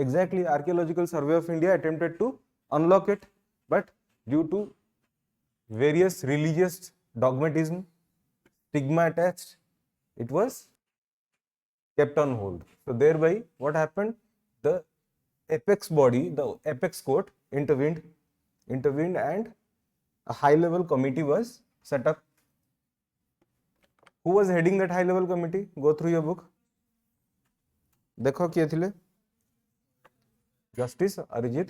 Exactly, Archaeological Survey of India attempted to unlock it, but due to various religious dogmatism, stigma attached, it was kept on hold. So thereby what happened? The apex body, the apex court intervened and a high level committee was set up. Who was heading that high level committee? Go through your book. देखो किए थिले? Justice Arijit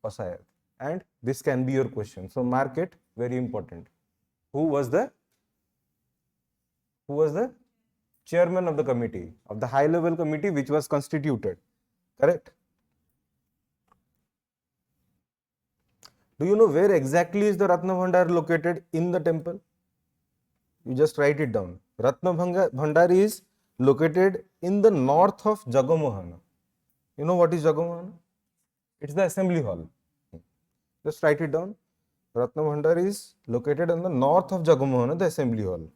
Pasayat. And this can be your question. So mark it, very important. Who was the chairman of the committee, of the high level committee which was constituted? Correct? Do you know where exactly is the Ratna Bhandar located in the temple? You just write it down. Ratna Bhandar is located in the north of Jagamohan. You know what is Jagamohan? It's the assembly hall. Just write it down. Ratna Bhandar is located in the north of Jagamohan, the assembly hall.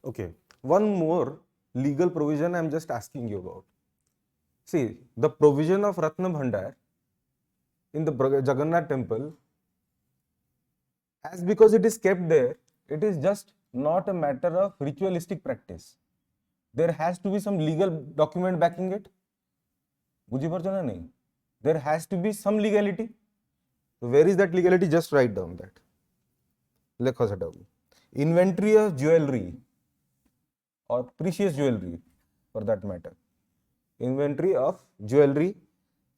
Okay. One more legal provision I am just asking you about. See, the provision of Ratna Bhandar in the Jagannath temple, as because it is kept there, it is just not a matter of ritualistic practice. There has to be some legal document backing it. There has to be some legality. So where is that legality? Just write down that. Inventory of jewelry or precious jewelry for that matter. Inventory of jewelry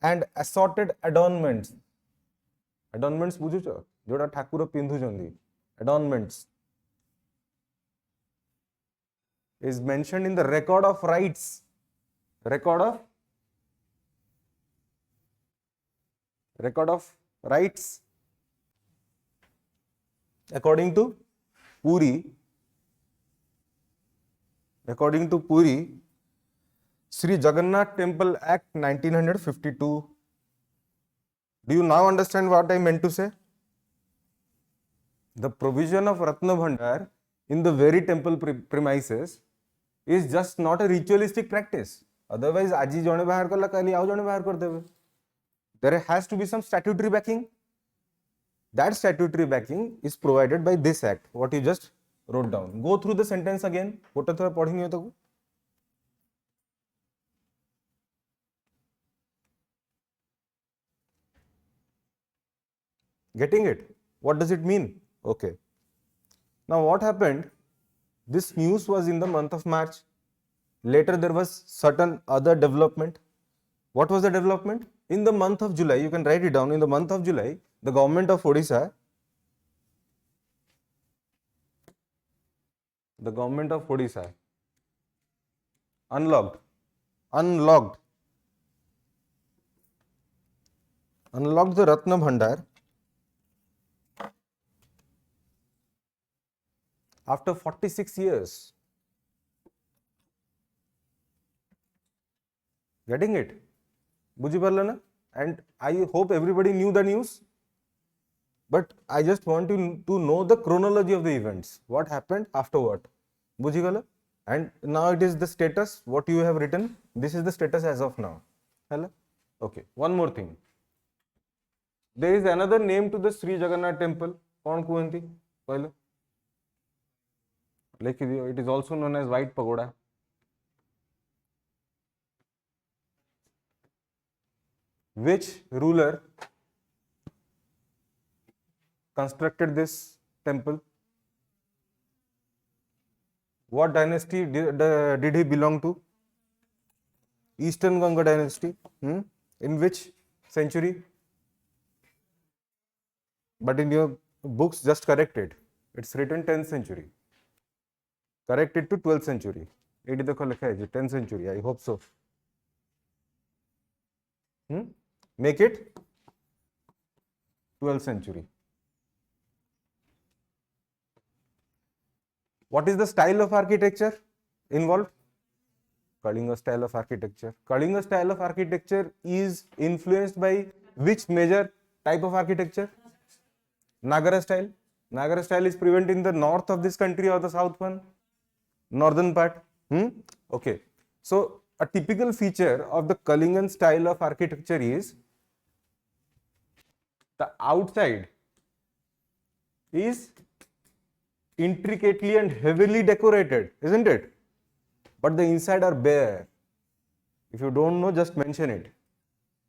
and assorted adornments. Adornments बुझुछ जोड़ा Thakur पिंधुचंदी. Adornments is mentioned in the record of rights. Record of rights. According to Puri, Sri Jagannath Temple Act 1952. Do you now understand what I meant to say? The provision of Ratna Bhandar in the very temple premises is just not a ritualistic practice. Otherwise, aji jone bahar karla kali aau jone bahar kar debe. There has to be some statutory backing. That statutory backing is provided by this act, what you just wrote down. Go through the sentence again. What are पढ़ेंगे तो? Getting it? What does it mean? Okay. Now what happened? This news was in the month of March. Later there was certain other development. What was the development? In the month of July, you can write it down. In the month of July, the government of Odisha unlocked the Ratna Bhandar after 46 years. Getting it? Bujiparla? And I hope everybody knew the news. But I just want you to know the chronology of the events. What happened afterward? Bujigala? And now it is the status, what you have written. This is the status as of now. Hello? Okay. One more thing. There is another name to the Sri Jagannath temple. Kaun kuhanti? It is also known as White Pagoda. Which ruler constructed this temple? What dynasty did he belong to? Eastern Ganga dynasty. In which century? But in your books, just correct it. It's written 10th century. Correct it to 12th century. 10th century. I hope so. Make it 12th century. What is the style of architecture involved? Kalinga style of architecture. Kalinga style of architecture is influenced by which major type of architecture? Nagara style. Nagara style is prevalent in the north of this country or the south one? Northern part. Okay. So a typical feature of the Kalingan style of architecture is the outside is intricately and heavily decorated, isn't it? But the inside are bare. If you don't know, just mention it.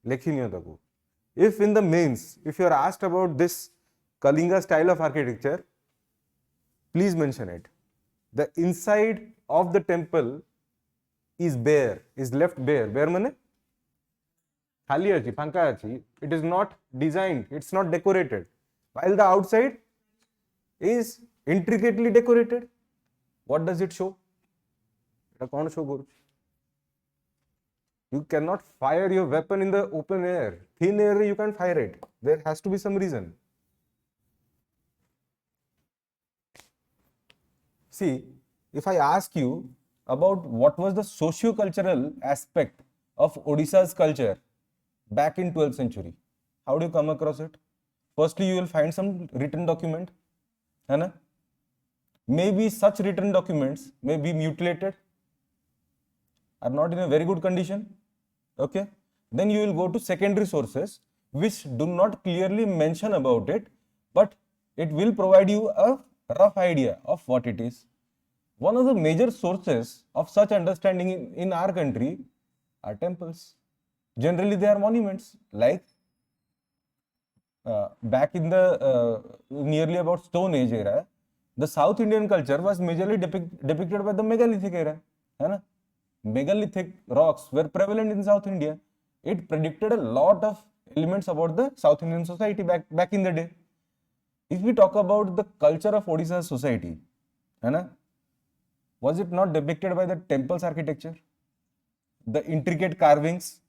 Lekhinyo taku. If in the mains, if you are asked about this Kalinga style of architecture, please mention it. The inside of the temple is bare, is left bare. Bare mane? Khali achi, phanka achi. It is not designed, it's not decorated. While the outside is intricately decorated. What does it show? It show. You cannot fire your weapon in the open air. Thin air, you can't fire it. There has to be some reason. See, if I ask you about what was the socio-cultural aspect of Odisha's culture back in 12th century, how do you come across it? Firstly, you will find some written document. Hai maybe such written documents may be mutilated, are not in a very good condition. Okay, then you will go to secondary sources which do not clearly mention about it, but it will provide you a rough idea of what it is. One of the major sources of such understanding in our country are temples. Generally, they are monuments. Like back in the nearly about Stone Age era, the South Indian culture was majorly depicted by the megalithic era. Hai megalithic rocks were prevalent in South India. It predicted a lot of elements about the South Indian society back in the day. If we talk about the culture of Odisha society, was it not depicted by the temple's architecture? The intricate carvings?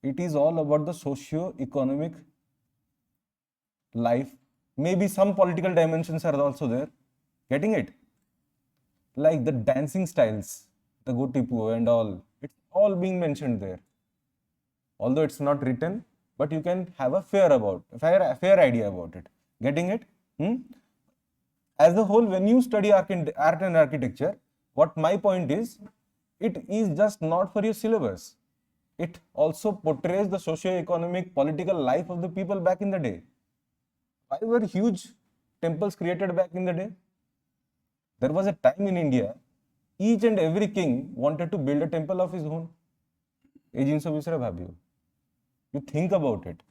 It is all about the socio-economic life. Maybe some political dimensions are also there. Getting it? Like the dancing styles, the Gotipu and all, it's all being mentioned there. Although it's not written, but you can have a fair idea about it. Getting it? As a whole, when you study art and architecture, what my point is, it is just not for your syllabus. It also portrays the socio-economic, political life of the people back in the day. Why were huge temples created back in the day? There was a time in India, each and every king wanted to build a temple of his own. You think about it.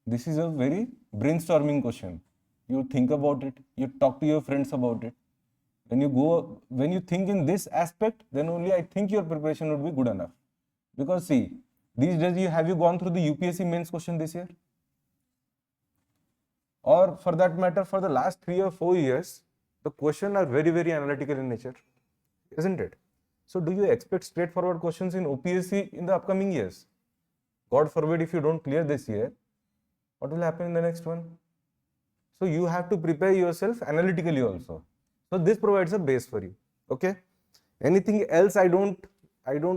This is a very brainstorming question. You think about it, you talk to your friends about it. When you think in this aspect, then only I think your preparation would be good enough. Because see, these days have you gone through the UPSC mains question this year? Or for that matter, for the last 3 or 4 years, the questions are very, very analytical in nature, isn't it? So do you expect straightforward questions in OPSC in the upcoming years? God forbid if you don't clear this year, what will happen in the next one? So you have to prepare yourself analytically also. So this provides a base for you. Okay. Anything else I don't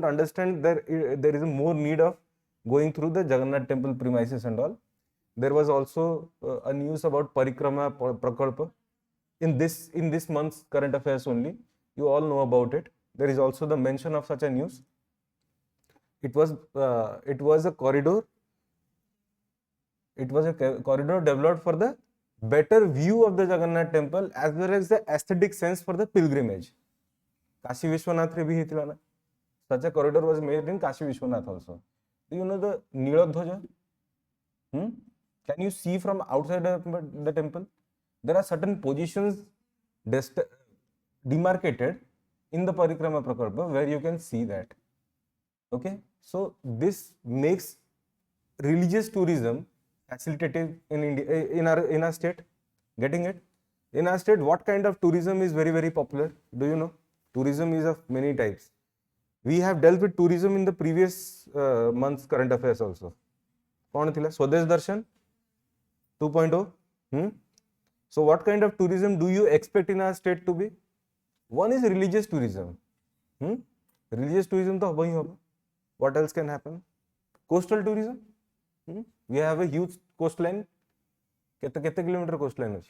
understand. There is a more need of going through the Jagannath temple premises and all. There was also a news about Parikrama Prakalpa in this month's current affairs only. You all know about it. There is also the mention of such a news. It was a corridor. It was a corridor developed for the better view of the Jagannath temple as well as the aesthetic sense for the pilgrimage. Kashi Vishwanath bhi hitila na. Such a corridor was made in Kashi Vishwanath also. Do you know the Nilodhwaja? Can you see from outside the temple? There are certain positions demarcated in the Parikrama Prakalpa where you can see that. Okay, so this makes religious tourism facilitative in India, in our state. Getting it? In our state, what kind of tourism is very, very popular? Do you know? Tourism is of many types. We have dealt with tourism in the previous month's current affairs also. Kaun thila? Swadesh Darshan 2.0. So what kind of tourism do you expect in our state to be? One is religious tourism. Religious tourism to hoba hi hoba. What else can happen? Coastal tourism. We have a huge coastline. Kete kilometer coastline is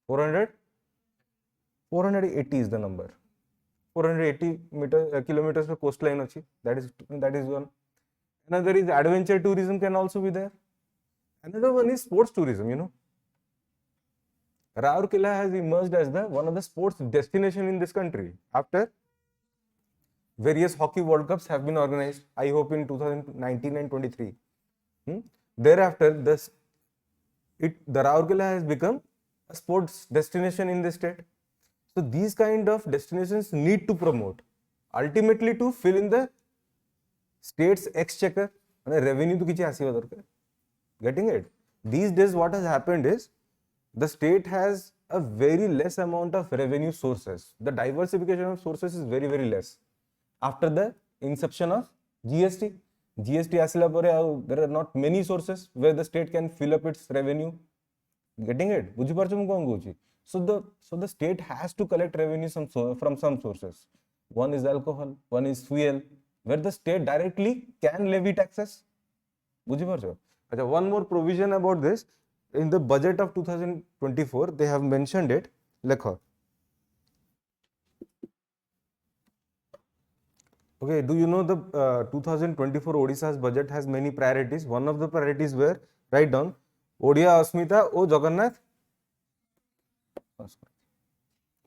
400? 480 is the number. 480 kilometers of coastline achi. That is one. Another is adventure tourism can also be there. Another one is sports tourism. Rourkela has emerged as one of the sports destination in this country after various hockey World Cups have been organized. I hope in 2019 and 23. Thereafter, the Rourkela has become a sports destination in the state. So these kind of destinations need to promote, ultimately to fill in the state's exchequer, revenue to kichi asiba darkar. Getting it? These days what has happened is the state has a very less amount of revenue sources. The diversification of sources is very, very less. After the inception of GST asila pore there are not many sources where the state can fill up its revenue. Getting it? Buji parchu mu kon gochi. So the state has to collect revenue from some sources. One is alcohol, one is fuel, where the state directly can levy taxes. Buji parchu. One more provision about this. In the budget of 2024, they have mentioned it. Lekho. Okay, do you know the 2024 Odisha's budget has many priorities? One of the priorities were, write down, Odia Asmita O Jagannath.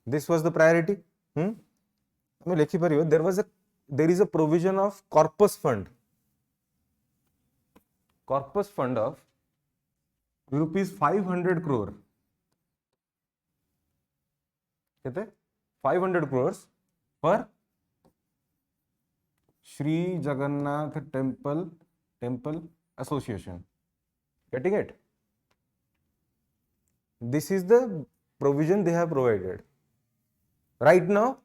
This was the priority. There is a provision of corpus fund. Corpus fund of rupees 500 crore. 500 crores for Sri Jagannath Temple Association. Getting it? This is the provision they have provided. Right now,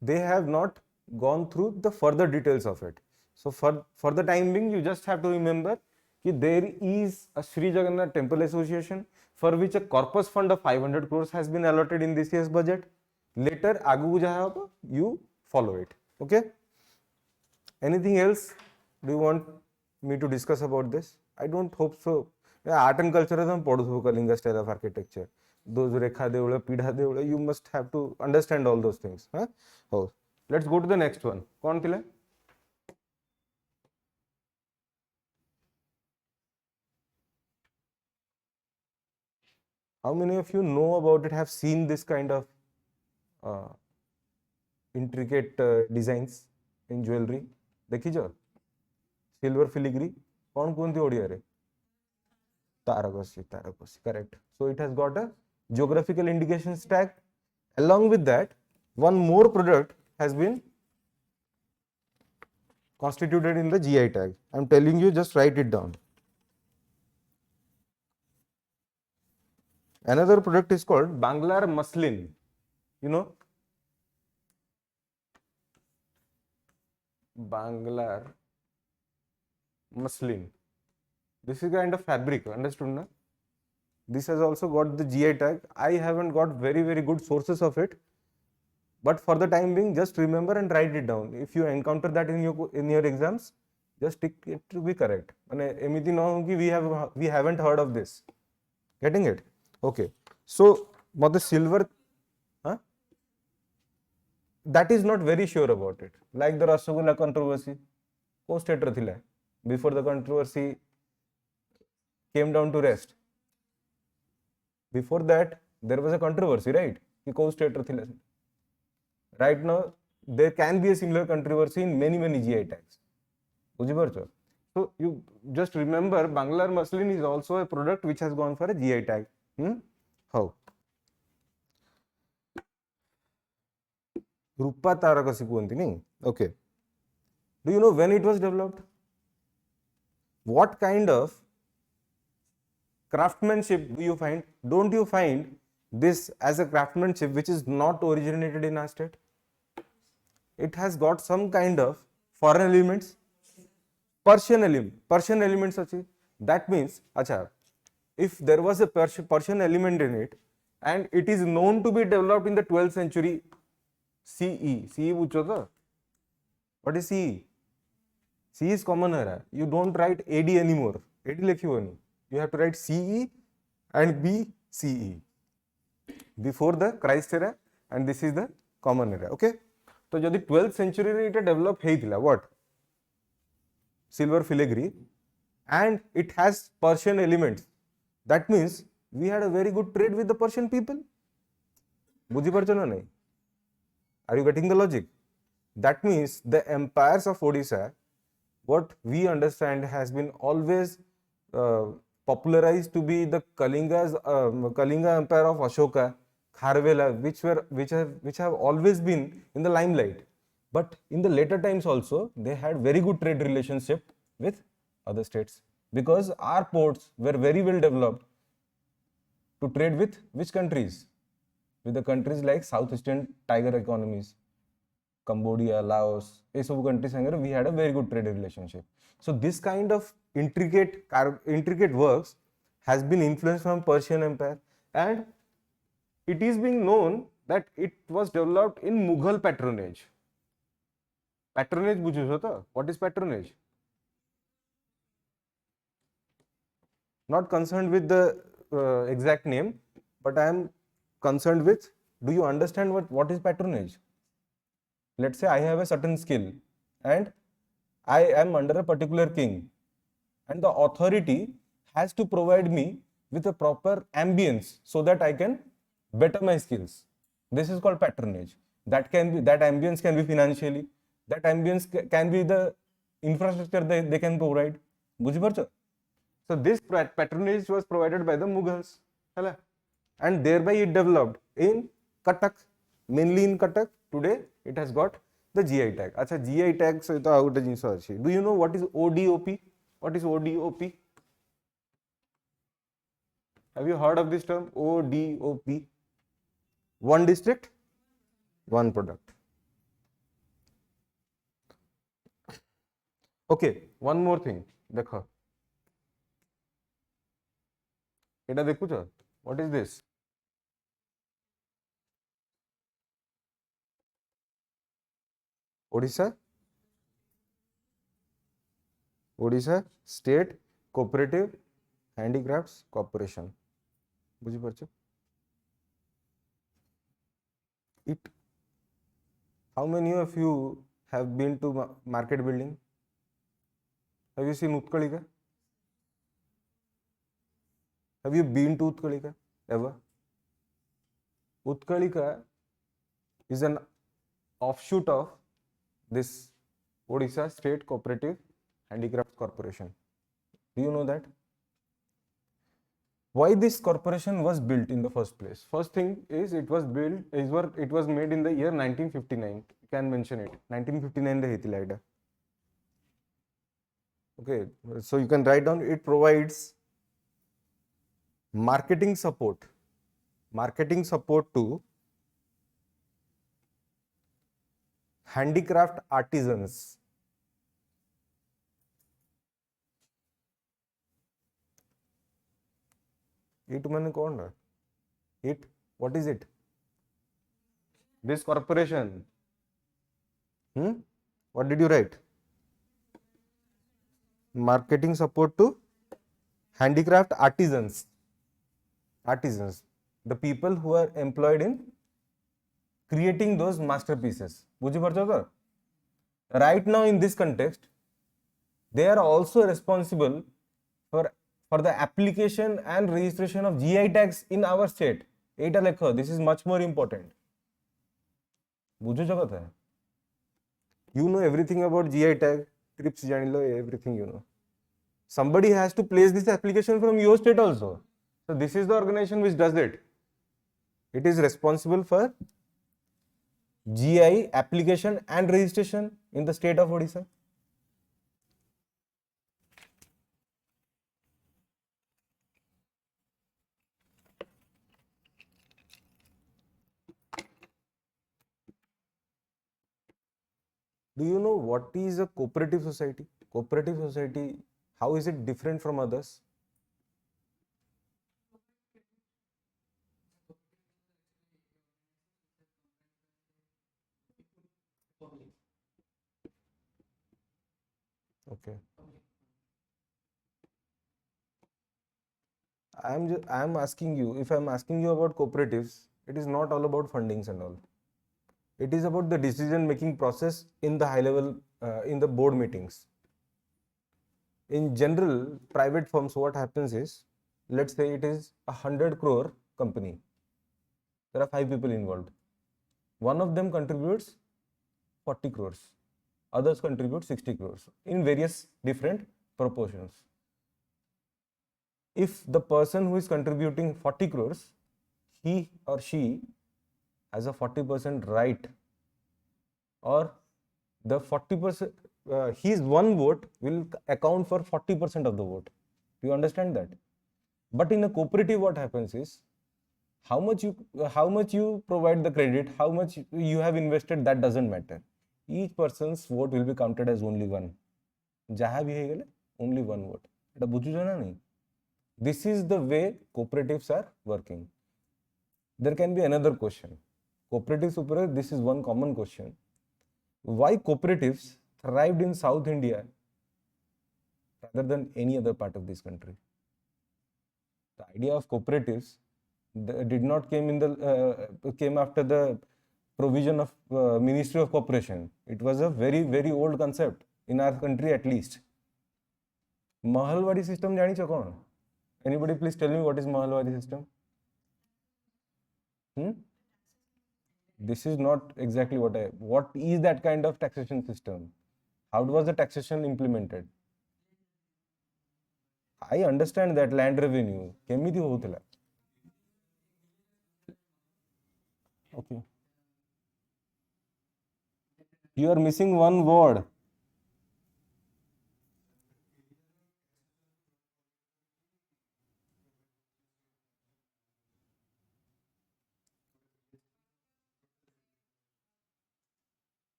they have not gone through the further details of it. So for the time being, you just have to remember that there is a Sri Jagannath Temple Association for which a corpus fund of 500 crores has been allotted in this year's budget. Later, you follow it. Okay? Anything else do you want me to discuss about this? I don't hope so. Art and culture is a Kalinga style of architecture. Those Rekha Deola, Pidha Deola, you must have to understand all those things. Huh? Oh. Let's go to the next one. Kaun thila? How many of you know about it, have seen this kind of intricate designs in jewelry? Dekhijo? Silver filigree. Kaun kunti odia re? Tarakosi, correct. So it has got a geographical indications tag. Along with that, one more product has been constituted in the GI tag. I am telling you, just write it down. Another product is called Banglar muslin. You know, Banglar muslin. This is kind of fabric, understood na? This has also got the GI tag. I haven't got very, very good sources of it. But for the time being, just remember and write it down. If you encounter that in your exams, just tick it to be correct. We haven't heard of this. Getting it? Okay. So, what the silver, that is not very sure about it. Like the Rasgulla controversy, before the controversy came down to rest. Before that, there was a controversy, right? Right now, there can be a similar controversy in many GI tags. So, you just remember, Banglar muslin is also a product which has gone for a GI tag. How? Rupa Tarakasi kuanti nahi? Okay. Do you know when it was developed? What kind of craftsmanship do you find? Don't you find this as a craftsmanship which is not originated in our state? It has got some kind of foreign elements, Persian elements. That means, if there was a Persian element in it, and it is known to be developed in the 12th century CE. CE what is CE? CE is common era. You don't write AD anymore. AD you have to write CE and BCE. Before the Christ era, and this is the common era. Okay. तो जदि 12th century रे इटा develop हेइतिला what silver filigree and it has Persian elements, that means we had a very good trade with the Persian people. बुझी पारछो ना नहीं? Are you getting the logic? That means the empires of Odisha, what we understand, has been always popularized to be the Kalinga empire of Ashoka, Kharvela, which have always been in the limelight. But in the later times also, they had very good trade relationship with other states because our ports were very well developed to trade with which countries? With the countries like Southeastern tiger economies, Cambodia, Laos, these countries, we had a very good trade relationship. So this kind of intricate works has been influenced from Persian Empire, and it is being known that it was developed in Mughal patronage. Patronage बुझो तो? What is patronage? Not concerned with the exact name, but I am concerned with, do you understand what is patronage? Let's say I have a certain skill and I am under a particular king, and the authority has to provide me with a proper ambience so that I can better my skills. This is called patronage. That ambience can be financially, that ambience can be the infrastructure they can provide. बुझिपारछो? So this patronage was provided by the Mughals, and thereby it developed in Cuttack, mainly in Cuttack. Today it has got the GI tag. Acha, GI tag so ito out jinso achi. Do you know what is ODOP? What is ODOP? Have you heard of this term? ODOP. One district, one product. Okay, one more thing. देखो, এটা দেখুছ? What is this? Odisha State Cooperative Handicrafts Corporation. বুঝি পারছো? How many of you have been to market building? Have you seen Utkalika? Have you been to Utkalika ever? Utkalika is an offshoot of this Odisha State Cooperative Handicraft Corporation. Do you know that? Why this corporation was built in the first place? First thing is it was made in the year 1959. You can mention it. 1959 the hitila ita. Okay, so you can write down, it provides marketing support to handicraft artisans. It मैंने कौन है? It, what is it? This corporation. What did you write? Marketing support to handicraft artisans. The people who are employed in creating those masterpieces. बुझी पारछो तो? Right now in this context, they are also responsible for the application and registration of GI tags in our state. Eita lekho, this is much more important. बुझुଛ कथा? You know everything about GI tag, trips janilo, everything you know. Somebody has to place this application from your state also. So this is the organization which does it. It is responsible for GI application and registration in the state of Odisha. Do you know what is a cooperative society? Cooperative society, how is it different from others? Okay. I am asking you, if I am asking you about cooperatives, it is not all about fundings and all. It is about the decision making process in the high level, in the board meetings. In general, private firms, what happens is, let's say it is 100 crore company. There are 5 people involved. One of them contributes 40 crores. Others contribute 60 crores in various different proportions. If the person who is contributing 40 crores, he or she has a 40% right, or the 40%, his one vote will account for 40% of the vote. Do you understand that? But in a cooperative, what happens is, how much you provide the credit, how much you have invested, that doesn't matter. Each person's vote will be counted as only one. Jaha bhi hegale, only one vote. Eta buझुଛ ना नहीं? This is the way cooperatives are working. There can be another question. Cooperatives super, this is one common question. Why cooperatives thrived in South India rather than any other part of this country? The idea of cooperatives did not came after the provision of Ministry of Corporation. It was a very, very old concept in our country, at least. Mahalwadi system जानी चो कौन? Anybody please tell me what is Mahalwadi system? This is not exactly what is that kind of taxation system? How was the taxation implemented? I understand that land revenue. केमिति होतला? Okay. You are missing one word.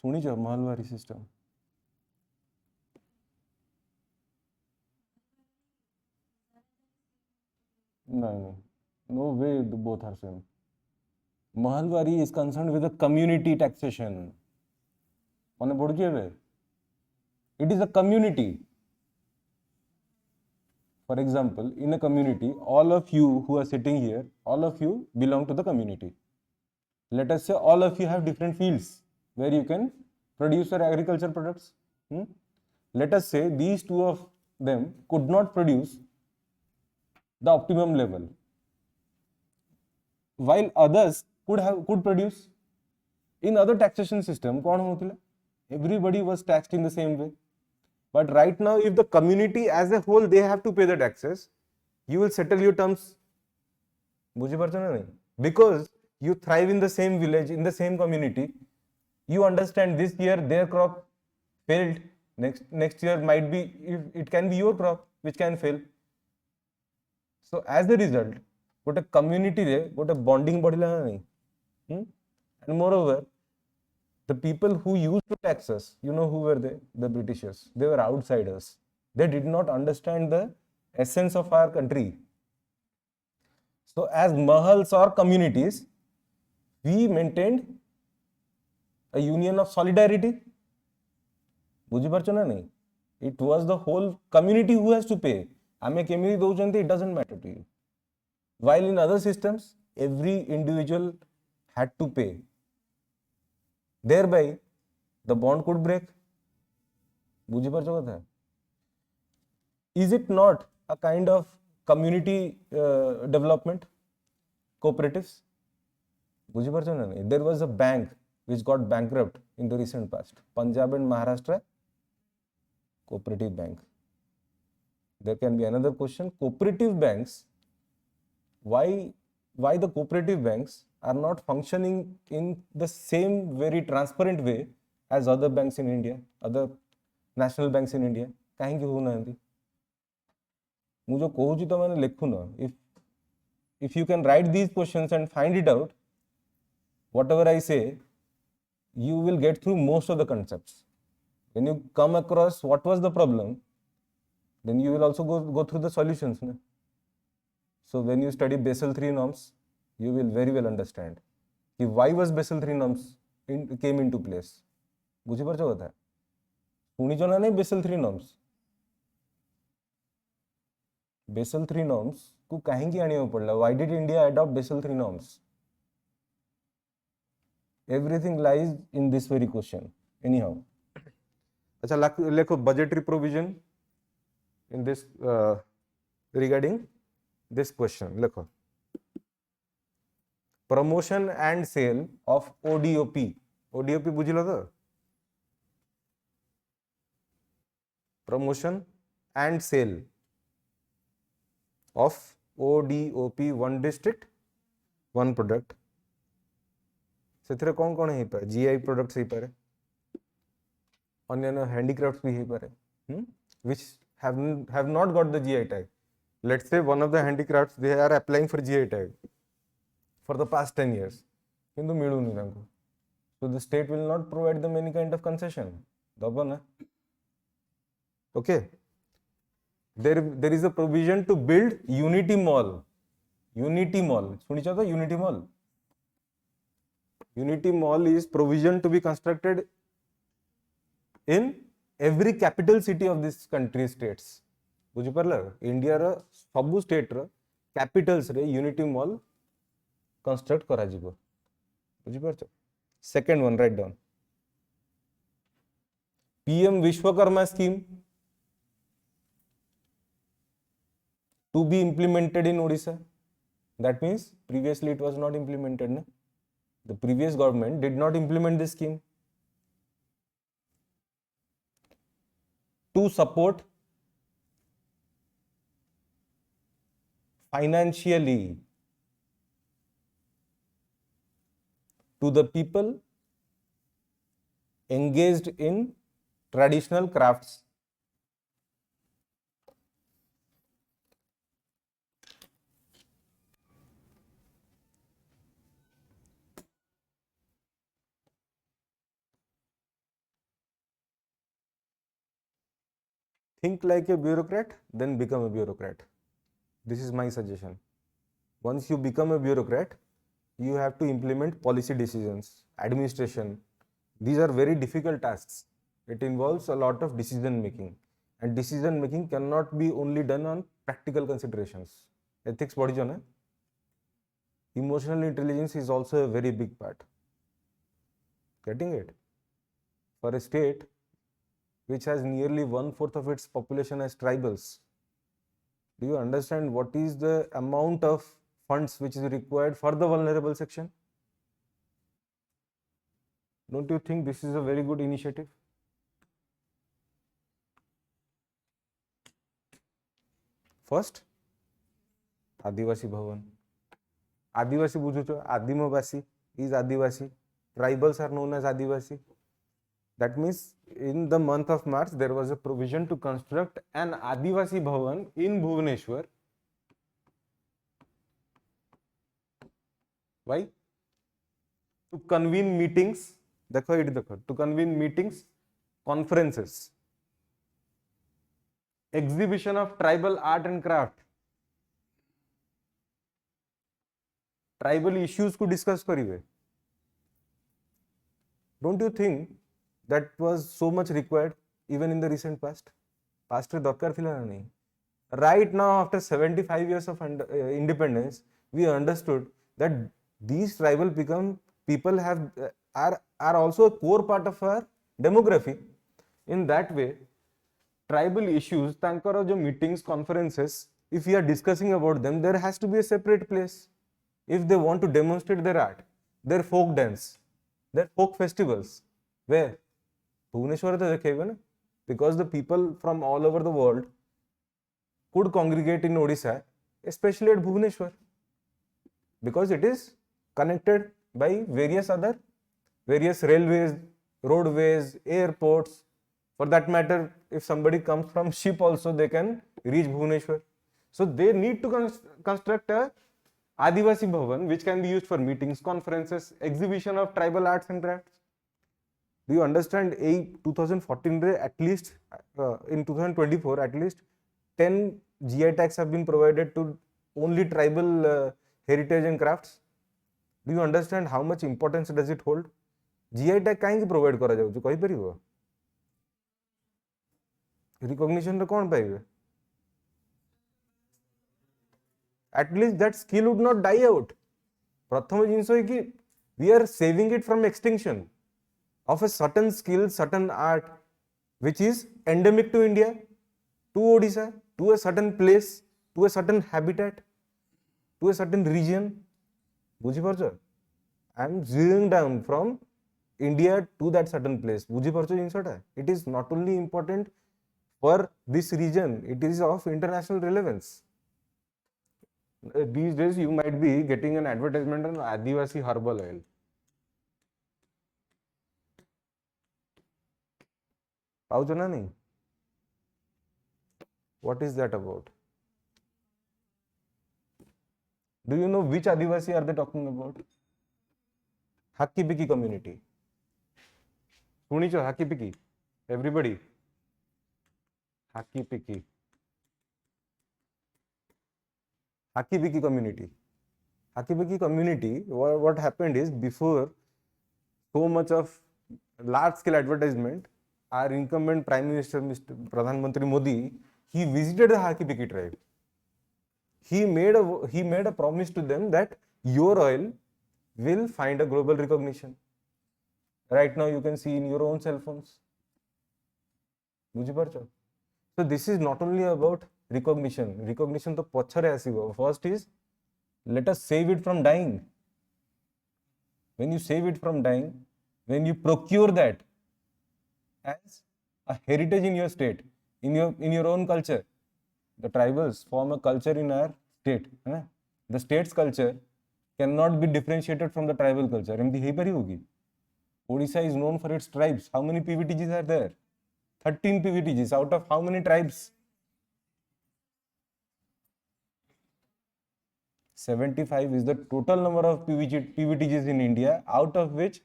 सुनी जो Mahalwari system? No, no way. Both are same. Mahalwari is concerned with the community taxation. मने बोल के वे? It is a community. For example, in a community, all of you who are sitting here, all of you belong to the community. Let us say all of you have different fields where you can produce your agriculture products. Let us say these two of them could not produce the optimum level, while others could produce. In other taxation system, कौन होता? Everybody was taxed in the same way. But right now, if the community as a whole, they have to pay the taxes, you will settle your terms. बुझी पड़ता ना नहीं? Because you thrive in the same village, in the same community, you understand this year their crop failed. Next year might be, it can be your crop which can fail. So as a result, गोटे community रे गोटे bonding बढ़िला ना नहीं? And moreover, the people who used to tax us, you know who were they? The Britishers. They were outsiders. They did not understand the essence of our country. So as mahals or communities, we maintained a union of solidarity. बुझी पारछो ना नहीं? It was the whole community who has to pay. आमे केमिति दौचंती, it doesn't matter to you. While in other systems, every individual had to pay. Thereby, the bond could break. बुझी पारछो कथा? Is it not a kind of community development? Cooperatives? बुझी पारछो ना नहीं? There was a bank which got bankrupt in the recent past. Punjab and Maharashtra cooperative bank. There can be another question. Cooperative banks, why the cooperative banks are not functioning in the same very transparent way as other banks in India, other national banks in India? काहेंकि होउनांती? मु जो कहूची तो माने लिखु न. If you can write these questions and find it out, whatever I say, you will get through most of the concepts. When you come across what was the problem, then you will also go through the solutions. Na? So when you study Basel III norms, you will very well understand why was Basel III norms came into place. बुझी पारछो कथा? सुनिछो ना नहीं Basel III norms? Basel III norms को कहीं आने पड़ा? Why did India adopt Basel III norms? Everything lies in this very question. Anyhow, अच्छा लेखो budgetary provision in this regarding this question. लेखो promotion and sale of ODOP. ODOP बुझिलो तो? Promotion and sale of ODOP, one district one product. से कौन कौन है पर GI products ही पर अन्य handicrafts भी ही पर which have not got the GI tag. Let's say one of the handicrafts, they are applying for GI tag for the past 10 years. किंतु मिलूनी तांको. So the state will not provide them any kind of concession. दबो ना. Okay. There is a provision to build Unity Mall. Unity Mall. सुनी चाहता Unity Mall? Unity Mall is provision to be constructed in every capital city of this country states. बुझी परला? India रा सबु state रा Capitals रे unity mall construct करा जिवो. बुझी परछ? Second one write down. PM Vishwakarma scheme to be implemented in Odisha. That means previously it was not implemented. No? The previous government did not implement this scheme. To support financially to the people engaged in traditional crafts. Think like a bureaucrat, then become a bureaucrat. This is my suggestion. Once you become a bureaucrat, you have to implement policy decisions, administration. These are very difficult tasks. It involves a lot of decision making, and decision making cannot be only done on practical considerations. Ethics body jo na? Emotional intelligence is also a very big part. Getting it? For a state which has nearly 1/4 of its population as tribals, do you understand what is the amount of funds which is required for the vulnerable section? Don't you think this is a very good initiative? First, Adivasi Bhavan. Adivasi bujucho, Adimavasi is Adivasi. Tribals are known as Adivasi. That means in the month of March, there was a provision to construct an Adivasi Bhavan in Bhubaneswar. Why? To convene meetings. To convene meetings, conferences, exhibition of tribal art and craft, tribal issues को discuss करिवे. Don't you think that was so much required even in the recent past? Past रे दरकार थिला ना नहीं. Right now, after 75 years of independence, we understood that these tribal people are also a core part of our demography. In that way, tribal issues, tankara jo meetings, conferences, if we are discussing about them, there has to be a separate place. If they want to demonstrate their art, their folk dance, their folk festivals, where? Bhubaneswar to dekhega na? Because the people from all over the world could congregate in Odisha, especially at Bhubaneswar, because it is connected by various railways, roadways, airports. For that matter, if somebody comes from ship also, they can reach Bhubaneswar. So they need to construct a Adivasi Bhavan, which can be used for meetings, conferences, exhibition of tribal arts and crafts. Do you understand? In 2014, at least in 2024, at least 10 GI tags have been provided to only tribal heritage and crafts. Do you understand how much importance does it hold? GI tag काहे provide करा जाउछ कहि परिबो? Recognition रे कोन पाइबे? at least that skill would not die out. प्रथम जिनस कि we are saving it from extinction of a certain skill, certain art which is endemic to India, to Odisha, to a certain place, to a certain habitat, to a certain region. बुझिपारछ? I am zeroing down from India to that certain place. बुझिपारछ जिनसटा? It is not only important for this region, it is of international relevance. These days you might be getting an advertisement on Adivasi herbal oil. पाउछ ना नहीं? What is that about? Do you know which Adivasi are they talking about? Hakki Biki community. Sunicho Hakki Biki. Everybody. Hakki Biki. Hakki Biki community. Hakki Biki community, what happened is, before so much of large scale advertisement, our incumbent Prime Minister, Mr. Pradhan Mantri Modi, he visited the Hakki Biki tribe. He made a promise to them that your oil will find a global recognition. Right now you can see in your own cell phones. So this is not only about recognition. Recognition to pachare asibo. First is, let us save it from dying. When you save it from dying, when you procure that as a heritage in your state, in your own culture. The tribals form a culture in our state. The state's culture cannot be differentiated from the tribal culture. Odisha is known for its tribes. How many PVTGs are there? 13 PVTGs. Out of how many tribes? 75 is the total number of PVTGs in India, out of which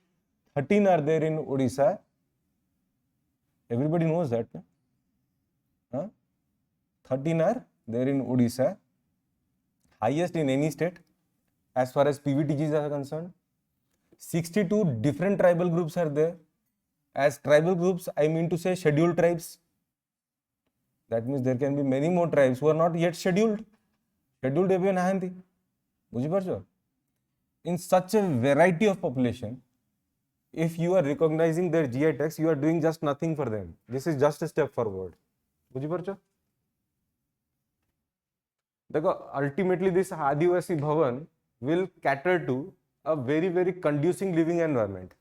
13 are there in Odisha. Everybody knows that. 13 are there in Odisha, highest in any state as far as PVTGs are concerned. 62 different tribal groups are there. As tribal groups, I mean to say scheduled tribes. That means there can be many more tribes who are not yet scheduled. Scheduled ebe nahanti. Bujhiparcho? In such a variety of population, if you are recognizing their GI tags, you are doing just nothing for them. This is just a step forward. Bujhiparcho? Ultimately, this Adivasi Bhavan will cater to a very, very conducive living environment.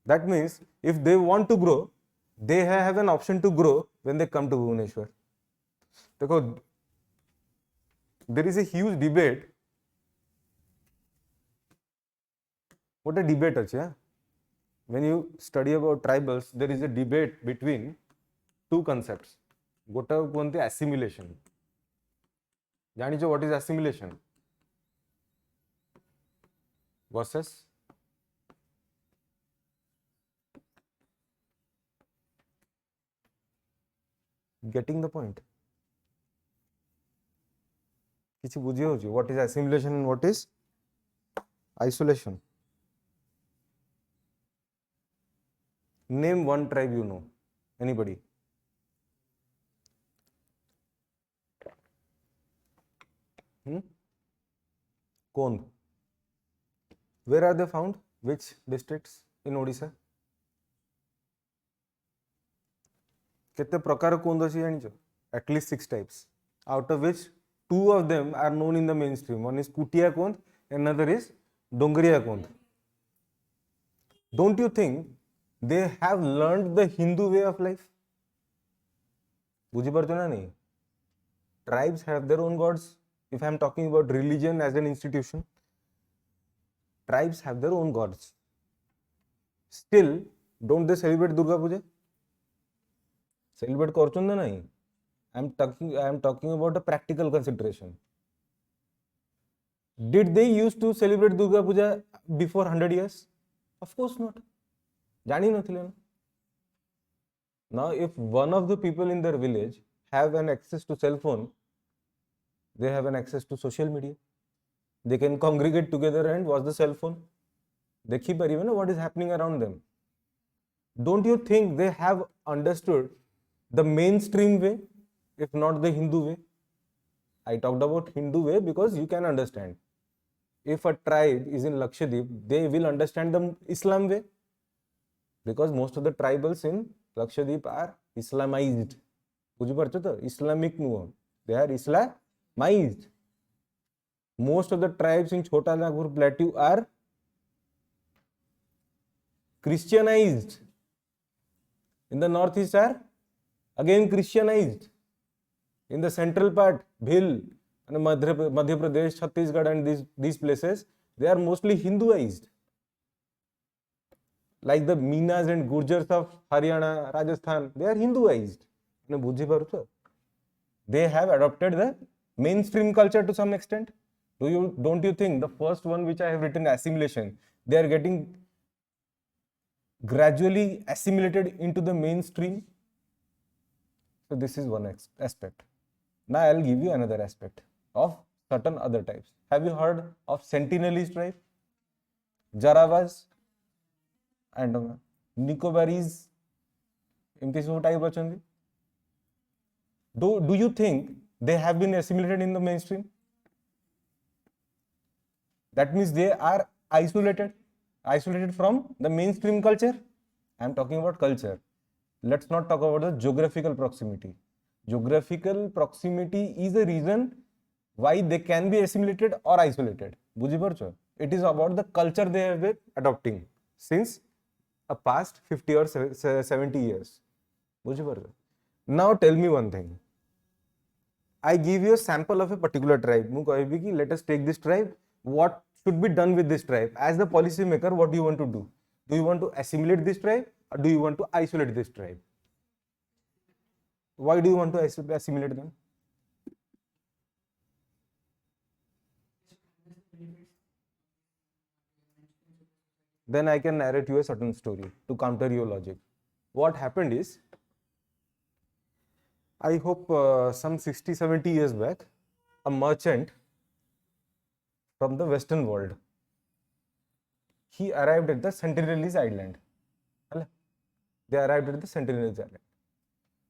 That means if they want to grow, they have an option to grow when they come to Bhubaneswar. There is a huge debate. What a debate is, yeah? When you study about tribals, there is a debate between two concepts. Gota kuhante assimilation. Janicho what is assimilation? Versus getting the point. Kichi bujhi hoji. What is assimilation and what is isolation? Name one tribe you know. Anybody? Kond. Where are they found? Which districts in Odisha? Kete prakar kond achi janicho? At least 6 types. Out of which 2 of them are known in the mainstream. One is Kutia Kond, another is Dongriya Kond. Don't you think they have learned the Hindu way of life? Bujhiparcho na nahi? Tribes have their own gods. If I am talking about religion as an institution, tribes have their own gods. Still, don't they celebrate Durga Puja? Celebrate korchon na nahi? I am talking about a practical consideration. Did they used to celebrate Durga Puja before 100 years? Of course not. Jani nathile na. Now, if one of the people in their village have an access to cell phone, they have an access to social media. They can congregate together and watch the cell phone. Dekhi paribe na what is happening around them. Don't you think they have understood the mainstream way, if not the Hindu way? I talked about Hindu way because you can understand. If a tribe is in Lakshadweep, they will understand the Islam way because most of the tribals in Lakshadweep are Islamized. ବୁଝିପାରୁଛ ତ? Islamic ନୁହଁ, they are Islamized. Most of the tribes in Chota Nagpur Plateau are Christianized. In the northeast are again Christianized. In the central part, Bhil, and Madhya Pradesh, Chhattisgarh and these places, they are mostly Hinduized. Like the Meenas and Gurjars of Haryana, Rajasthan, they are Hinduized. They have adopted the mainstream culture to some extent. Don't you think the first one which I have written, assimilation, they are getting gradually assimilated into the mainstream? So this is one aspect. Now I will give you another aspect of certain other types. Have you heard of Sentinelese tribe, Jarawas, and Nicobarese? Do you think they have been assimilated in the mainstream? That means they are isolated from the mainstream culture. I am talking about culture. Let's not talk about the geographical proximity. Geographical proximity is the reason why they can be assimilated or isolated. It is about the culture they have been adopting since a past 50 or 70 years. Now tell me one thing. I give you a sample of a particular tribe. Let us take this tribe. What should be done with this tribe? As the policy maker, what do you want to do? Do you want to assimilate this tribe or do you want to isolate this tribe? Why do you want to assimilate them? Then I can narrate you a certain story to counter your logic. What happened is, I hope some 60-70 years back, a merchant from the Western world, he arrived at the Sentinelese Island. They arrived at the Sentinelese Island.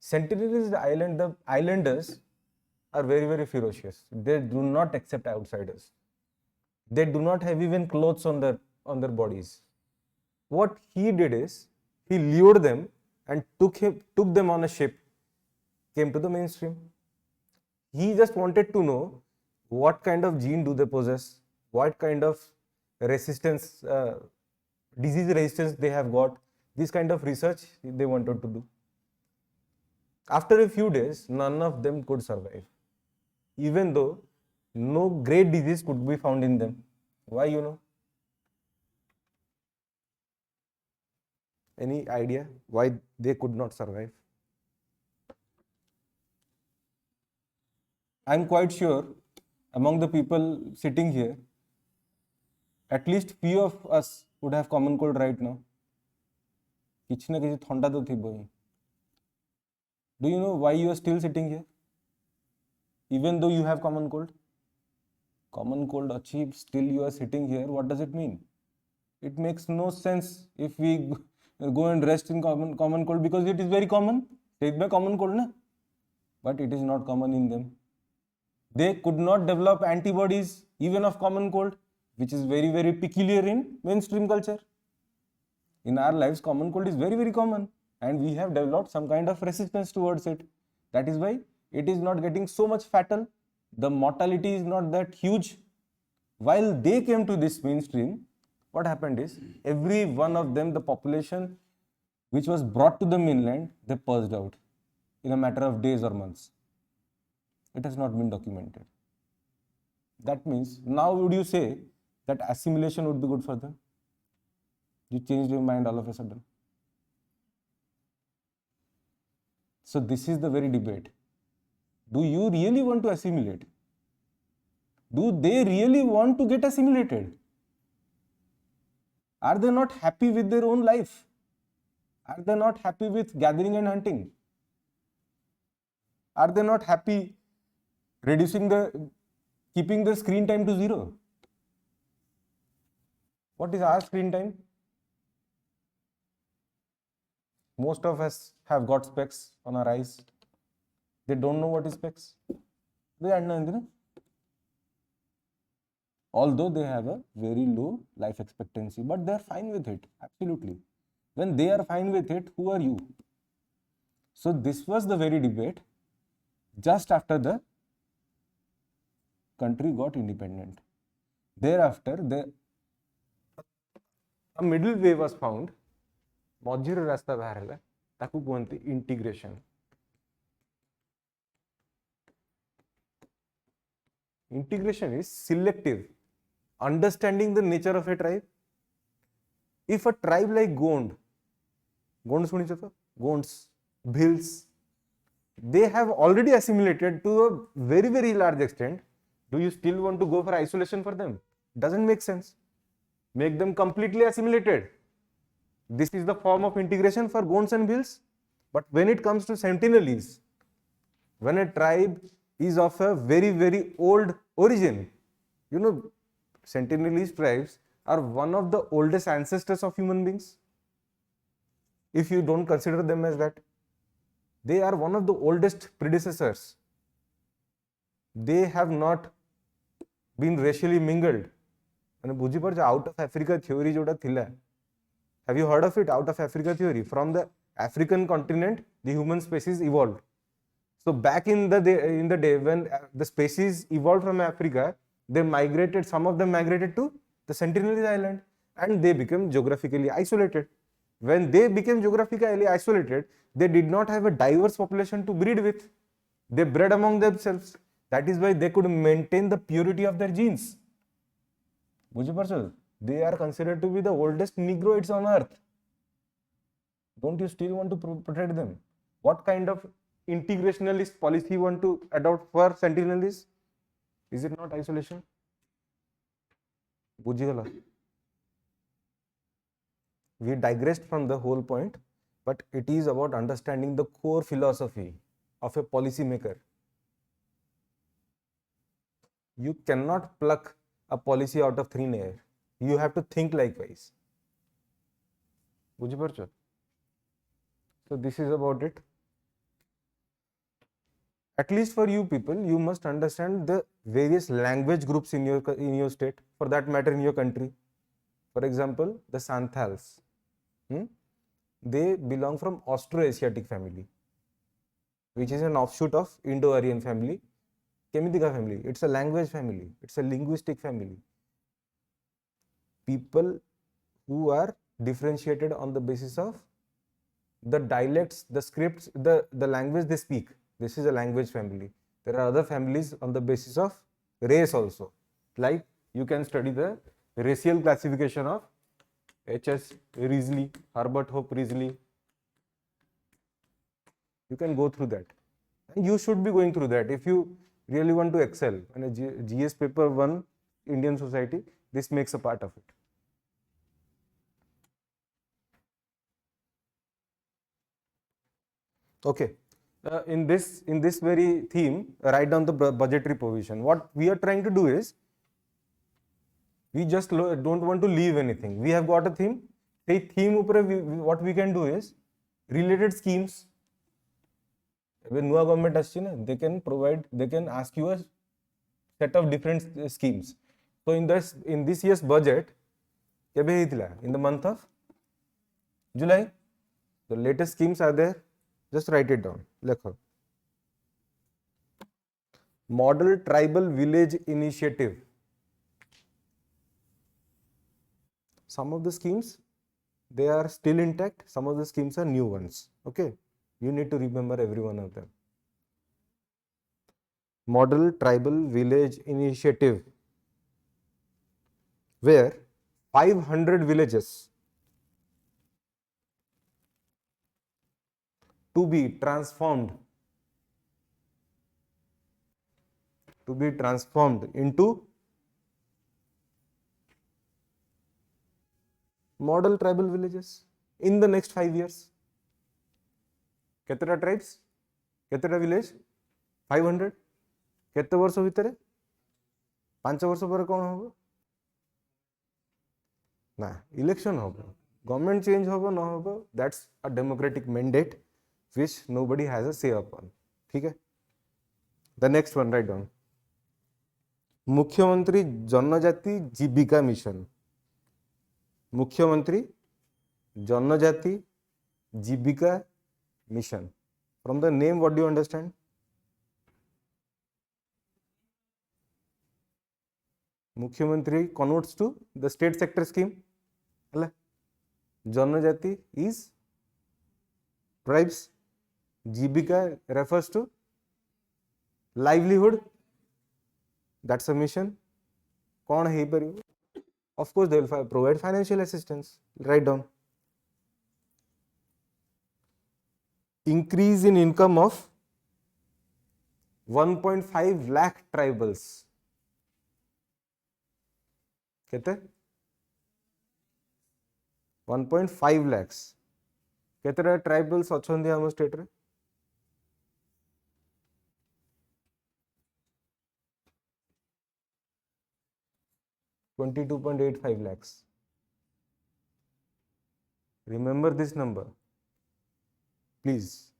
Sentinelese Island, the islanders are very, very ferocious. They do not accept outsiders. They do not have even clothes on their bodies. What he did is, he lured them and took them on a ship, came to the mainstream. He just wanted to know what kind of gene do they possess, what kind of resistance, disease resistance they have got. This kind of research they wanted to do. After a few days, none of them could survive, even though no great disease could be found in them. Why, you know? Any idea why they could not survive? I'm quite sure among the people sitting here, at least few of us would have common cold right now. किसी ना किसी ठंडा तो थी बोई. Do you know why you are still sitting here? Even though you have common cold? Common cold achieved, still you are sitting here. What does it mean? It makes no sense if we go and rest in common cold because it is very common. Take my common cold, na? But it is not common in them. They could not develop antibodies even of common cold, which is very, very peculiar in mainstream culture. In our lives, common cold is very, very common and we have developed some kind of resistance towards it. That is why it is not getting so much fatal. The mortality is not that huge. While they came to this mainstream, what happened is, every one of them, the population which was brought to the mainland, they purged out in a matter of days or months. It has not been documented. That means, now would you say that assimilation would be good for them? You changed your mind all of a sudden. So this is the very debate. Do you really want to assimilate? Do they really want to get assimilated? Are they not happy with their own life? Are they not happy with gathering and hunting? Are they not happy keeping the screen time to 0? What is our screen time? Most of us have got specs on our eyes. They don't know what is specs. they जानना ना, although they have a very low life expectancy, but they are fine with it. Absolutely. When they are fine with it, who are you? So this was the very debate just after the country got independent. Thereafter, a middle way was found. मझिर रास्ता बाहर है, ताकू कहते integration. Integration is selective, understanding the nature of a tribe. If a tribe like Gond सुनी तो Gonds, Bhils, they have already assimilated to a very, very large extent. Do you still want to go for isolation for them? Doesn't make sense. Make them completely assimilated. This is the form of integration for Gonds and Bhils. But when it comes to Sentinelese, when a tribe is of a very, very old origin, you know, Sentinelese tribes are one of the oldest ancestors of human beings. If you don't consider them as that, they are one of the oldest predecessors. They have not been racially mingled. And out of Africa theory जोड़ा थिला, have you heard of it? Out of Africa theory, from the African continent, the human species evolved. So back in the day when the species evolved from Africa, they migrated. Some of them migrated to the Sentinelese Island, and they became geographically isolated. When they became geographically isolated, they did not have a diverse population to breed with. They bred among themselves. That is why they could maintain the purity of their genes. They are considered to be the oldest Negroids on earth. Don't you still want to protect them? What kind of integrationalist policy you want to adopt for Sentinelese? Is it not isolation? We digressed from the whole point, but it is about understanding the core philosophy of a policymaker. You cannot pluck a policy out of thin air. You have to think likewise. So this is about it. At least for you people, you must understand the various language groups in your state, for that matter in your country. For example, the Santals. They belong from Austroasiatic family, which is an offshoot of Indo-Aryan family. Kemitika family. It's a language family. It's a linguistic family. People who are differentiated on the basis of the dialects, the scripts, the language they speak. This is a language family. There are other families on the basis of race also. Like you can study the racial classification of H.S. Risley, Herbert Hope Risley. You can go through that. And you should be going through that if you really want to excel. And a GS paper 1 Indian society, this makes a part of it. Okay. In this very theme, write down the budgetary provision. What we are trying to do is, we just don't want to leave anything. We have got a theme. The theme what we can do is related schemes. When new government has they can ask you a set of different schemes. So in this year's budget, in the month of July, the latest schemes are there. Just write it down. Lekho. Model Tribal Village Initiative. Some of the schemes, they are still intact. Some of the schemes are new ones. Okay. You need to remember every one of them. Model Tribal Village Initiative, where 500 villages to be transformed into model tribal villages in the next 5 years. Ketera tribes, ketera village, 500. Kete वर्ष भितर 5 वर्ष पर कौन होगा ना election होगा government change होगा ना होगा that's a democratic mandate which nobody has a say upon. ठीक है The next one, write down. मुख्यमंत्री जनजाति जीविका मिशन. मुख्यमंत्री जनजाति जीविका mission. From the name, what do you understand? मुख्यमंत्री connotes to the state sector scheme. है जनजाति is tribes. Jeevika refers to livelihood. That's a mission. कौन है पर? Of course, they will provide financial assistance. Write down. Increase in income of 1.5 lakh tribals. केते? 1.5 lakhs. केते tribals अछंदी हम state रे? 22.85 lakhs. Remember this number, please.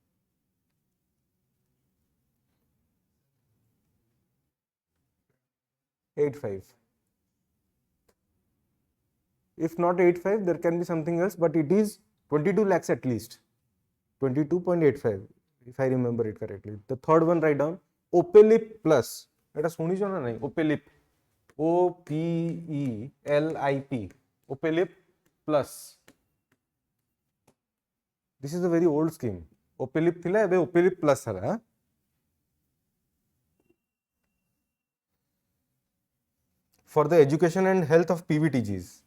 $85. If not 85, there can be something else, but it is 22 lakhs at least. 22.85, if I remember it correctly. The third one, write down. OPELIP plus. Eta sunicho na nahi? OPELIP. OPELIP. OPELIP plus. This is a very old scheme. OPELIP thila, ebe OPELIP plus hala. For the education and health of PVTGs.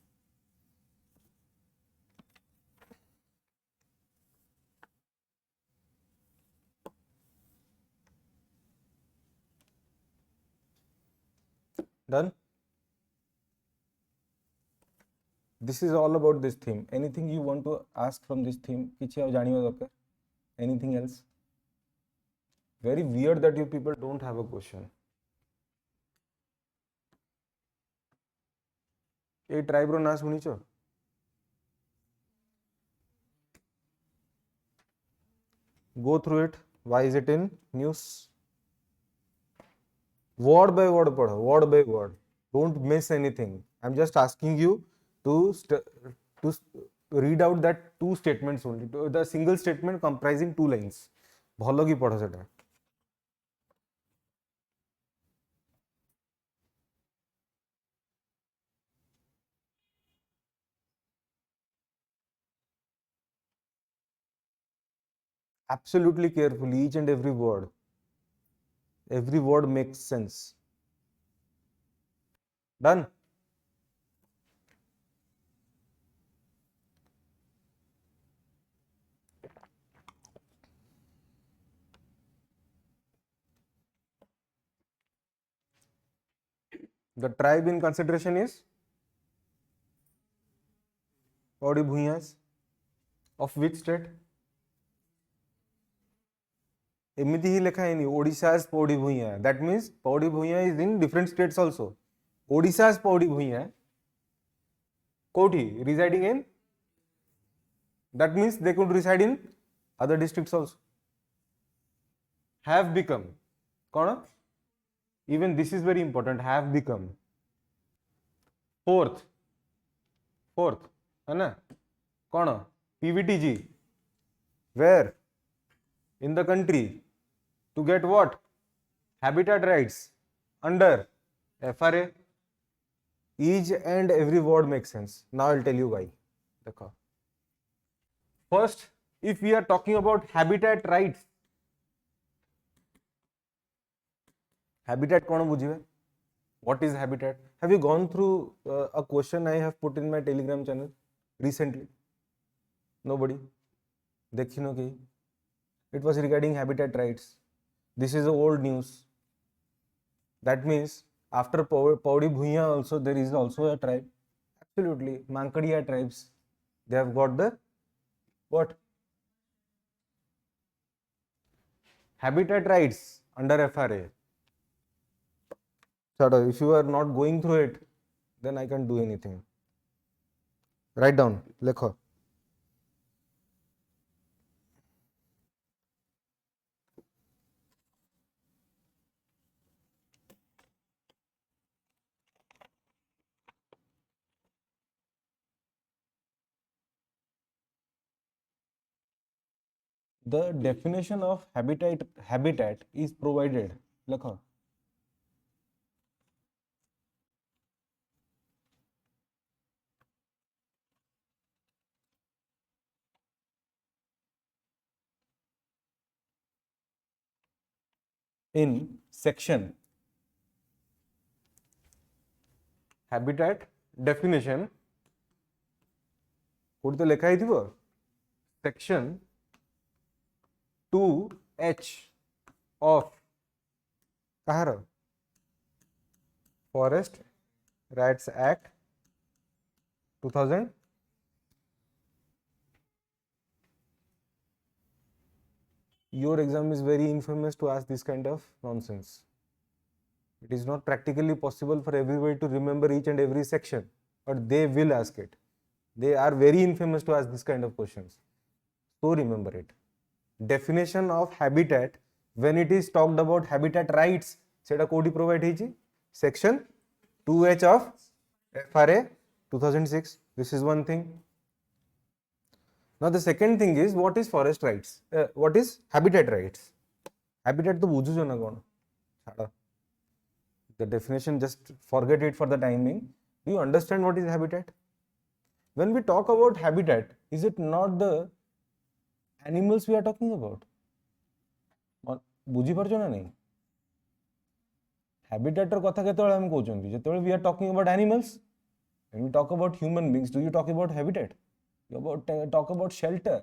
Done? This is all about this theme. Anything you want to ask from this theme? Anything else? Very weird that you people don't have a question. A tribe ro na sunicho? Go through it. Why is it in news? Word by word padho, word by word. Don't miss anything. I'm just asking you to read out that two statements only. The single statement comprising two lines. Bhalo ki padho seta. Absolutely carefully, each and every word. Every word makes sense. Done? The tribe in consideration is Paudi Bhuyas. Of which state? एमती ही लिखा है नहीं. Odisha's Paudi Bhuiya. That means Paudi Bhuiya is in different states also. Odisha's Paudi Bhuiya. Koti residing in. That means they could reside in other districts also. Have become. कौन? Even this is very important. Have become. Fourth, है ना? कौन? PVTG. Where? In the country. To get what? Habitat rights under FRA. Each and every word makes sense. Now I'll tell you why. First, if we are talking about habitat rights, habitat कौन बुझिबे? What is habitat? Have you gone through a question I have put in my Telegram channel recently? Nobody? देखिनो कि it was regarding habitat rights. This is old news. That means after Paudi Bhuiya also there is also a tribe. Absolutely, Mankadiya tribes. They have got the what? Habitat rights under FRA. So if you are not going through it, then I can't do anything. Write down. Lekho. the definition of habitat is provided. Lekho. In section habitat definition code तो लेखा ही थी section 2H of Kahar Forest Rights Act 2000. Your exam is very infamous to ask this kind of nonsense. It is not practically possible for everybody to remember each and every section, but they will ask it. They are very infamous to ask this kind of questions. So remember it. Definition of habitat, when it is talked about habitat rights, seta kodi provide heji section 2H of FRA 2006. This is one thing. Now the second thing is, what is forest rights? What is habitat rights? Habitat to buju na kon. The definition, just forget it for the timing. Do you understand what is habitat? When we talk about habitat, is it not the animals we are talking about? बुझी पारछो ना नहीं? Habitat ର କଥା केतेବେଳେ हम कहउछन्ती जेतेବେଳେ we are talking about animals. When we talk about human beings, do you talk about habitat? You talk about shelter.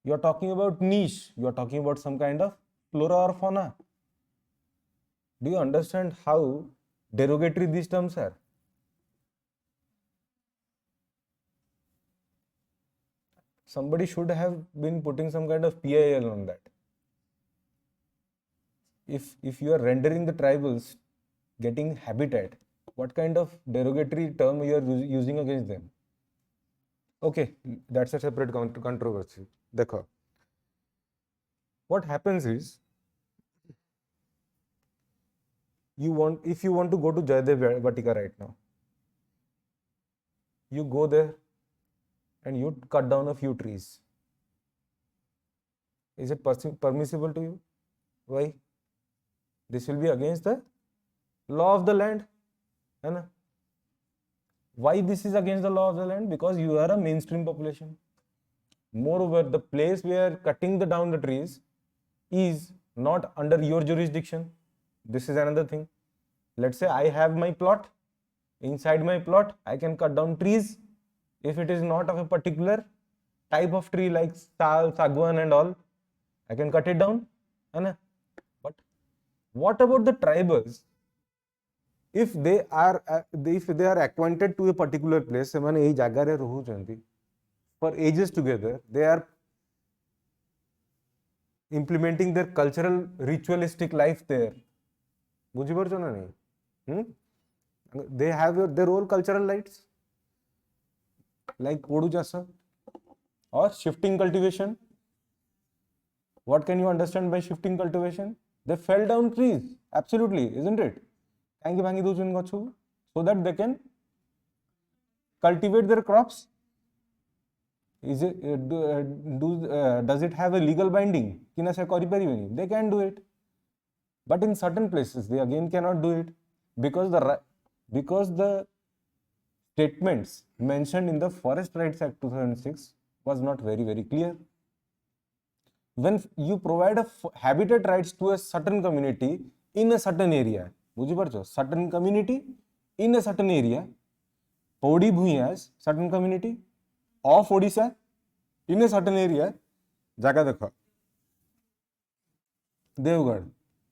You are talking about niche. You are talking about some kind of flora or fauna. Do you understand how derogatory these terms are? Somebody should have been putting some kind of PIL on that. If you are rendering the tribals getting habitat, what kind of derogatory term you are using against them? Okay, that's a separate controversy. Dekho. What happens is, if you want to go to Jayadev Vatika right now, you go there and you cut down a few trees. Is it permissible to you? Why? This will be against the law of the land. Why this is against the law of the land? Because you are a mainstream population. Moreover, the place where cutting down the trees is not under your jurisdiction. This is another thing. Let's say I have my plot. Inside my plot, I can cut down trees. If it is not of a particular type of tree like sal, sagwan and all, I can cut it down. But what about the tribals? If they are acquainted to a particular place, for ages together, they are implementing their cultural ritualistic life there. They have their own cultural rights, like Podu Jasa or shifting cultivation. What can you understand by shifting cultivation? They fell down trees, absolutely, isn't it? So that they can cultivate their crops. Is it does it have a legal binding? They can do it, but in certain places they again cannot do it because the statements mentioned in the Forest Rights Act 2006 was not very clear. When you provide a habitat rights to a certain community in a certain area, certain community in a certain area, Podi Bhuyas, certain community of Odisha in a certain area, jaga dekho. Devgarh,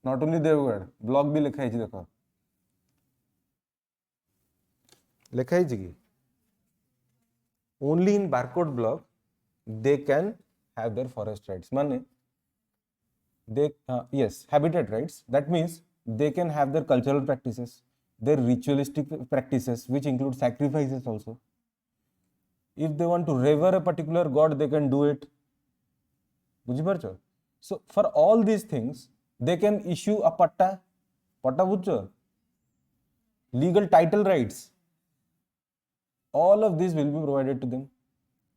not only Devgarh, block bhi likha hai dekho. Likha hai ji. Only in barcode block they can have their forest rights. Mane, they yes, habitat rights. That means they can have their cultural practices, their ritualistic practices, which include sacrifices also. If they want to revere a particular god, they can do it. So for all these things, they can issue a patta legal title rights. All of these will be provided to them,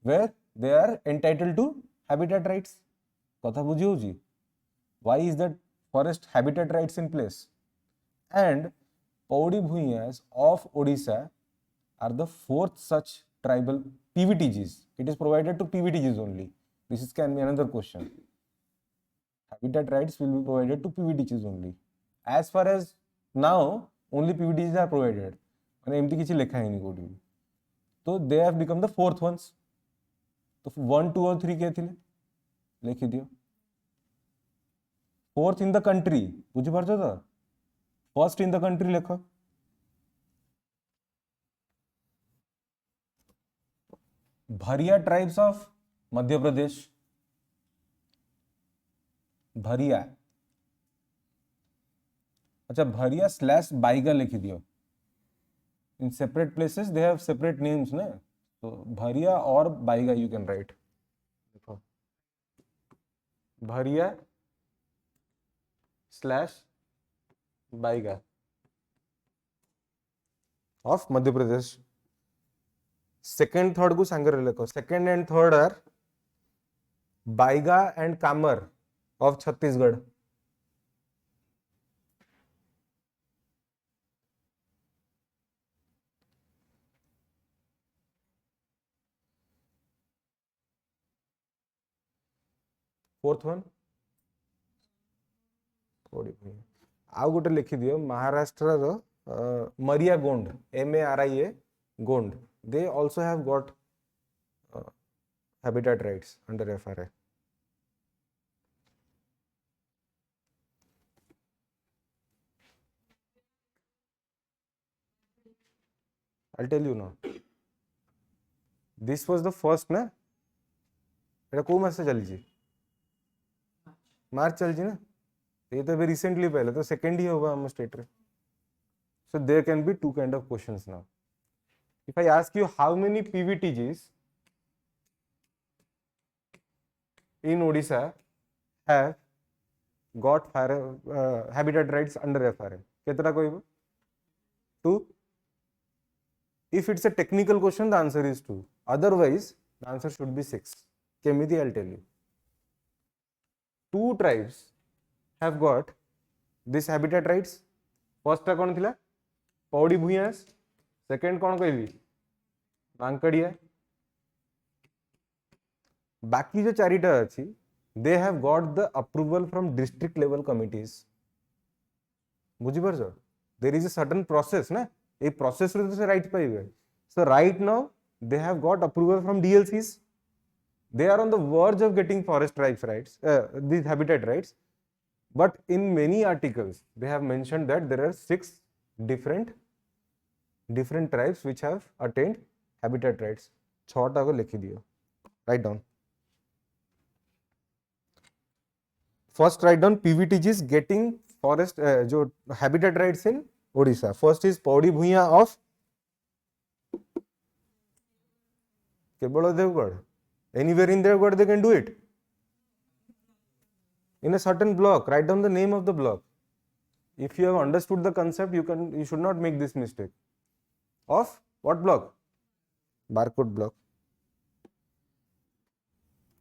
where they are entitled to habitat rights कथा बुझी होची why is that forest habitat rights in place and Paudi Bhuyas of Odisha are the fourth such tribal PVTGs. It is provided to PVTGs only. This can be another question. Habitat rights will be provided to PVTGs only. As far as now, only PVTGs are provided. मैंने एमती किसी लिखा ही नहीं code भी. तो they have become the fourth ones. तो 1, 2 और 3 क्या थे? लिखी दियो. Fourth in the country. बुझी पारछो तो? First in the country लिखो. भरिया ट्राइब्स ऑफ मध्य प्रदेश. भरिया. अच्छा भरिया स्लैश बाइगा लिखी दियो. In separate places they have separate names ना. तो भरिया और बाइगा you can write. देखो Bharia slash Baiga of Madhya Pradesh. Second third को सांगरे लेखो. Second and third are Baiga and Kamar of Chhattisgarh. Fourth one आउ गोटे लिखि दियो महाराष्ट्र रो मरिया Gond MARIA Gond. They also have got habitat rights under FRA. I'll tell you now. This was the first ना. एटा को मास से चली जी? मार्च चल जी ना. ये तो अभी recently पहले तो second ही होगा हम स्टेट रे. So there can be two kind of questions now. If I ask you how many PVTGs in Odisha have got habitat rights under FRA, कितना कोई 2? If it's a technical question, the answer is 2. Otherwise, the answer should be 6. Kemiti, I'll tell you. 2 tribes have got this habitat rights. First कौन थिला? Pauri भूयास. Second कौन कहली? मांकड़िया. बाकी जो चारिटा अच्छी they have got the approval from district level committees. बुझी पारछ? There is a certain process ना. ए प्रोसेस रे से राइट पाइबे. So right now they have got approval from DLCs. They are on the verge of getting forest tribes rights, these habitat rights. But in many articles they have mentioned that there are 6 different tribes which have attained habitat rights. 6टा को लिखी दियो. Write down. First write down PVTGs getting forest जो habitat rights in Odisha. First is Paudi Bhuiya of केवल Deogarh. Anywhere in Devgarh they can do it. In a certain block, write down the name of the block. If you have understood the concept, you should not make this mistake. Of what block? Barcode block.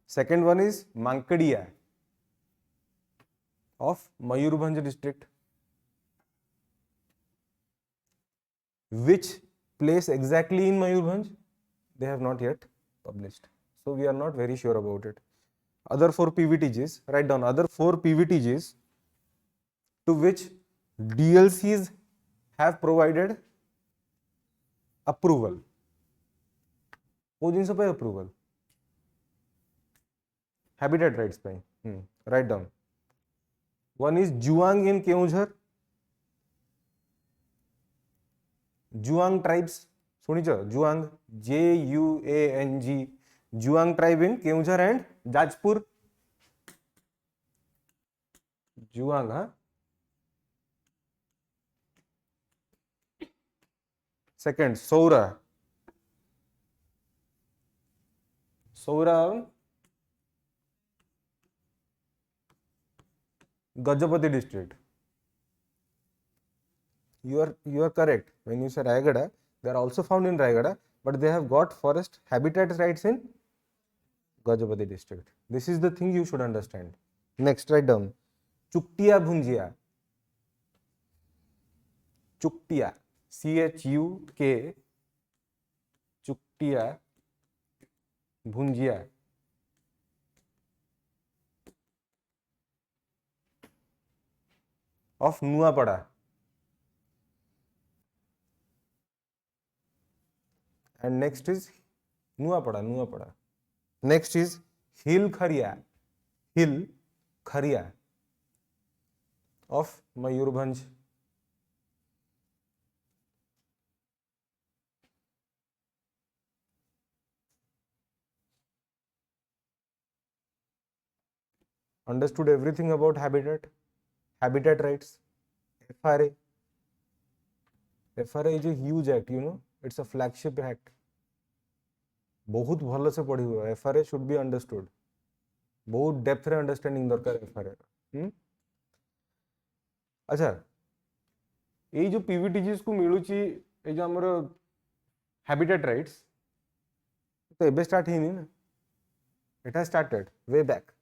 Second one is Mankadiya of Mayurbhanj district. Which place exactly in Mayurbhanj? They have not yet published. So we are not very sure about it. Other 4 PVTGs, write down other 4 PVTGs to which DLCs have provided approval. वो जिनसे पे approval? Habitat rights पे. Write down. One is Juang in Keonjhar. Juang tribes. सुनिचो Juang, JUANG. Juang tribe in Keonjhar and Jajpur. Juang, huh? Second, Soura. Soura, Gajapati district. You are correct. When you say Rayagada, they are also found in Rayagada, but they have got forest habitat rights in Gajapati district. This is the thing you should understand. Next, write down Chuktiya Bhunjia. Chuktiya, CHUK, Chuktiya Bhunjia. Of Nuapada. And next is Nuapada. Next is Hill Kharia of Mayurbhanj. Understood everything about habitat rights, FRA. FRA is a huge act, you know, it's a flagship act. बहुत भल से पढ़िबो. FRA should be understood. बहुत depth रे understanding दरकार FRA. अच्छा, ये जो PVTGs को मिलुची ये जो हमर habitat rights तो एबे स्टार्ट ही नहीं ना. It has started way back.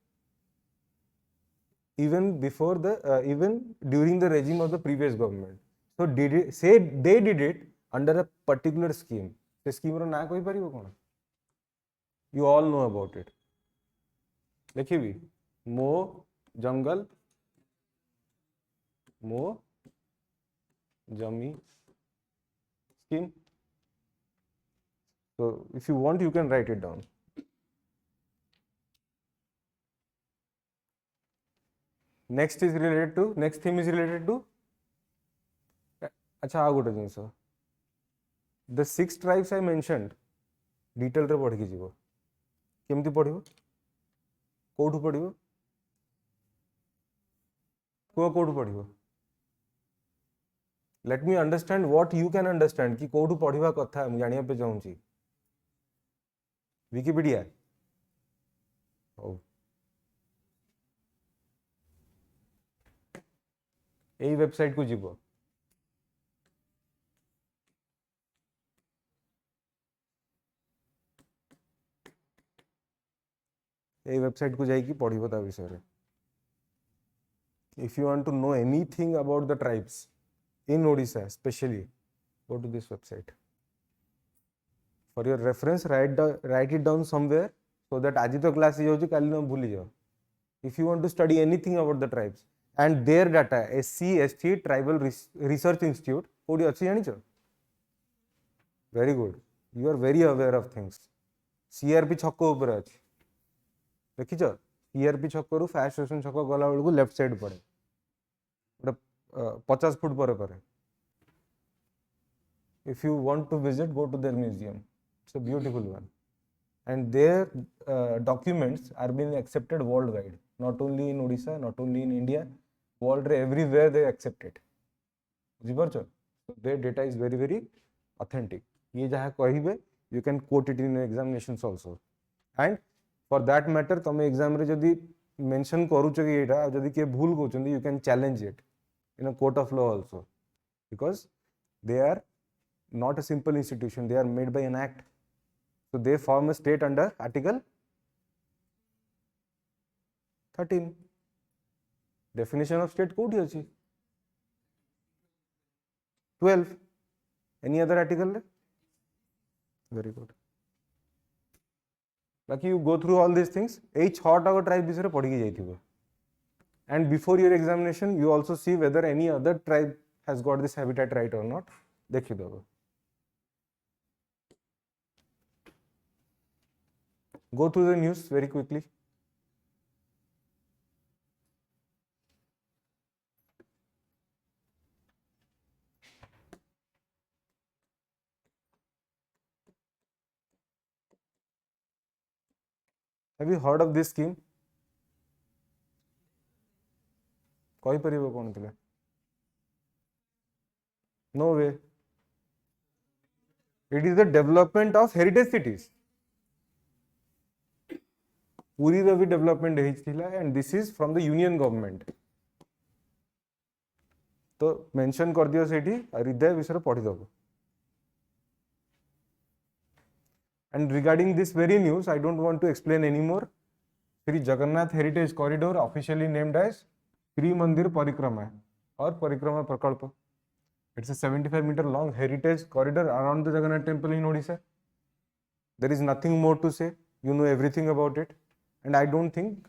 Even before even during the regime of the previous government. So they did it under a particular scheme. The scheme रो ना कोई परिबो कोन? You all know about it. देखिए भी मो जंगल मो जमी scheme. So if you want, you can write it down. Next theme is related to अच्छा आ गोटे जिनस the 6 tribes I mentioned detail रे पढ़ी जीवो केमती पढ़िबो कोठु पढ़िबो कोठु पढ़िबो let me understand what you can understand कि कोठु पढ़िबा कथा मु जानिया पे चाहूची विकिपीडिया यही वेबसाइट को जीवो यही वेबसाइट को जाइए पढ़िबो ता विषय रे. If you want to know anything about the tribes in Odisha especially, go to this website. For your reference, write it down somewhere so that आज तो क्लास ही होची काली न भूली जाओ. If you want to study anything about the tribes and their data, SC Tribal Research Institute कोडी अछि जानि छ? Very good. You are very aware of things. CRP छक्को ऊपर अछि. देखी छ? CRP छक्को रु फायर स्टेशन छक्को गला बेल को लेफ्ट साइड पड़े. गोटे 50 फुट पर. If you want to visit, go to their museum. It's a beautiful one. And their documents are being accepted worldwide. Not only in Odisha, not only in India, world everywhere they accept it. So their data is very, very authentic. ये जहाँ कहिबे, you can quote it in examinations also. And for that matter, तमे exam रे जदि mention करूछ कि एटा जदि के भूल कोचंदी, you can challenge it in a court of law also, because they are not a simple institution. They are made by an act. So they form a state under Article 13. Definition of state कोठी अछि? 12. Any other article? Very good. Lucky you go through all these things. Each hot hour tribe bisare पढ़ी के जाइथिबो. And before your examination, you also see whether any other tribe has got this habitat right or not. देखि दबो. Go through the news very quickly. Have you heard of this scheme? कहि परिबो कोन थिला? No way. It is the development of heritage cities. Puri रो भी development हेइथिला, and this is from the union government. तो mention कर दियो सेठी हृदय विषय पढ़ी दबो. And regarding this very news, I don't want to explain anymore. Sri Jagannath Heritage Corridor, officially named as Sri Mandir Parikrama or Parikrama Prakalpa. It's a 75-meter long heritage corridor around the Jagannath temple in Odisha. There is nothing more to say. You know everything about it. And I don't think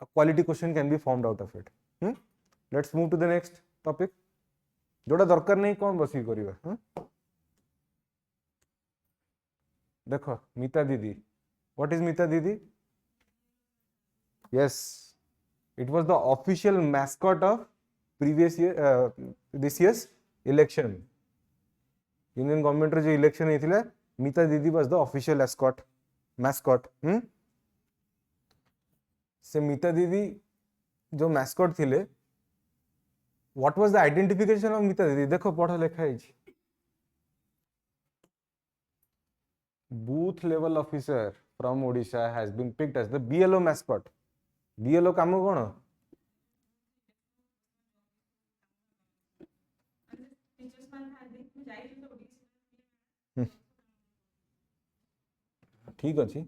a quality question can be formed out of it. Let's move to the next topic. जोड़ा दरकार नहीं कौन बसी करिवा देखो मीता दीदी. What is Meeta Didi? Yes, it was the official mascot of this year's election. Union government रे जो election ହେଇଥିଲା, Meeta Didi was the official mascot. से Meeta Didi जो mascot थिले, what was the identification of Meeta Didi? देखो पढ़ो लेखा है booth level officer from Odisha has been picked as the BLO mascot. BLO काम कौन? ठीक अच्छी.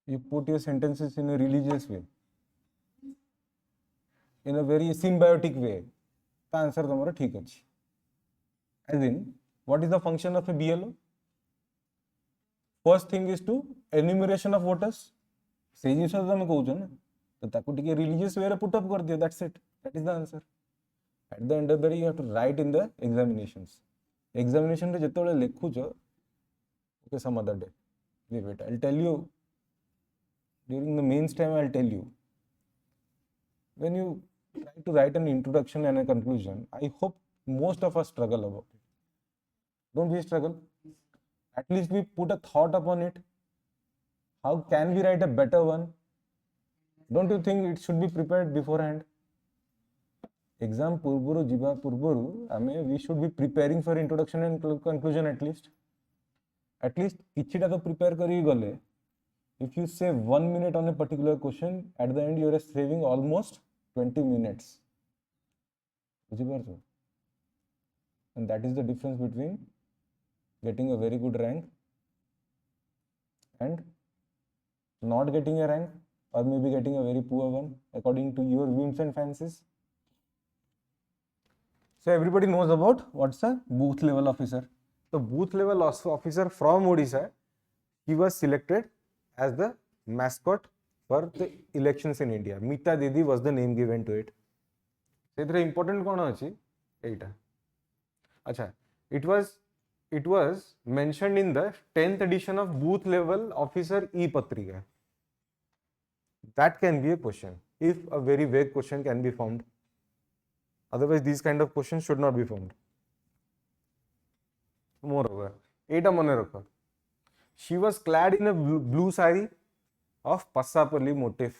You put your sentences in a religious way, in a very symbiotic way. The answer तुम्हारा ठीक अच्छी. As in, what is the function of a BLO? First thing is to enumeration of voters. से जिन सब मैं कहूँ ना, तो ताकू टिके religious way रे put up कर दियो. That's it. That is the answer. At the end of the day, you have to write in the examinations. Examination रे जितने वाले लिखूँ जो, okay, some other day. Leave it. I'll tell you. During the mains time, I'll tell you. When you try to write an introduction and a conclusion, I hope most of us struggle about it. Don't we struggle? At least we put a thought upon it. How can we write a better one? Don't you think it should be prepared beforehand? Exam purburu jiba purburu, we should be preparing for introduction and conclusion at least. At least kichita to prepare kari gale. If you save 1 minute on a particular question, at the end you are saving almost 20 minutes. And that is the difference between getting a very good rank and not getting a rank, or maybe getting a very poor one according to your whims and fancies. So everybody knows about what's a booth level officer. So booth level officer from Odisha, he was selected as the mascot for the elections in India. Meeta Didi was the name given to it. So important कौन अछि? एटा. अच्छा, it was mentioned in the 10th edition of booth level officer e-patrika. That can be a question if a very vague question can be formed. Otherwise, these kind of questions should not be formed. Moreover, एटा मने रखो. She was clad in a blue sari of Passapalli motif.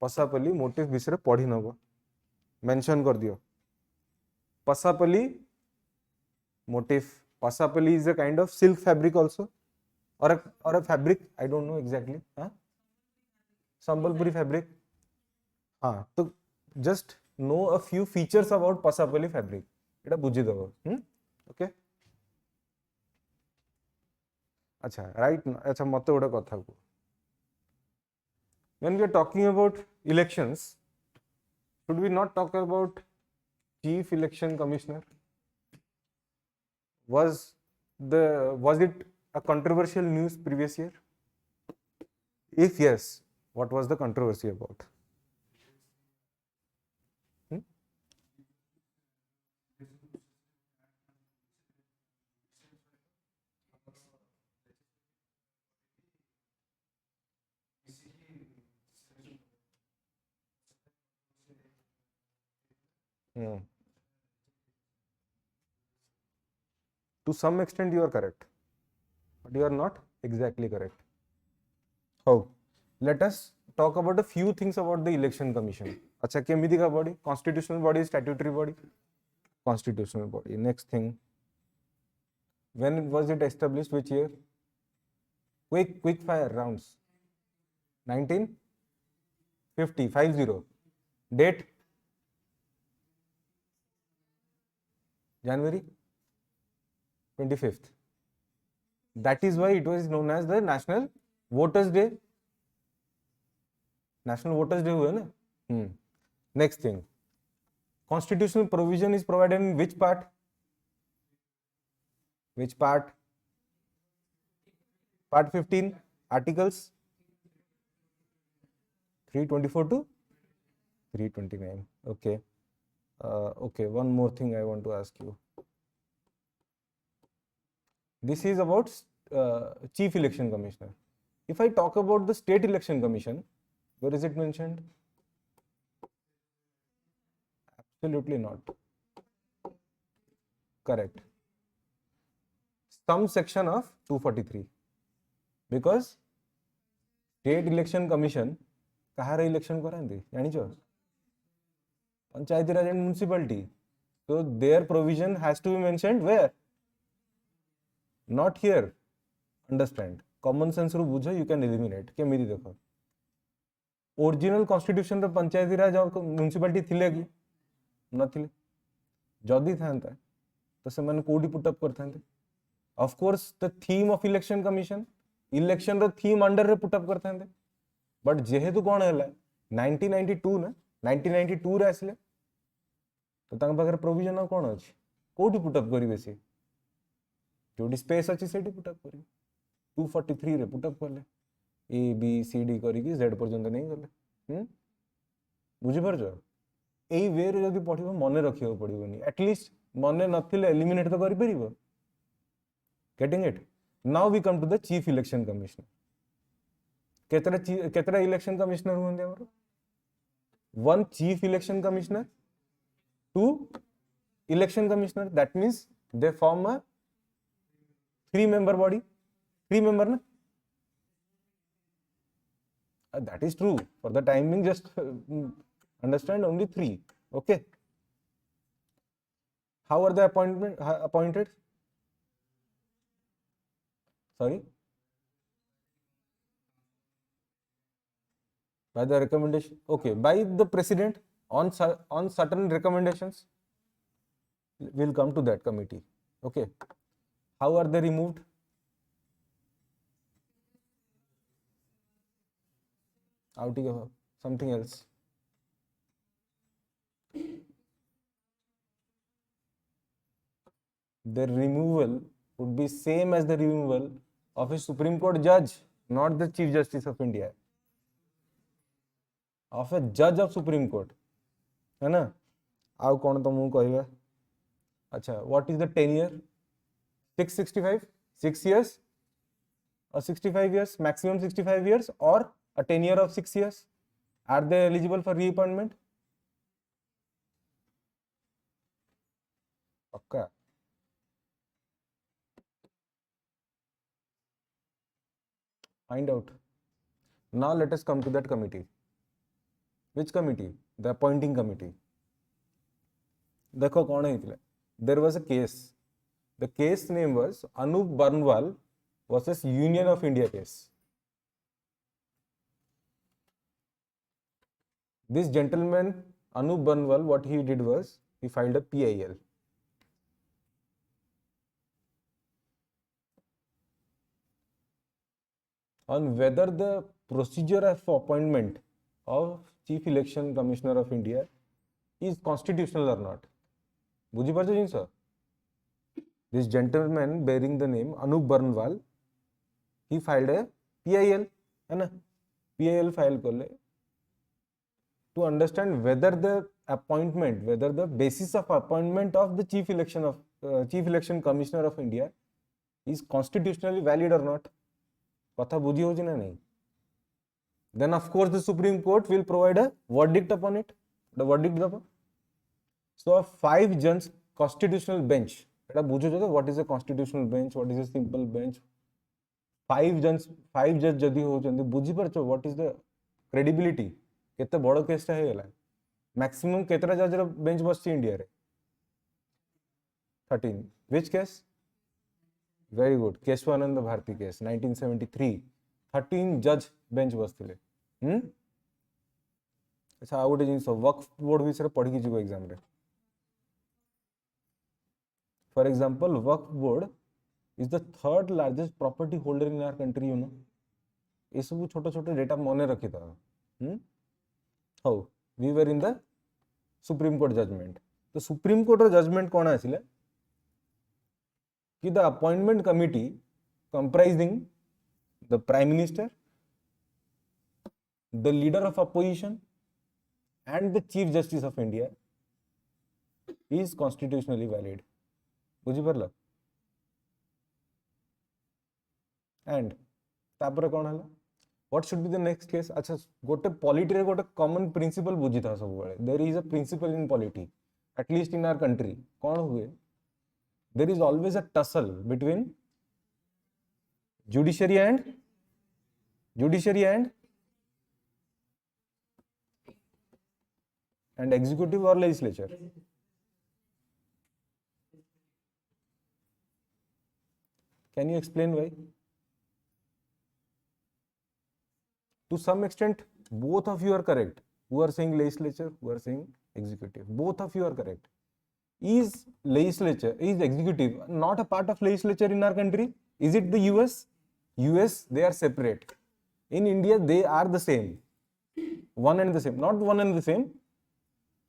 Passapalli motif विषय पढ़ी नब. Mention कर दियो. Passapalli motif. Passapalli is a kind of silk fabric also, or a fabric. I don't know exactly. Sambalpuri fabric. So just know a few features about Passapalli fabric. এটা बुझी दबो. Okay. अच्छा, right. अच्छा, मत्ते उड़ा कथा को. When we are talking about elections, should we not talk about Chief Election Commissioner? Was it a controversial news previous year? If yes, what was the controversy about? To some extent you are correct, but you are not exactly correct. How? Let us talk about a few things about the election commission. Acha, केमिति का body? Constitutional body, statutory body? Constitutional body. Next thing. When was it established? Which year? Quick fire rounds. 1950. Date? January 25th. That is why it was known as the National Voters Day. National Voters Day हुआ ना. Next thing, constitutional provision is provided in which part? Which part? Part 15, articles 324 to 329. Okay. Okay, one more thing I want to ask you. This is about Chief Election Commissioner. If I talk about the State Election Commission, where is it mentioned? Absolutely not. Correct. Some section of 243. Because State Election Commission कहार election करांती जानिछ Panchayati Raj and municipality. So their provision has to be mentioned where? Not here. Understand? Common sense रू बुझ, you can eliminate. केमिति देखो, original constitution रे पंचायती राज और municipality थिले कि नथिले? जदि थांता तो से माने कोडी पुट अप करथांते. Of course the theme of election commission, election रो थीम अंडर रे पुट अप करथांते. बट जेहेतु कोन हैला 1992 ना, 1992 रे आसले तो तांग पाखरे प्रोविजन कोन अछि, कोडी पुट अप करिवे से जोडी स्पेस अछि सेठी पुट अप करिवे. 243 रे पुट अप करले, ए बी सी डी करी कि जेड पर्यंत नहीं गले. बुझि परजो? एई वे रे जदि पढिबो मने रखियो पडिबोनी, एटलीस्ट मने नथिले एलिमिनेट तो करि परिबो. Getting it? Now we come to the chief election commissioner. केतरा इलेक्शन कमिश्नर होंगे हमरो? One chief election commissioner, two election commissioner. That means they form a 3-member body. 3-member na? That is true. For the time being, just understand only 3. Okay. How are they appointed? Sorry. By the recommendation, okay, by the president on certain recommendations. We'll come to that committee. Okay. How are they removed? Out of something else. Their removal would be same as the removal of a Supreme Court judge, not the Chief Justice of India. Of a judge of Supreme Court, है ना? आउ कौन तो मुझे कहिबा. अच्छा, what is the tenure? 665, 6 years or 65 years, maximum 65 years or a tenure of 6 years. Are they eligible for reappointment? Okay. Find out. Now let us come to that committee. Which committee? The appointing committee. देखो कौन है? There was a case. The case name was Anup Barnwal versus Union of India case. This gentleman Anup Barnwal, what he did was he filed a PIL. On whether the procedure of appointment of Chief Election Commissioner of India is constitutional or not. बुझी पार्छ जिनस? This gentleman bearing the name Anup Barnwal, he filed a PIL, है ना? PIL file करले to understand whether the appointment, whether the basis of appointment of the Chief Election Commissioner of India is constitutionally valid or not. कथा बुझी हो ना नहीं? Then of course the Supreme Court will provide a verdict upon it. The verdict upon. So a 5 judge constitutional bench. What is a constitutional bench? What is a simple bench? 5 judge जदि होचंदी बुझी परछो what is the credibility? केते बड़ case टा हेला. Maximum केतरा जज रो bench बसची India रे? 13. Which case? Very good. Keshavananda Bharti case 1973. 13 जज bench बसथिले. अच्छा, आ गोटे जिनस वक्फ बोर्ड विषय पढ़ी जीव एग्जाम रे. For example, Waqf board is the third largest property holder in our country, you know. ये सब छोटे छोटे डेटा मने रखी था. How we were in the Supreme Court judgment. The Supreme Court judgment कौन आसिले कि the appointment committee comprising the Prime Minister, the leader of opposition and the Chief Justice of India is constitutionally valid. बुझी परला. And तापर कौन हला? What should be the next case? अच्छा गोटे polity रे गोटे कॉमन प्रिंसिपल बुझी था सब बेले. There is a principle in polity, at least in our country. कौन हुए? There is always a tussle between judiciary and executive or legislature. Can you explain why? To some extent, both of you are correct. Who are saying legislature, who are saying executive. Both of you are correct. Is executive not a part of legislature in our country? Is it the US? US, they are separate. In India, they are the same. One and the same. Not one and the same.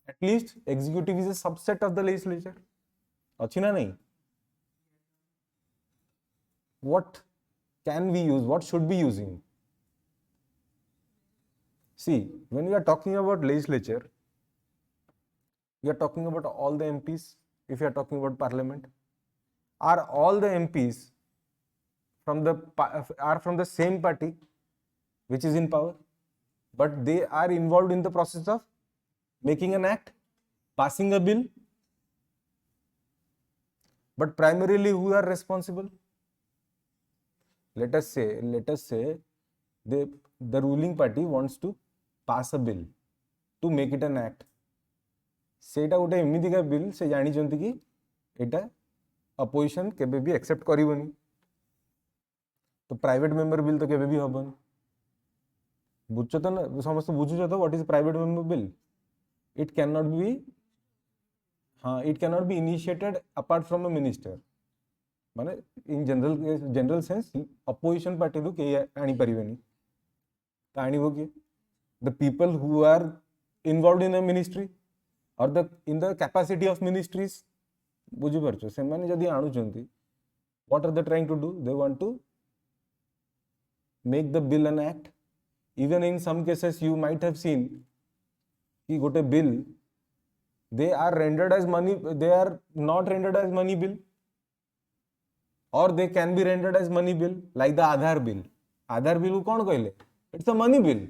At least executive is a subset of the legislature. Achhi na nahi? What can we use? What should be using? See, when we are talking about legislature, we are talking about all the MPs. If you are talking about parliament, are all the MPs from the same party which is in power, but they are involved in the process of making an act, passing a bill, but primarily who are responsible? Let us say the ruling party wants to pass a bill to make it an act. सेटा गोटे एमती का bill से जानी कि एटा opposition केबे भी accept करिवनी. तो प्राइवेट मेंबर बिल तो केबे भी हबन. बुझछ तो ना समस्त बुझुछ तो what is private member bill. It can not be initiated apart from a minister. माने in general sense opposition party रू के आनी परिवेनी. तो आनीबो कि the people who are involved in a ministry or in the capacity of ministries. बुझी परछो से माने जदी आणुचंती, what are they trying to do? They want to make the bill an act. Even in some cases you might have seen कि गोटे bill they are not rendered as money bill, or they can be rendered as money bill, like the Aadhaar bill. Aadhaar bill को कौन कहले? It's a money bill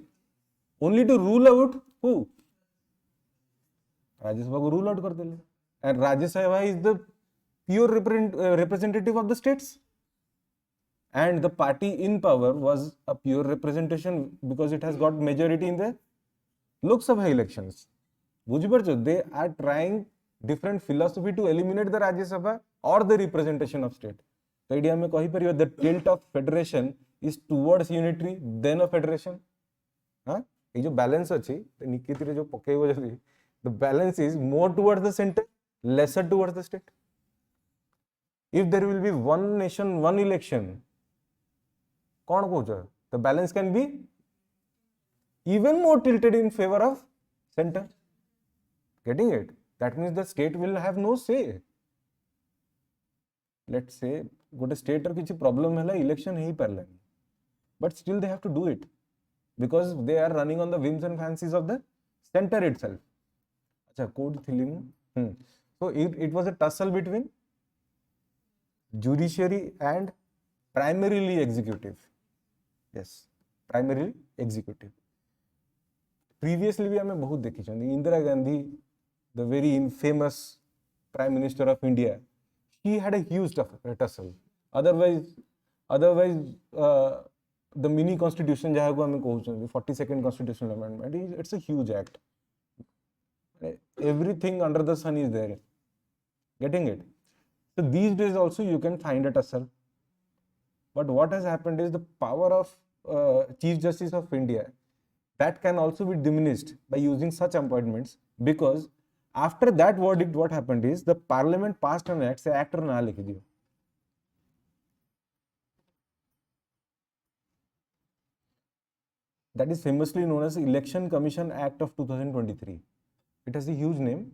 only to rule out who? Rajya Sabha को rule out कर देले. And Rajya Sabha is the pure representative of the states, and the party in power was a pure representation because it has got majority in the Lok Sabha elections. बुझी परछो? They are trying different philosophy to eliminate the Rajya Sabha or the representation of state. तो AD हमें कहि परियो the tilt of federation is towards unitary than a federation. हां ए जो balance अछि निकिति रे जो पकेइबो जदी, the balance is more towards the center, lesser towards the state. If there will be one nation, one election, कौन कहूछ? The balance can be even more tilted in favor of center. Getting it? That means the state will have no say. Let's say गोटे state र किछि problem हैला, election हेई परलानी, but still they have to do it because they are running on the whims and fancies of the center itself. अच्छा code थिली मु. So it was a tussle between judiciary and primarily executive. Yes, primarily executive. Previously भी हमें बहुत देखी चंदी. Indira Gandhi, the very infamous Prime Minister of India, she had a huge tussle. Otherwise the mini constitution जहाँ को हमें कहूँ 42nd constitutional amendment, it's a huge act. Everything under the sun is there. Getting it? So these days also you can find a tussle. But what has happened is the power of Chief Justice of India, that can also be diminished by using such appointments, because After that verdict, what happened is the parliament passed an act, say act na likhi diyo. That is famously known as Election Commission Act of 2023. It has a huge name,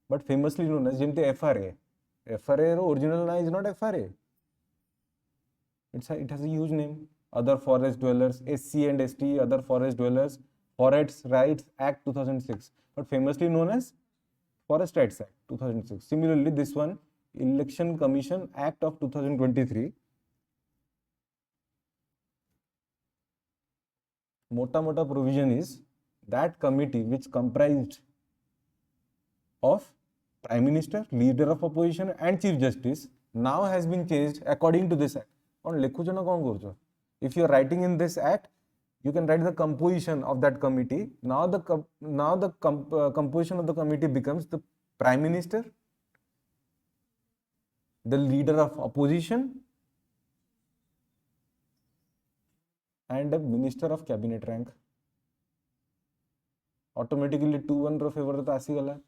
but famously known as jemte FRA. FRA ro original na is not FRA. It has a huge name. Other forest dwellers, SC and ST, other forest dwellers, Forest Rights Act 2006, but famously known as Forest Rights Act 2006. Similarly, this one, Election Commission Act of 2023. Mota provision is that committee which comprised of Prime Minister, Leader of Opposition and Chief Justice now has been changed according to this act. If you are writing in this act, you can write the composition of that committee. Now the composition of the committee becomes the Prime Minister, the Leader of Opposition and a Minister of Cabinet rank. Automatically 2-1 ro favor to asigala.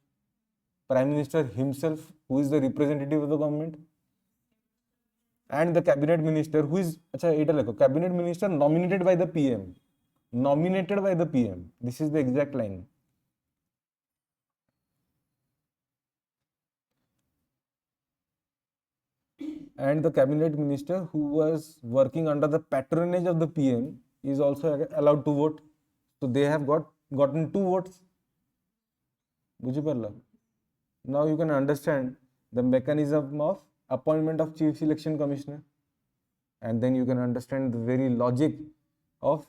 Prime Minister himself, who is the representative of the government, and the Cabinet Minister, who is Cabinet Minister nominated by the PM. Nominated by the PM. This is the exact line. And the Cabinet Minister who was working under the patronage of the PM is also allowed to vote. So they have gotten 2 votes. Now you can understand the mechanism of appointment of Chief Election Commissioner, and then you can understand the very logic of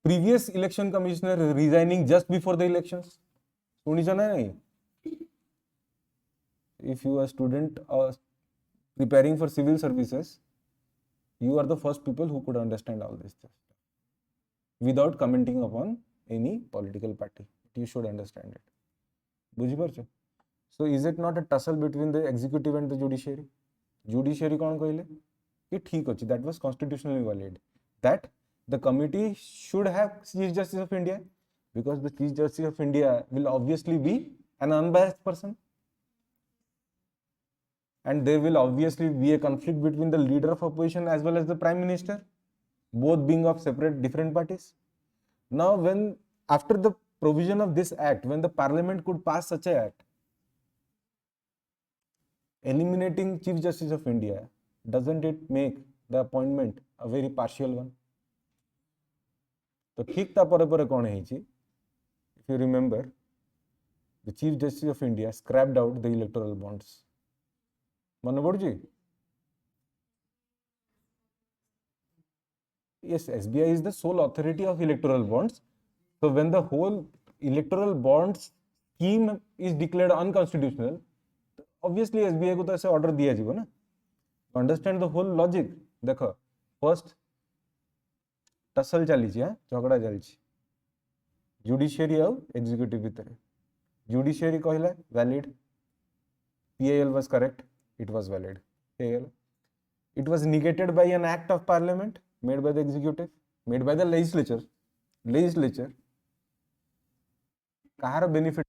previous election commissioner resigning just before the elections. If you are a student preparing for civil services, you are the first people who could understand all this stuff without commenting upon any political party. You should understand it. बुझिपारछ? So is it not a tussle between the executive and the judiciary? Judiciary कौन कहले कि ठीक अछि, that was constitutionally valid, that the committee should have Chief Justice of India, because the Chief Justice of India will obviously be an unbiased person, and there will obviously be a conflict between the Leader of Opposition as well as the Prime Minister, both being of different parties. Now, when after the provision of this act, when the Parliament could pass such an act eliminating Chief Justice of India, doesn't it make the appointment a very partial one? तो ठीक ता परे परे कौन है जी? If you remember, the Chief Justice of India scrapped out the electoral bonds. मन पड़ुची? Yes, SBI is the sole authority of electoral bonds. So when the whole electoral bonds scheme is declared unconstitutional, obviously SBI को तो ऐसे order दिया जीवो ना. Understand the whole logic. देखो, first tussle चलीची है, झगड़ा चलीची. Judiciary और executive भितरे. Judiciary कहला valid. PIL was correct. It was valid. PIL. It was negated by an act of parliament made by the executive, made by the legislature. Legislature. काହାର benefit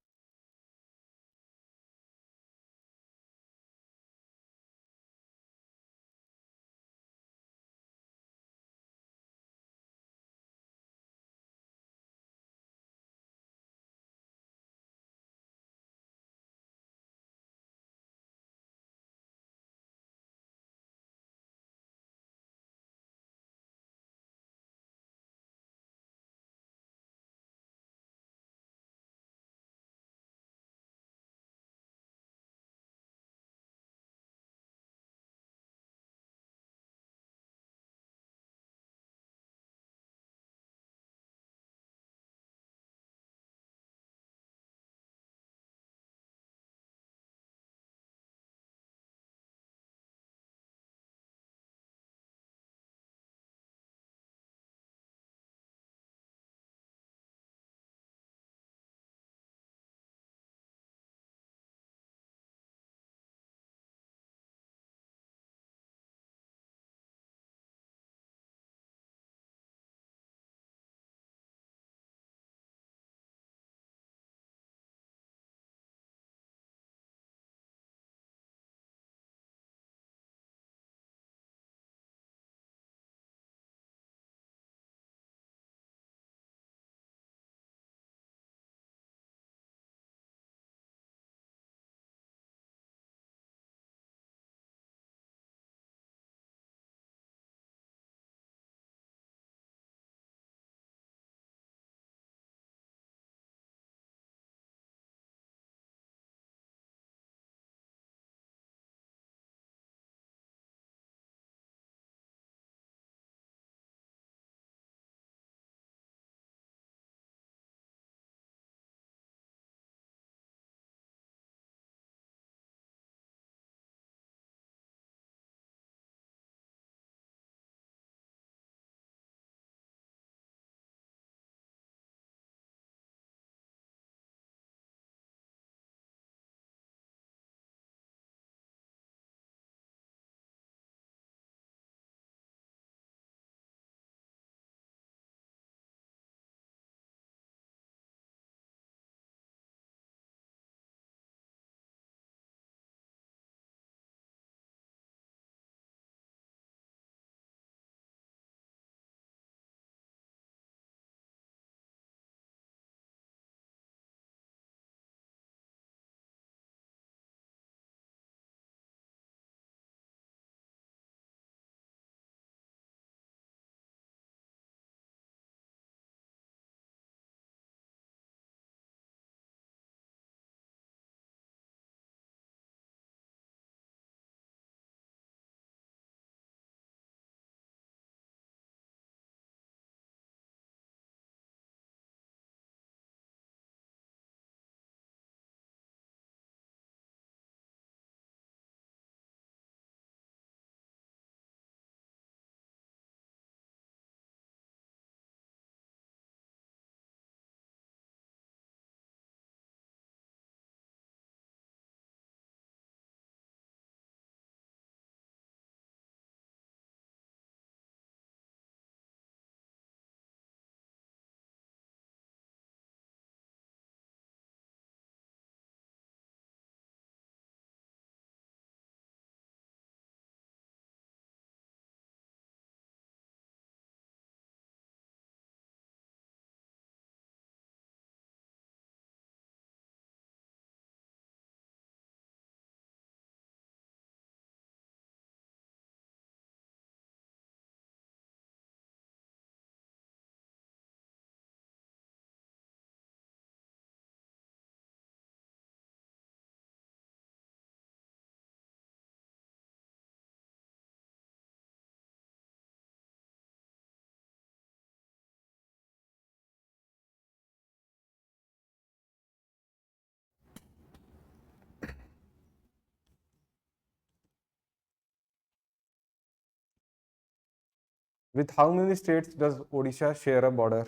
With how many states does Odisha share a border?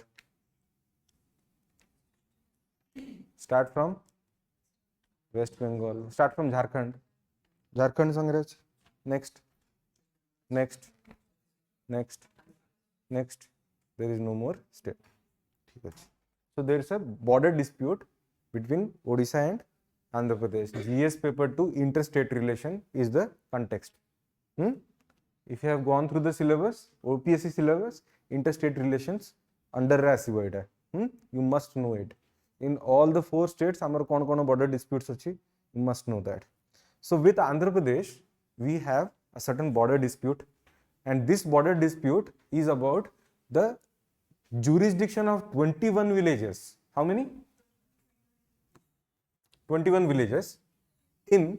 Start from West Bengal. Start from Jharkhand. Jharkhand Sangraj. Next. Next. Next. Next. There is no more state. So there is a border dispute between Odisha and Andhra Pradesh. GS paper 2 interstate relation is the context. If you have gone through the syllabus, OPSC syllabus, interstate relations under ASIVA, you must know it. In all the 4 states, amar kon border disputes achi, you must know that. So with Andhra Pradesh, we have a certain border dispute, and this border dispute is about the jurisdiction of 21 villages. How many? 21 villages in,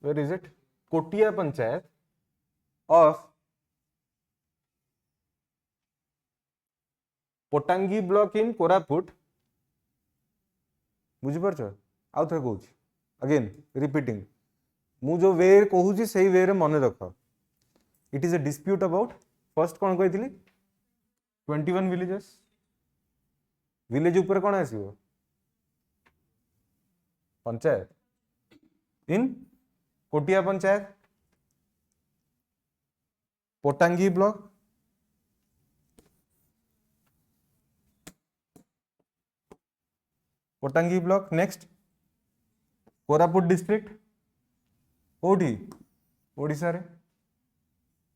where is it? Kotia Panchayat of Potangi block in Koraput. बुझिपारछ आउ थरे कहूँ again repeating मु जो वे कहूँ से वे मन रख it is a dispute about first कौन कही 21 विलेजेस विलेज ऊपर कौन आसो panchayat in Kotia panchayat Pottangi block Pottangi block next Koraput district कोठी ओडिशा रे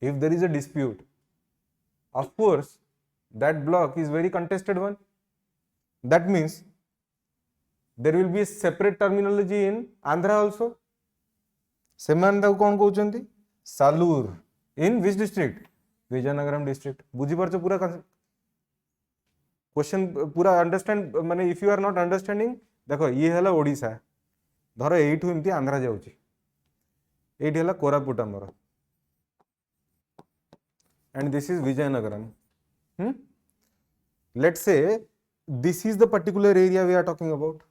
if there is a dispute of course that block is very contested one that means there will be a separate terminology in Andhra also seman ta kon कहउचंती Salur in which district Vijayanagaram district बुझी परछ पूरा question पूरा understand माने if you are not understanding देखो ये हला ओडिशा धर एठू एमती आंध्रा जाउची एठी हला कोरापुट हमर and this is Vijayanagaram. Let's say this is the particular area we are talking about.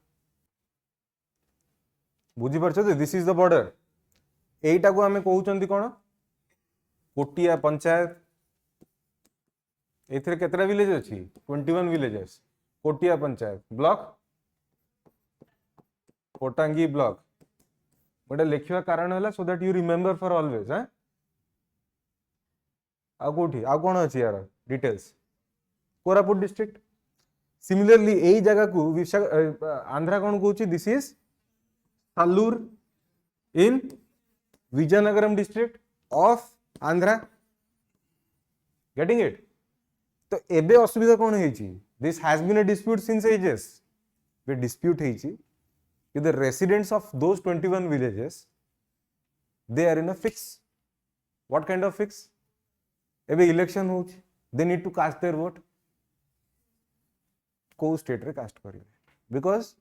बुझी परछ this is the border. एटा को हमें कहउचंती कोन कोटिया पंचायत एथरे केतरा विलेज अछि 21 villages Kotia panchayat block Pottangi block गोटे लिखिवा कारण हला so that you remember for always हैं आ कोठी आ कोन अछि यार डिटेल्स कोरापुट डिस्ट्रिक्ट सिमिलरली एई जगह को आंध्रा कोन कहउची this is Saluru in Vizianagaram district of Andhra getting it तो एबे असुविधा कोन हेची this has been a dispute since ages वे डिस्प्यूट हेची कि the residents of those 21 villages they are in a fix what kind of fix एबे इलेक्शन हो they need to cast their vote को स्टेट रे कास्ट करिवे because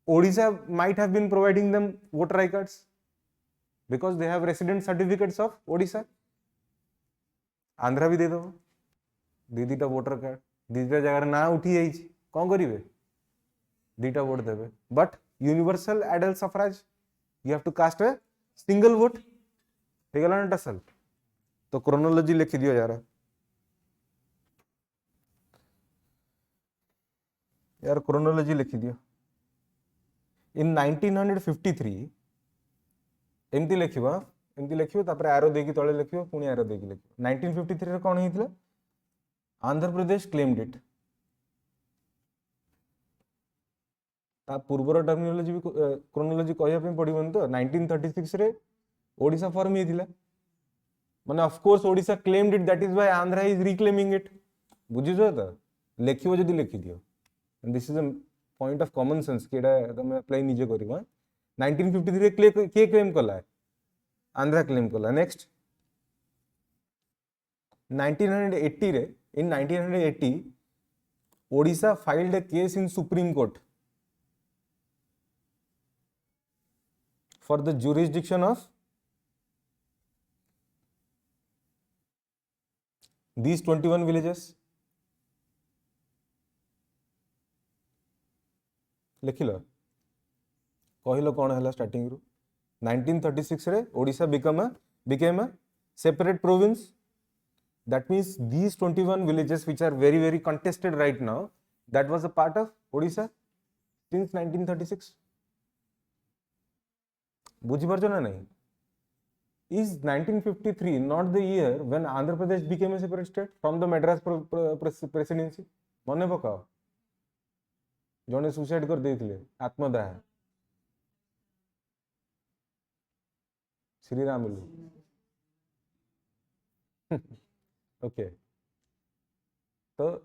Odisha might have been providing them voter I cards because they have resident certificates of Odisha Andhra भी दे दो दीदीटा voter card दीदीटा जगह ना उठी जाइए कौन करेंगे दीटा वोट देवे but universal adult suffrage you have to cast a single vote हो गला ना टसल तो क्रोनोलॉजी लिखी दियो यार क्रोनोलॉजी लिखी दियो इन 1953 एमती लिखिबो तापर एरो देकी तळे लिखिबो पुनी एरो देकी लिखिबो 1953 रे कोन हितला आंध्र प्रदेश क्लेम्ड इट ता पूर्वर टर्मिनोलॉजी भी क्रोनोलॉजी कहया पे पड़िबन तो 1936 रे ओडिशा फॉर्म हेतिला माने of course Odisha claimed it that is why Andhra is reclaiming it बुझिजो त लिखिबो जदी लिखि दियो and this is a point of common sense केडा तमे अप्लाई निजे करिबो 1953 के क्लेम कला आंध्रा क्लेम कला नेक्स्ट 1980 रे in 1980 Odisha filed a case in Supreme Court for the jurisdiction of these 21 villages लिखिलो कहिलो कोन हला स्टार्टिंग रु 1936 रे Odisha became a separate province That means these 21 villages which are very, very contested right now, that was a part of Odisha since 1936. बुझिपारछो ना नहीं? Is 1953 not the year when Andhra Pradesh became a separate state from the Madras presidency? मने पकाओ जने suicide कर देथिले आत्मदाह Shri Ramulu. Okay, so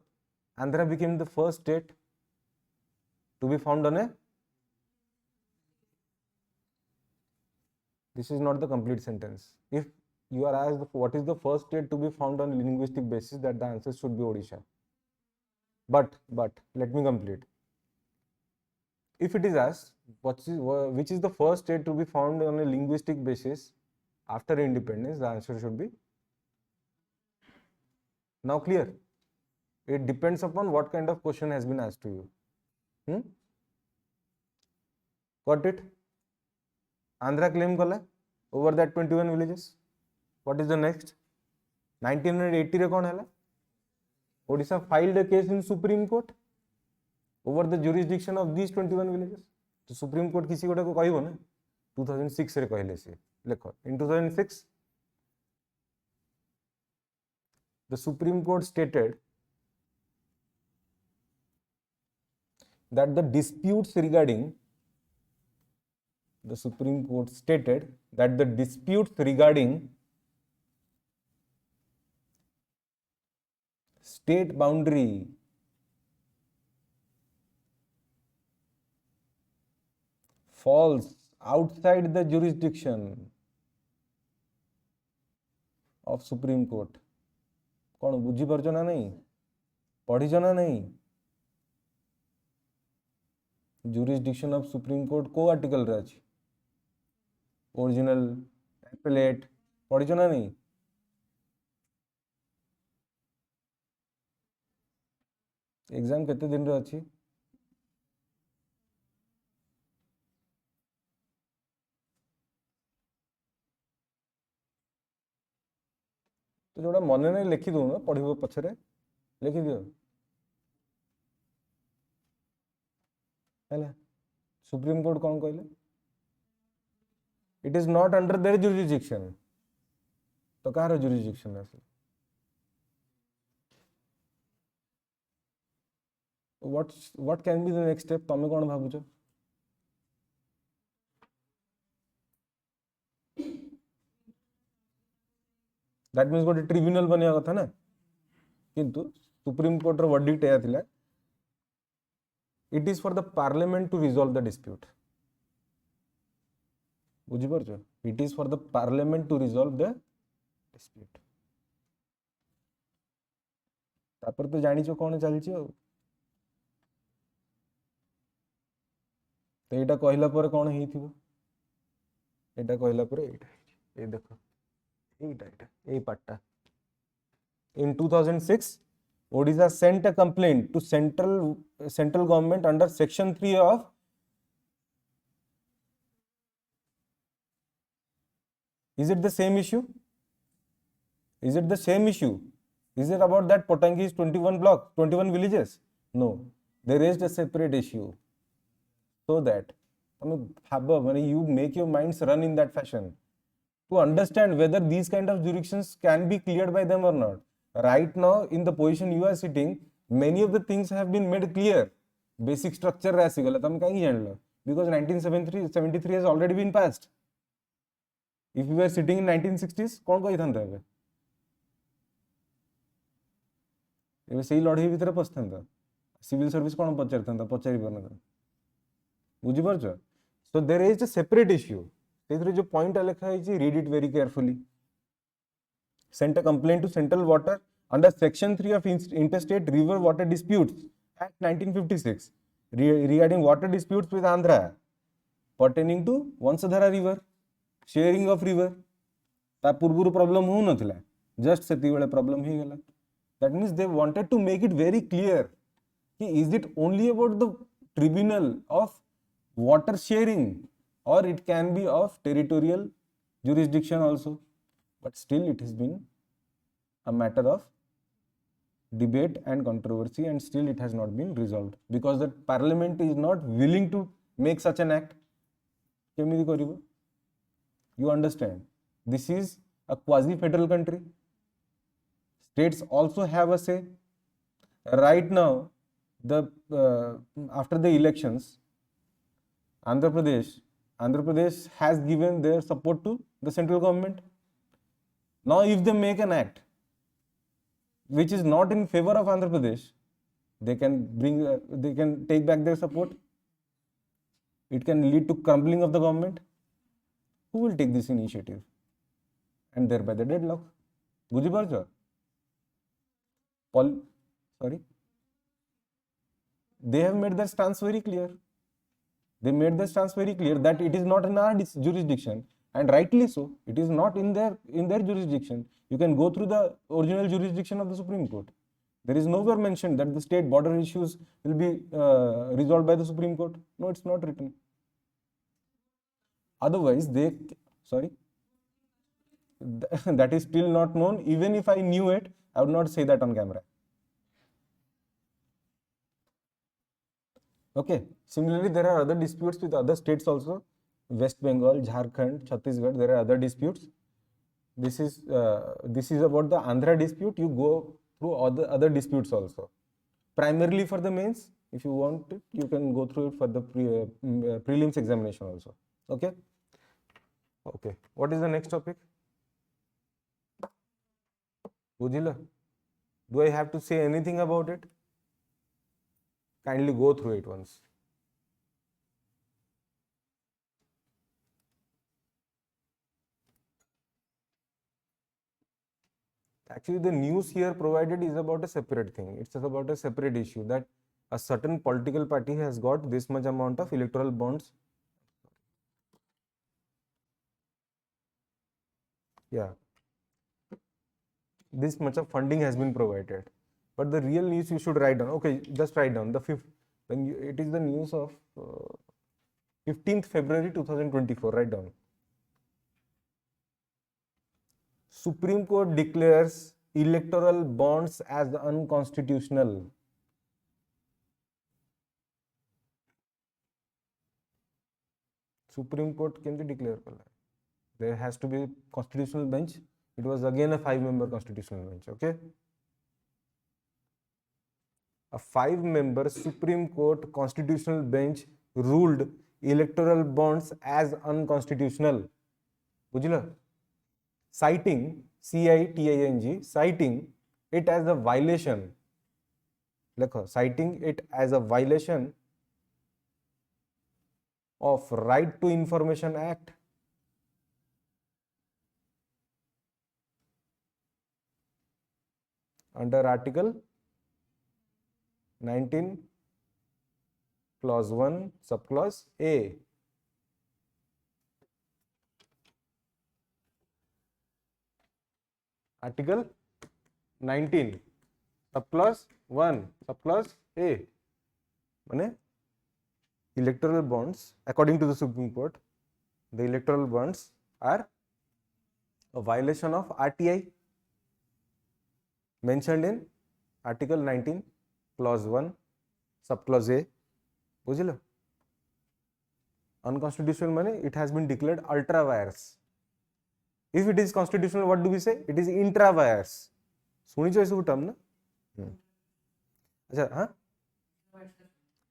Andhra became the first state to be found on a. This is not the complete sentence. If you are asked what is the first state to be found on linguistic basis, that the answer should be Odisha. But let me complete. If it is asked which is the first state to be found on a linguistic basis after independence, the answer should be. Now clear? It depends upon what kind of question has been asked to you. Got it? Andhra claim kala over that 21 villages. What is the next? 1980 रे कौन हैला? Odisha filed a case in Supreme Court over the jurisdiction of these 21 villages. तो Supreme Court किसी गोटे को कहबो ना 2006 रे कहले से लेखो. In 2006 the Supreme Court stated that the disputes regarding state boundary falls outside the jurisdiction of Supreme Court. कौन बुझी पारछो ना नहीं? पढ़ीछो ना नहीं? jurisdiction of Supreme Court को आर्टिकल रे अछि? ओरिजिनल, एपेलेट, पढ़ीछो ना नहीं? एग्जाम केते दिन रे अछि? तो जोड़ा मन नहीं लिखि दो ना पढ़िबो पछरे लिखि दियो हैला. सुप्रीम कोर्ट कौन कहले? It is not under their jurisdiction. तो कार जुरिसडिक्शन है? what can be the next step? तमे कौन भाबुछो? दैट मीन्स गोटे ट्रिब्यूनल बनिया कथा ना. किंतु सुप्रीम कोर्ट रो वर्डिक्ट एया थिला it is for the parliament to resolve the dispute. बुझी परछो? It is for the parliament to resolve the dispute. तापर तो जानिछो कोन चलछि आ. तो एटा कहला पर कोन हेइथिबो? एटा कहला पर एटा ए देखो एटा ए पार्टटा. In 2006 Odisha sent a complaint to central government under section 3 of Is it the same issue? Is it the same issue? Is it about that Potangi's 21 blocks, 21 villages? No. They raised a separate issue. So that you make your minds run in that fashion to understand whether these kind of jurisdictions can be cleared by them or not. Right now, in the position you are sitting, many of the things have been made clear. Basic structure because 1973 has already been passed. If you were sitting in 1960s, कौन कही था ଏବେ? ଏବେ ସେଇ ଲଢ଼େଇ ଭିତରେ ପଶିଥାନ୍ତା. Civil service କଣ ପଚାରିଥାନ୍ତା? ପଚାରି ପାରୁନଥାନ୍ତା. ବୁଝିପାରୁଛ? So there is a separate issue. ସେଇଥିରେ ଯୋଉ ପଏଣ୍ଟଟା ଲେଖା ହେଇଛି, read it very carefully. Sent a complaint to central water under section 3 of interstate river water disputes act 1956 regarding water disputes with Andhra pertaining to Vansadhara river, sharing of river. ता पूर्वरु problem हो नथिला, just सेति बेले problem ही गेला. That means they wanted to make it very clear कि is it only about the tribunal of water sharing or it can be of territorial jurisdiction also. But still it has been a matter of debate and controversy, and still it has not been resolved because the parliament is not willing to make such an act. केमिति करिवो? You understand? This is a quasi-federal country. States also have a say. Right now, after the elections, Andhra Pradesh has given their support to the central government. Now, if they make an act which is not in favor of Andhra Pradesh, they can take back their support. It can lead to crumbling of the government. Who will take this initiative? And thereby the deadlock. Buji parcho? Sorry. They have made their stance very clear. They made their stance very clear that it is not in our jurisdiction, and rightly so. It is not in their jurisdiction. You can go through the original jurisdiction of the Supreme Court. There is nowhere mentioned that the state border issues will be resolved by the Supreme Court. No, it's not written. Otherwise, that is still not known. Even if I knew it, I would not say that on camera. Okay. Similarly, there are other disputes with other states also. West Bengal, Jharkhand, Chhattisgarh. There are other disputes. This is about the Andhra dispute. You go through other disputes also. Primarily for the mains. If you want it, you can go through it for the prelims examination also. Okay. Okay. What is the next topic? Bujila, do I have to say anything about it? Kindly go through it once. Actually, the news here provided is about a separate thing. It's about a separate issue that a certain political party has got this much amount of electoral bonds. Yeah. This much of funding has been provided. But the real news you should write down. Okay, just write down the fifth. It is the news of 15th February 2024. Write down. Supreme Court declares electoral bonds as unconstitutional. Supreme Court can declare. There has to be a constitutional bench. It was again a 5-member constitutional bench. Okay. A 5-member Supreme Court constitutional bench ruled electoral bonds as unconstitutional. Bujila? Citing, CITING, citing it as a violation. Citing it as a violation of Right to Information Act. Under Article 19, Clause 1, Subclause A. Article 19, Subclause 1, Subclause A. Mane, electoral bonds, according to the Supreme Court, the electoral bonds are a violation of RTI mentioned in Article 19, Clause 1, Subclause A. Bujhila? Unconstitutional money, it has been declared ultra vires. If it is constitutional, what do we say? It is intra vires. Suni choice of term, na? Acha, huh?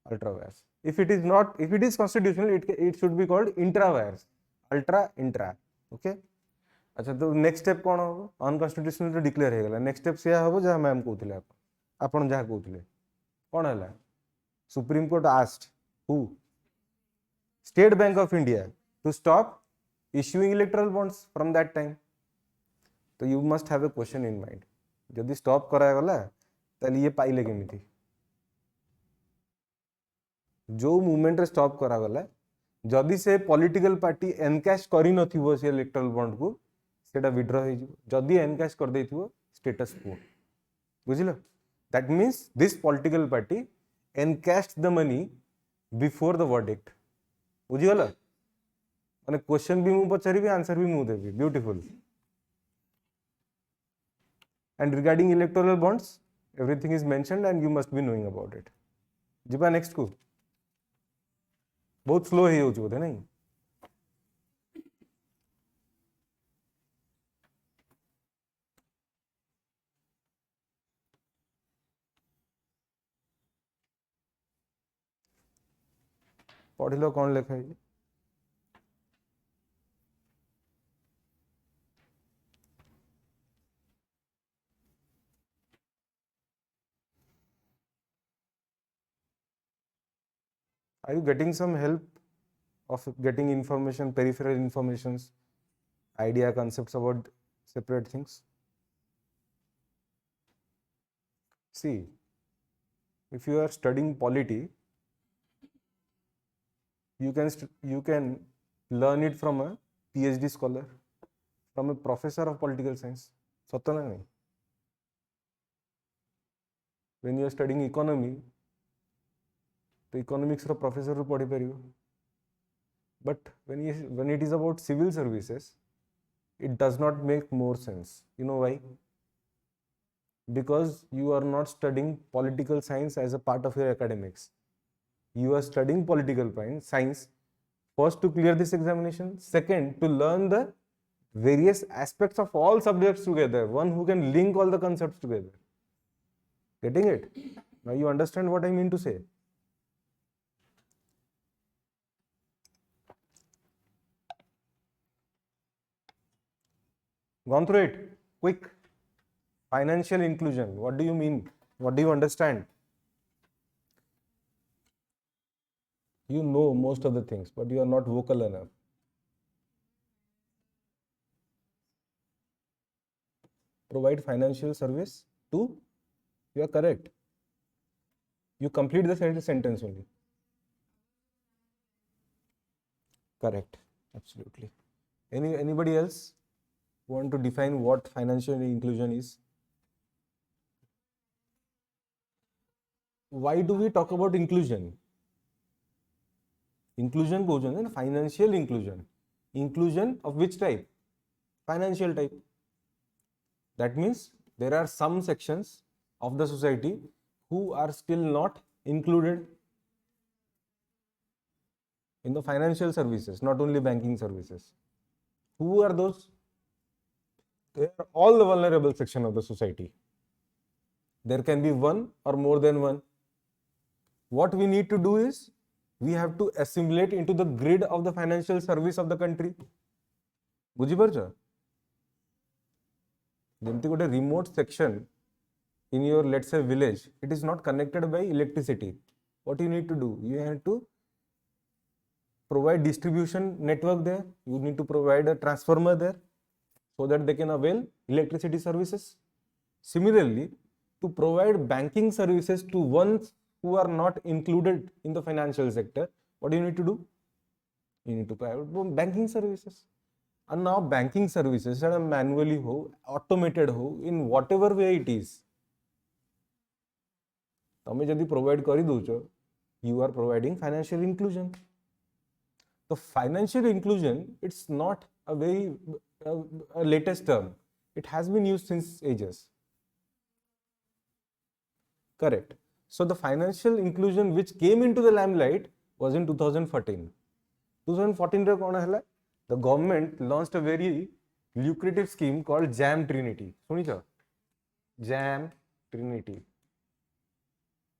Ultra vires. If it is not, if it is constitutional, it should be called intra vires. Ultra, intra. Okay? अच्छा तो next step कौन हो अनकन्स्टिट्यूशनल तो declare हो गला next step से हो जहाँ मैम कहते आपन जहाँ कहते कौन है Supreme Court asked who State Bank of India to stop issuing electoral bonds from that time तो you must have a question in mind जदि स्टॉप करागला ताले ये पाइले केमिति जो मूवमेंट रे स्टॉप करागला जदि से पॉलिटिकल पार्टी एनकैश करि नथिबो से इलेक्टोरल बॉन्ड को सेटा विड्रॉ हो जदि एनकैश कर देथिबो स्टेटस को बुझिलो that means this political party encashed the money before the verdict बुझिगला माने क्वेश्चन भी मु पचारिबी आंसर भी मु देबी beautiful And regarding electoral bonds, everything is mentioned and you must be knowing about it. Jiba next को बहुत स्लो ही हो चुके नहीं पढ़ लो कौन लिखा है Are you getting some help of getting information, peripheral informations, idea, concepts about separate things? See, if you are studying polity, you can learn it from a PhD scholar, from a professor of political science. सत्य ना नहीं? When you are studying economy, तो economics रो professor रो पढ़ी परियो. But when it is about civil services, it does not make more sense. You know why? Because you are not studying political science as a part of your academics. You are studying political science first to clear this examination, second to learn the various aspects of all subjects together, one who can link all the concepts together. Getting it? Now you understand what I mean to say. Gone through it? Quick. Financial inclusion. What do you mean? What do you understand? You know most of the things, but you are not vocal enough. Provide financial service to? You are correct. You complete the sentence only. Correct. Absolutely. Anybody else want to define what financial inclusion is? Why do we talk about inclusion? Inclusion kouchante na financial inclusion. Inclusion of which type? Financial type. That means there are some sections of the society who are still not included in the financial services, not only banking services. Who are those? They are all the vulnerable section of the society. There can be one or more than one. What we need to do is, we have to assimilate into the grid of the financial service of the country. बुझिपारुछ? जेमती गोटे remote section in your, let's say, village, it is not connected by electricity. What you need to do? You have to provide distribution network there. You need to provide a transformer there so that they can avail electricity services. Similarly, to provide banking services to ones who are not included in the financial sector, what do you need to do? You need to provide banking services. And now banking services are manually ho, automated ho, in whatever way it is. तमे जदि provide करी दोचो, you are providing financial inclusion. The financial inclusion, it's not a very a latest term. It has been used since ages. Correct. So the financial inclusion which came into the limelight was in 2014. 2014 re kona hela? The government launched a very lucrative scheme called Jam Trinity. Sunicha? Jam Trinity.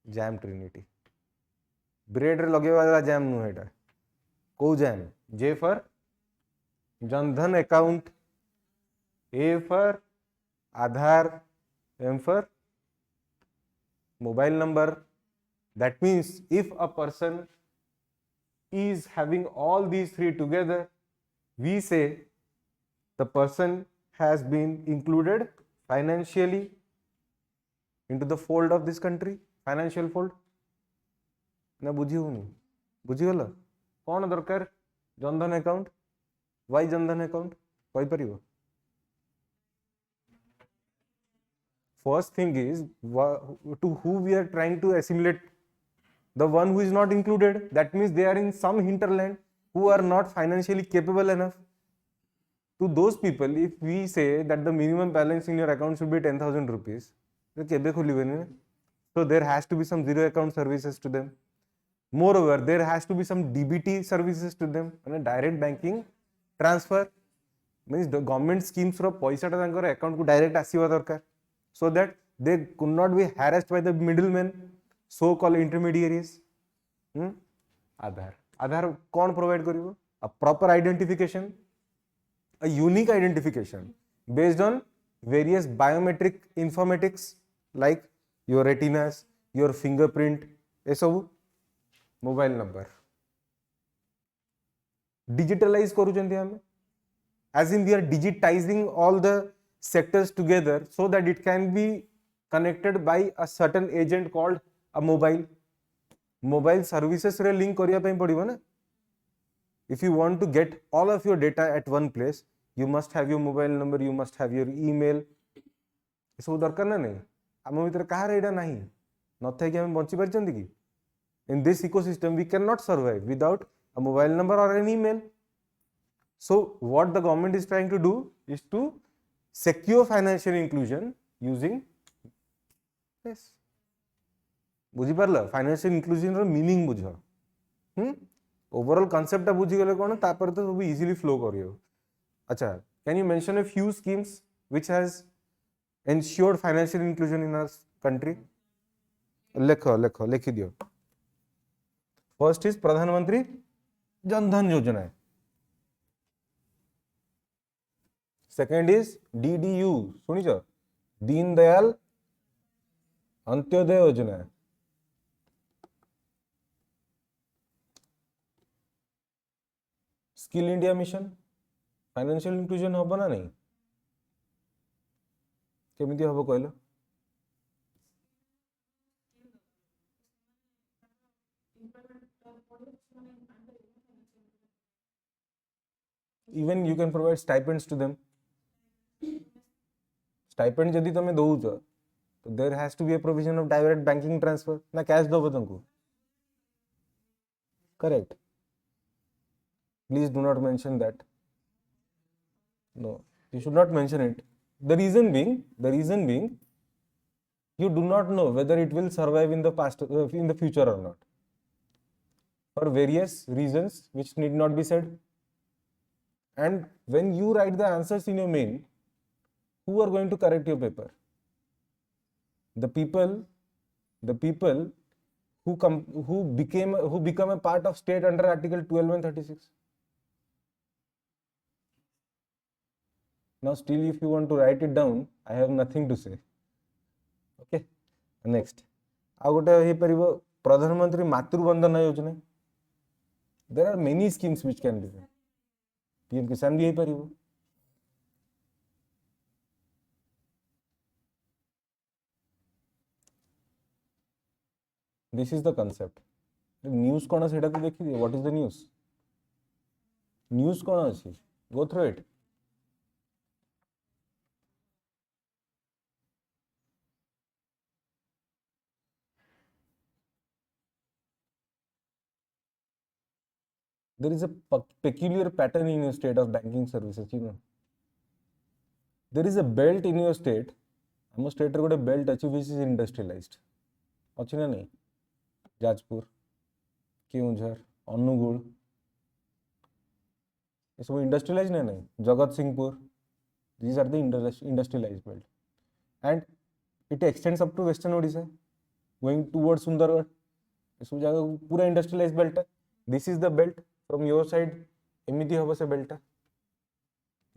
Jam Trinity. Bread re lage wala jam nu heta. Ko jam? J for Jan Dhan account, A for Aadhaar, M for mobile number. That means if a person is having all these three together, we say the person has been included financially into the fold of this country, financial fold. Na बुझी होनी बुझी गला कौन दरकार Jan Dhan account why Jan Dhan account कहि परिबो first thing is to who we are trying to assimilate, the one who is not included. That means they are in some hinterland who are not financially capable enough. to those people, if we say that the minimum balance in your account should be 10,000 rupees, so there has to be some zero account services to them. Moreover, there has to be some DBT services to them, and direct banking transfer means the government schemes ro paisa ta tankar account ku direct asiba darkar, so that they could not be harassed by the middlemen, so called intermediaries. Aadhaar कौन provide करिवो? A proper identification, a unique identification based on various biometric informatics like your retinas, your fingerprint, ए सब mobile number digitalize करूचंती हमें, as in we are digitizing all the sectors together so that it can be connected by a certain agent called a mobile services रे link करिया पे पड़िबो ना. If you want to get all of your data at one place, you must have your mobile number, you must have your email. सब दरकार ना नहीं, आम भीतर कहार एटा नहीं नथाई कि हम बंची पारचंती कि? In this ecosystem we cannot survive without a mobile number or an email. So what the government is trying to do is to secure financial inclusion using this. बुझी पारला फाइनेंशियल इंक्लूजन रो meaning बुझ. Overall concept बुझी गले कोन तापर तो सब easily flow करियो. अच्छा, can you mention a few schemes which has ensured financial inclusion in our country? लिखी दियो. फर्स्ट इज प्रधानमंत्री जन धन योजना. Second is DDU, सुनिछ, Deen Dayal Antyodaya योजना. Skill India mission. Financial inclusion हम ना नहीं? केमिति हम कहल? Even you can provide stipends to them. Stipend जदि तमे दउछ, तो there has to be a provision of direct banking transfer. ना कैश दबो तुमको. Correct. Please do not mention that. No, you should not mention it. The reason being, you do not know whether it will survive in the past, in the future or not, for various reasons which need not be said. And when you write the answers in your main, who are going to correct your paper? The people who become a part of state under Article 12 and 36. Now still if you want to write it down, I have nothing to say. Okay, next. आ गोटे हे परिबो प्रधानमंत्री मातृ Vandana Yojana. There are many schemes which can be done. PM किसान भी हे परिबो. This is the concept. News कोन सेटा को देखि दियो. What is the news? News कोन अछि? Go through it. There is a peculiar pattern in your state of banking services, you know. There is a belt in your state. Our state रे गोटे belt अछि which is industrialized. अछि ना नहीं? जाजपुर, केउंझर, अनुगुल, ये सब industrialized ना नहीं? जगत Singhpur. These are the industrialized belt. And it extends up to Western Odisha, going towards Sundargarh. ये सब जगह पूरा industrialized belt है. This is the belt. From your side, एमिति हबो से बेल्टा.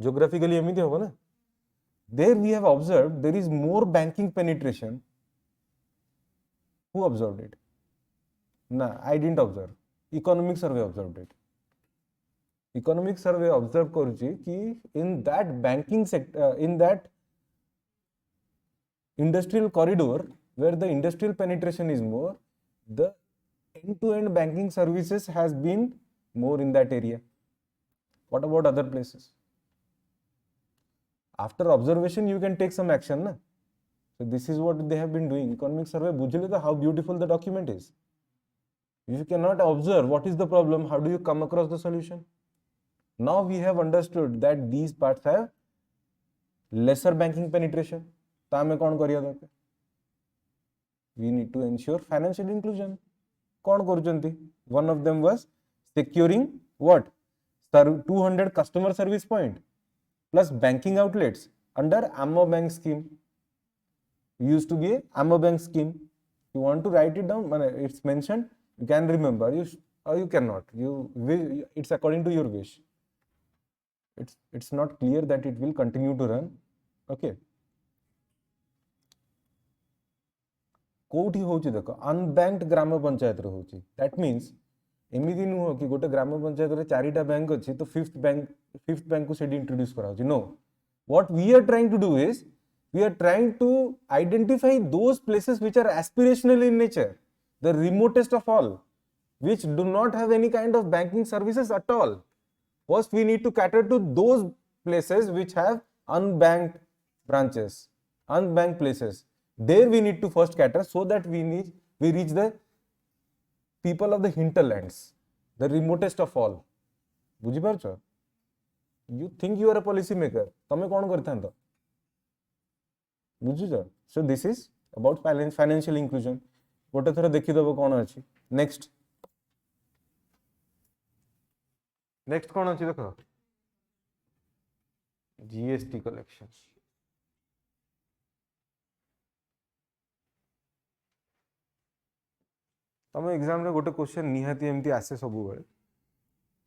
Geographically एमिति हबो ना. There we have observed there is more banking penetration. Who observed it? No, I didn't observe. Economic survey observed it. Economic survey observed करूची कि in that banking sector, in that industrial corridor where the industrial penetration is more, the end-to-end banking services has been more in that area. What about other places? After observation, you can take some action, na? So this is what they have been doing. Economic survey, bujhile how beautiful the document is. If you cannot observe what is the problem, how do you come across the solution? Now we have understood that these parts have lesser banking penetration. तो आमे कौन करिया दरकार? We need to ensure financial inclusion. कौन करुचंती? One of them was securing what? 200 customer service point plus banking outlets under AMO Bank scheme. Used to be a AMO Bank scheme. You want to write it down? It's mentioned. You can remember. Or you cannot. It's according to your wish. It's not clear that it will continue to run. Okay. कोठी होची देखो unbanked ग्राम पंचायत रे होची. That means एमिदी नुह कि गोटे ग्राम पंचायत रे चारिटा बैंक अछि तो फिफ्थ बैंक को सेडी इंट्रोड्यूस करा होची. No, what we are trying to do is we are trying to identify those places which are aspirational in nature, the remotest of all, which do not have any kind of banking services at all. First we need to cater to those places which have unbanked branches, unbanked places. There we need to first cater so that we reach the people of the hinterlands, the remotest of all. बुझी पारछो? You think you are a policy maker, तमे कोन करथांतो? बुझुछ? So this is about financial inclusion. गोटे थर देखि दबो कोन अछि. Next कोन अछि देखो, GST collection. तमे एग्जाम रे गोटे क्वेश्चन निहाती एमती आसे सबु बेले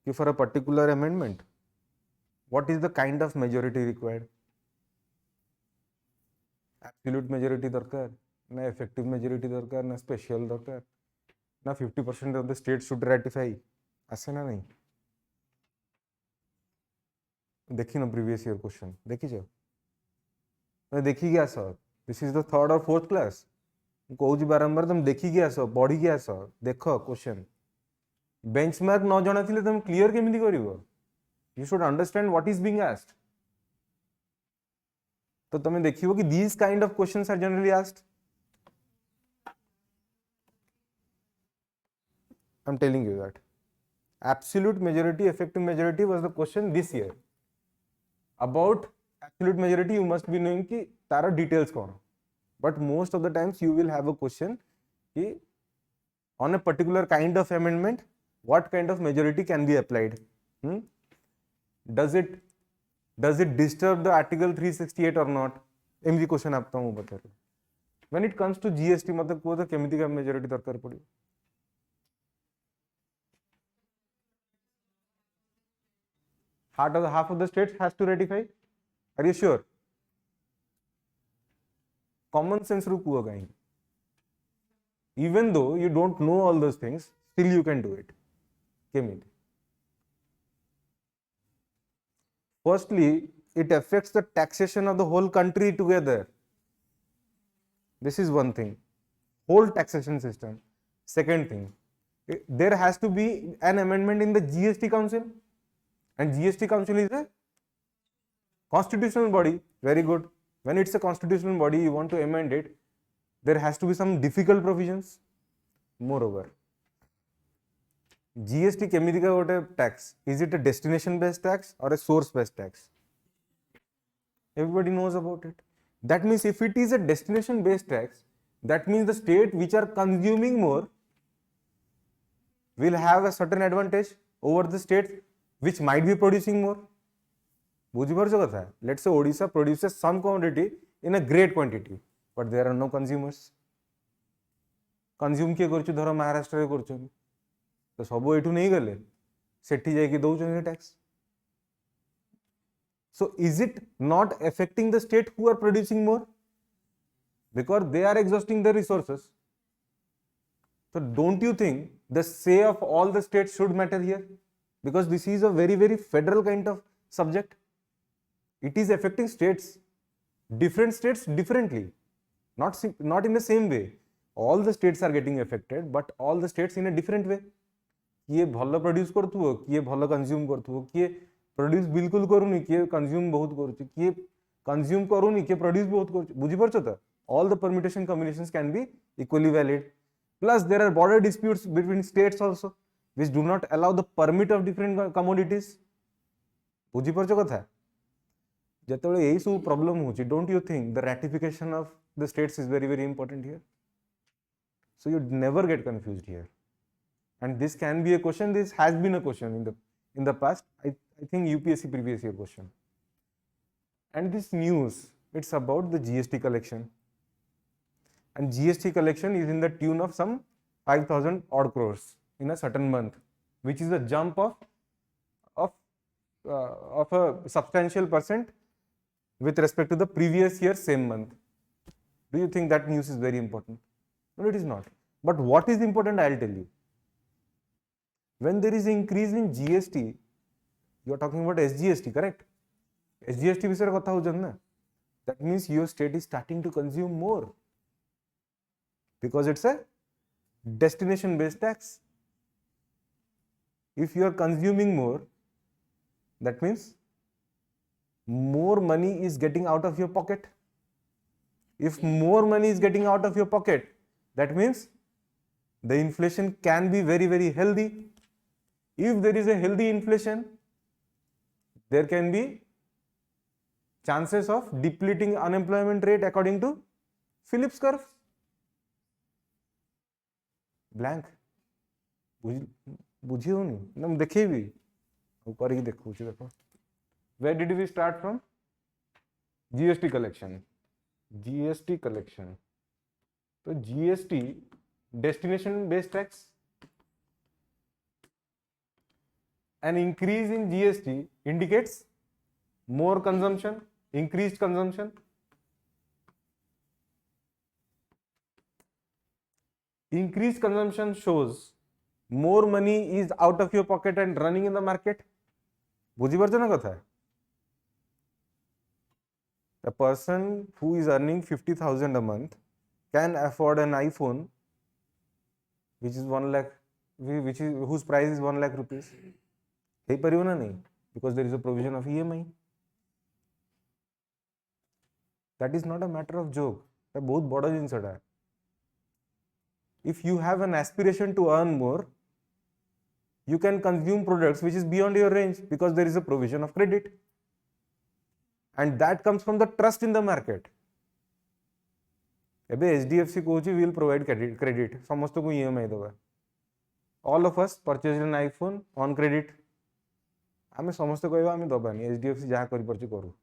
कि for a particular amendment what is the kind of majority required. Absolute majority दरकार ना, इफेक्टिव मेजॉरिटी दरकार ना, स्पेशल दरकार ना, 50% of the state should ratify आसे ना नहीं. देखी ना प्रीवियस ईयर क्वेश्चन देखी जाओ, देखी के आस. दिस इज द थर्ड और फोर्थ क्लास. कहूँ बारंबार तुम देखी के आस, पढ़ी के आस, देख क्वेश्चन. बेंचमार्क न जाना थिले तुम क्लियर केमिति करिवो? You should understand what is being asked. तो तुम देखियो कि these kind of questions are generally asked. I'm telling you that absolute majority, effective majority was the question this year. About absolute majority you must be knowing कि तारा details कौन. But most of the times you will have a question कि on a particular kind of amendment what kind of majority can be applied. Does it disturb the article 368 or not? MG question आपता हूँ बता रहा. When it comes to GST मतलब को तो केमिति का मेजॉरिटी दरकार पड़ी. Half of the states has to ratify. Are you sure? Common sense रू कुआ कहीं. Even though you don't know all those things, still you can do it. केमिति? Firstly, it affects the taxation of the whole country together. This is one thing. Whole taxation system. Second thing, there has to be an amendment in the GST Council. And GST Council is a constitutional body. Very good. When it's a constitutional body, you want to amend it, there has to be some difficult provisions. Moreover, GST केमिति का गोटे tax? Is it a destination based tax or a source based tax? Everybody knows about it. That means if it is a destination based tax, that means the state which are consuming more will have a certain advantage over the states which might be producing more. बुझी पारछो कथा? Let's say Odisha produces some quantity in a great quantity, but there are no consumers. Consume किए करछु धर महाराष्ट्र रे करछु तो सब एठू नहीं गले सेठी जाई कि दउछन tax. So is it not affecting the state who are producing more? Because they are exhausting their resources. So don't you think the say of all the states should matter here? Because this is a very, very federal kind of subject. It is affecting states, different states differently, not in the same way. All the states are getting affected, but all the states in a different way. किए भल produce करथुओ, किए भल consume करथुओ, किए produce बिल्कुल करूनी, किए consume बहुत करूची, किए कंज्यूम करूनी, किए प्रोड्यूस बहुत करूची. बुझी पारछो त? All the permutation combinations can be equally valid. Plus there are border disputes between states also, which do not allow the permit of different commodities. बुझीपार कथा जिते यही सब प्रॉब्लम होची don't you think the ratification of the states is very very important here so you never get confused here and this can be a question this has been a question in the past I think UPSC previous year question and this news it's about the GST collection and GST collection is in the tune of some 5,000 odd crores in a certain month which is a jump of a substantial percent with respect to the previous year same month. Do you think that news is very important? No, it is not. But what is important, I'll tell you. When there is increase in GST, you are talking about SGST, correct? SGST विषय कथा होचन ना. That means your state is starting to consume more because it's a destination based tax. If you are consuming more, that means more money is getting out of your pocket. If more money is getting out of your pocket, that means the inflation can be very very healthy. If there is a healthy inflation, there can be chances of depleting unemployment rate according to Phillips curve. Blank बुझी होनी ना मैं देखे भी ऊपर ही देखो देखो. Where did we start from? GST collection. GST collection. तो GST destination based tax. An increase in GST indicates more consumption, increased consumption. Increased consumption shows more money is out of your pocket and running in the market. बुझी पारछ ना कथा. A person who is earning 50,000 a month can afford an iPhone which is 1 lakh, whose price is 1 lakh rupees. Hey parivana nahi, because there is a provision of EMI. That is not a matter of joke. That बहुत बड़ा जिनिस है. If you have an aspiration to earn more, you can consume products which is beyond your range because there is a provision of credit. And that comes from the trust in the market. एबे HDFC Kochi will provide credit समस्त को EMI देबा. All of us purchased an iPhone on credit. आमे समस्त कहबा आमे दबानी HDFC जहा करि परछि करू.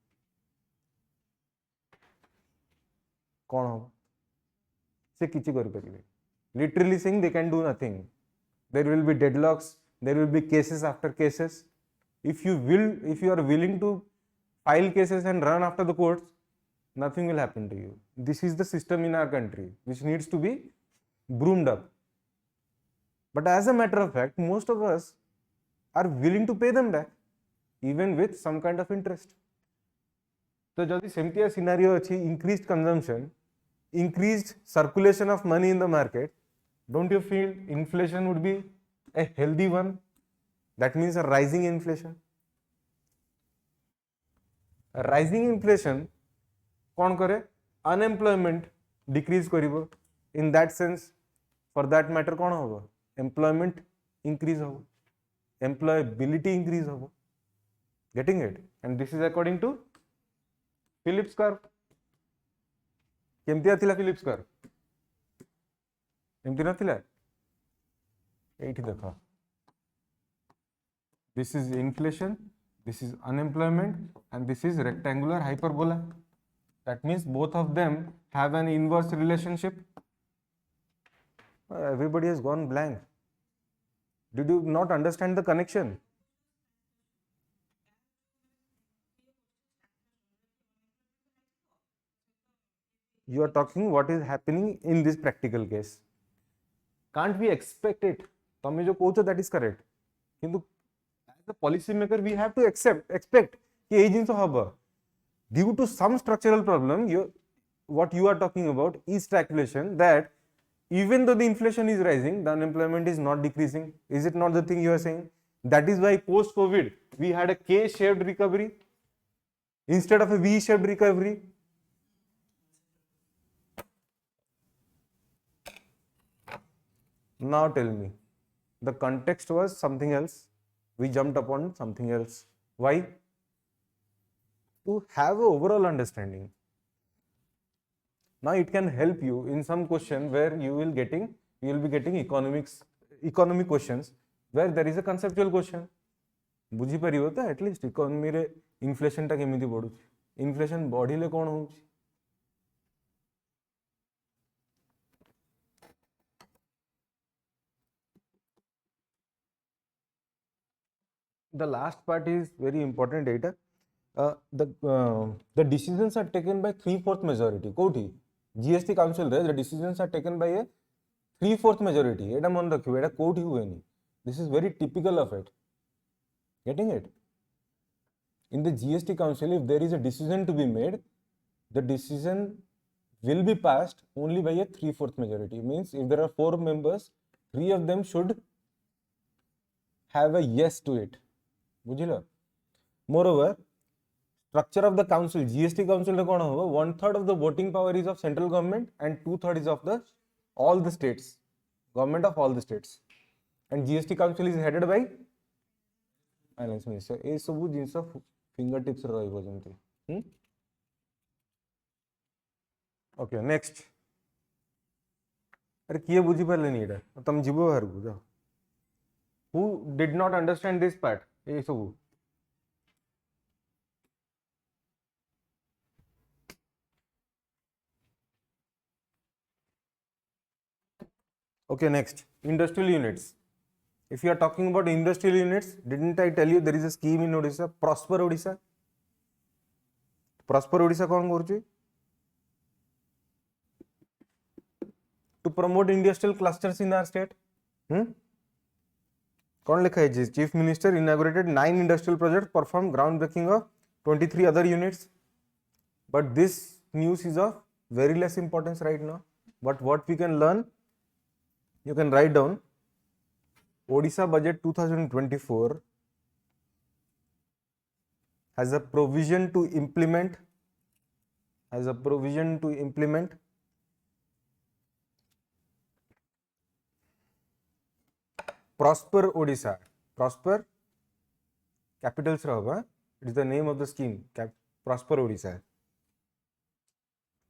कोन हो से किछि करि परिबे. Literally saying they can do nothing. There will be deadlocks, there will be cases after cases. If you are willing to file cases and run after the courts, nothing will happen to you. This is the system in our country which needs to be broomed up. But as a matter of fact, most of us are willing to pay them back even with some kind of interest. So jodi semtiya scenario achi, increased consumption, increased circulation of money in the market, don't you feel inflation would be a healthy one? That means a rising inflation. A rising inflation कौन करे? Unemployment decrease करिबो. In that sense, for that matter कौन होबो? Employment increase होबो. Employability increase होबो. Getting it? And this is according to Phillips curve. केमती आथिला Phillips curve? एमती नथिला? एठी देखो. This is inflation, this is unemployment, and this is rectangular hyperbola. That means both of them have an inverse relationship. Everybody has gone blank. Did you not understand the connection? You are talking what is happening in this practical case. Can't we expect it? तमे जो कहूछ that is correct. किंतु as a policy maker we have to expect कि एई जिंस हबो. Due to some structural problem, what you are talking about is calculation that even though the inflation is rising, the unemployment is not decreasing. Is it not the thing you are saying? That is why post-COVID, we had a K-shaped recovery instead of a V-shaped recovery. Now tell me, the context was something else. We jumped upon something else. Why? to have an overall understanding. Now it can help you in some question where you will be getting economic questions where there is a conceptual question. बुझी परियो तो at least economy रे inflation टा केमिति बढ़ुछि, inflation बढ़िले कोन होउछि. The last part is very important data. The decisions are taken by 3/4 majority. कोठी GST council रे the decisions are taken by a 3/4 majority. एटा मन रखियो, एटा कोठी हुएनी. This is very typical of it. Getting it? In the GST council, if there is a decision to be made, the decision will be passed only by a 3/4 majority. Means if there are 4 members, 3 of them should have a yes to it. बुझिलो? Moreover, structure of the council, GST council रे कोन होबो, 1/3 of the voting power is of central government and 2/3 is of the all the states, government of all the states. And GST council is headed by finance minister. ए सब जिनस finger tips रहइबो जंती. Okay next. अरे किए बुझी पाले नी एटा, तुम जीवो बाहर को जाओ. Who did not understand this part, ए सब. Okay, next, industrial units. If you are talking about industrial units, didn't I tell you there is a scheme in Odisha, Prosper Odisha? Prosper Odisha कौन करछी? To promote industrial clusters in our state. कौन लिखा है? Chief Minister inaugurated 9 industrial projects, performed groundbreaking of 23 other units. But this news is of very less importance right now. But what we can learn, you can write down. Odisha budget 2024 has a provision to implement Prosper Odisha. Prosper capitals rahaba. It is the name of the scheme. Prosper Odisha.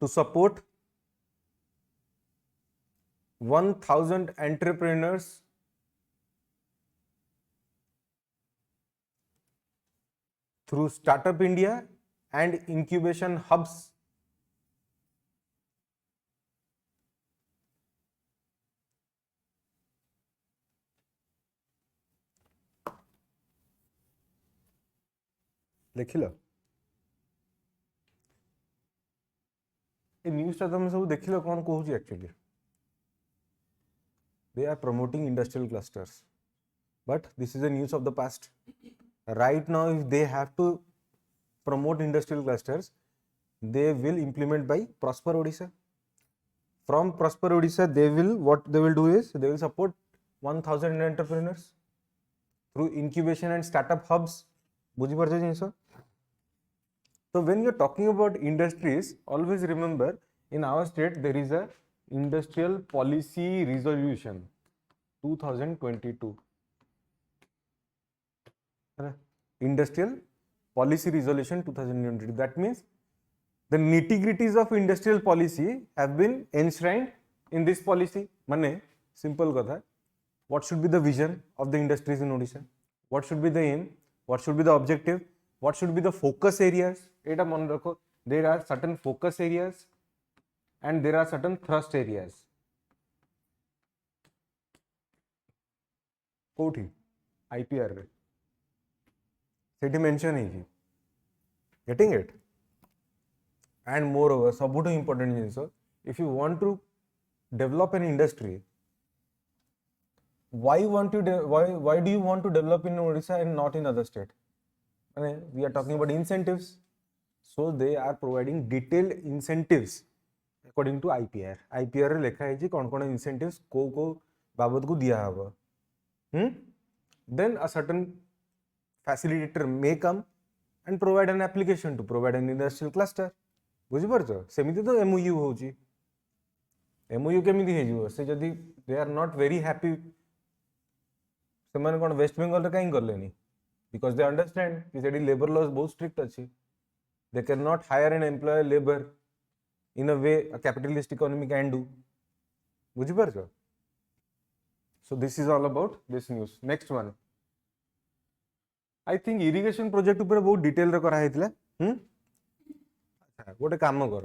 To support 1,000 entrepreneurs through Startup India and incubation hubs. देखिल ए news तुम सब देखिल कौन कहूँ actually. They are promoting industrial clusters, but this is a news of the past. Right now, if they have to promote industrial clusters, they will implement by Prosper Odisha. From Prosper Odisha, what they will do is they will support 1,000 entrepreneurs through incubation and startup hubs. बुझी पारछे जिंस. So when you are talking about industries, always remember in our state there is a Industrial Policy Resolution 2022. Industrial Policy Resolution 2022. That means the nitty-gritties of industrial policy have been enshrined in this policy. Mane simple katha. What should be the vision of the industries in Odisha? What should be the aim? What should be the objective? What should be the focus areas? Eta man rakho. There are certain focus areas and there are certain thrust areas. कोठी IPR रे सेठी mention है जी. Getting it? And moreover, सबुठो important jeans, if you want to develop an industry, why do you want to develop in Odisha and not in other state? We are talking about incentives. So they are providing detailed incentives according to IPR. IPR रे लिखा है जी कौन कौन incentives को बाबत को दिया होगा. Then a certain facilitator may come and provide an application to provide an industrial cluster. बुझी पारछ. सेमिति तो MOU होची. MOU केमिति हे जिवो से जदी they are not very happy से माने कोन वेस्ट बंगाल रे काई करलेनी, because they understand कि सेडी लेबर लॉस बहुत स्ट्रिक्ट अछि. They cannot hire and employ labor in a way a capitalist economy can do. ବୁଝିପାରୁଛ? So this is all about this news. Next one. I think irrigation project ଉପରେ ବହୁତ detail ରେ କରାହେଇଥିଲା. ଗୋଟେ କାମ କର,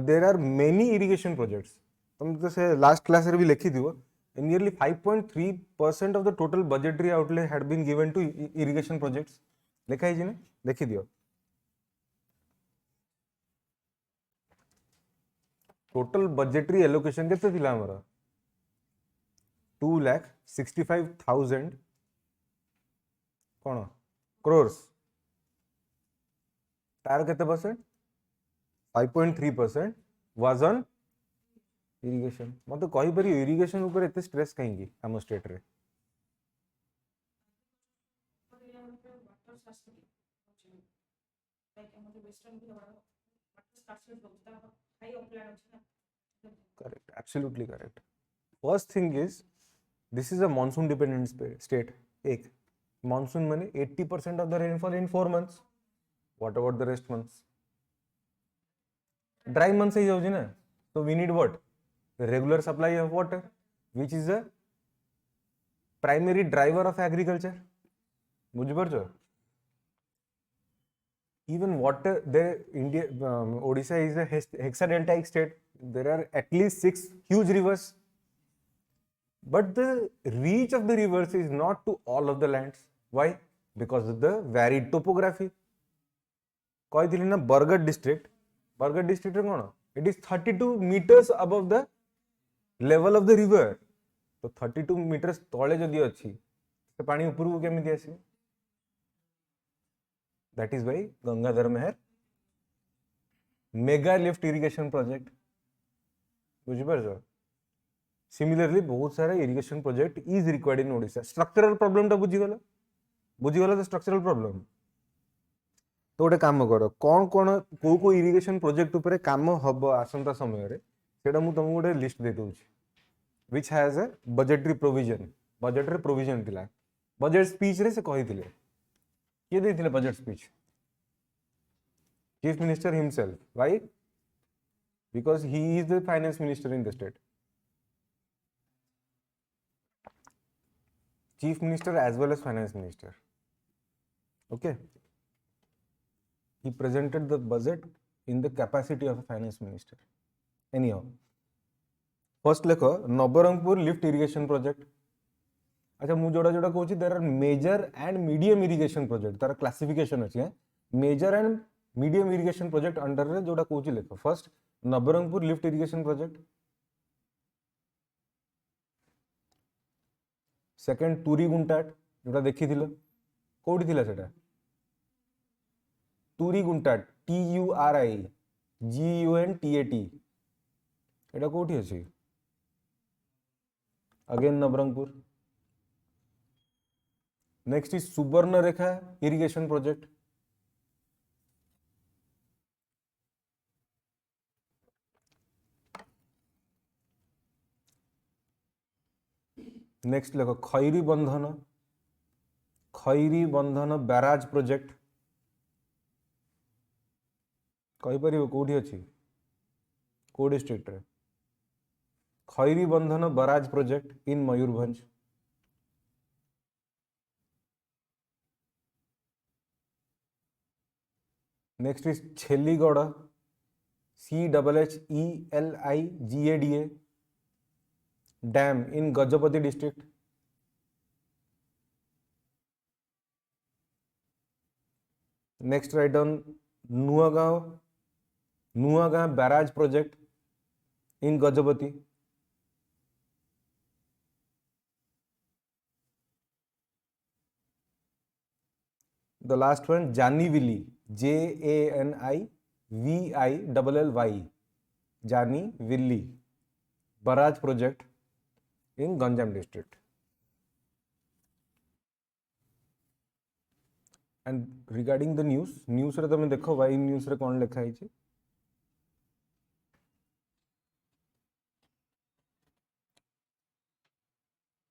there are many irrigation projects. तुम तो से last class रे भी लिखिथिबो. Nearly 5.3% of the total budgetary outlay had been given to irrigation projects. लिखा है जी ने, देखि दियो. Total budgetary allocation केते थिला हमरा? 2,65,000 कौन crores. तार केते परसेंट? 5.3% was on irrigation. मत कहि परि irrigation ऊपर एते स्ट्रेस कहीं की हम स्टेट रे? Correct, absolutely correct. First thing is, this is a monsoon dependent state. एक monsoon माने 80% of the rainfall in 4 months. What about the rest months? Dry months ही जाउजी ना. So we need what? The regular supply of water, which is a primary driver of agriculture. बुझी पारछो? Even water, India, Odisha is a hexadeltaic state. There are at least 6 huge rivers, but the reach of the rivers is not to all of the lands. Why? Because of the varied topography. कही ना Bargarh district रे कौन? It is 32 meters above the level of the river. तो 32 meters तले जदि अच्छी तो पानी ऊपर को केमिति आसी? That is why Gangadhar Meher mega lift irrigation project. बुझी पारछो? Similarly, बहुत सारा irrigation project is required in Odisha. Structural problem टा बुझी गलो तो structural problem. तो गोटे काम कर, कौन कौन को इरिगेशन प्रोजेक्ट ऊपर काम हम आसंता समय रे सेटा मु तुमको गोटे लिस्ट दे दूची, which has a budgetary provision थिला. बजेट स्पीच रे से कही थिले, के देथिले budget speech? Chief minister himself. Why? Because he is the finance minister in the state. Chief minister as well as finance minister. Okay. He presented the budget in the capacity of a finance minister. Anyhow, first lekho Nabarangpur lift irrigation project. अच्छा मु जोड़ा जोड़ा कहूँ there are major and medium irrigation project. Tara classification अच्छी है. Major and medium irrigation project under रे जोड़ा कहूँ लेखो. First Nabarangpur lift irrigation project. Second Turi Guntat जोड़ा देखी थिलो. कोड़ी थिला सेटा? टूरी गुंटाट TURI GUNTAT एटा कोठी अछि? अगेन नवरंगपुर. नेक्स्ट इज सुवर्ण रेखा इरिगेशन प्रोजेक्ट. नेक्स्ट देखो खैरी बंधन बैराज प्रोजेक्ट. कही परिबो कोठी अछि? को डिस्ट्रिक्ट रे? Khairi Bandhan barrage project in Mayurbhanj. Next is Chheligada CHHELIGADA dam in Gajapati district. Next write down Nuagaon barrage project in Gajapati. The last one Janivilly JANIVILLY Janivilly barrage project in Ganjam district. And regarding the news रे तुम देखो Y news रे कौन लिखा है?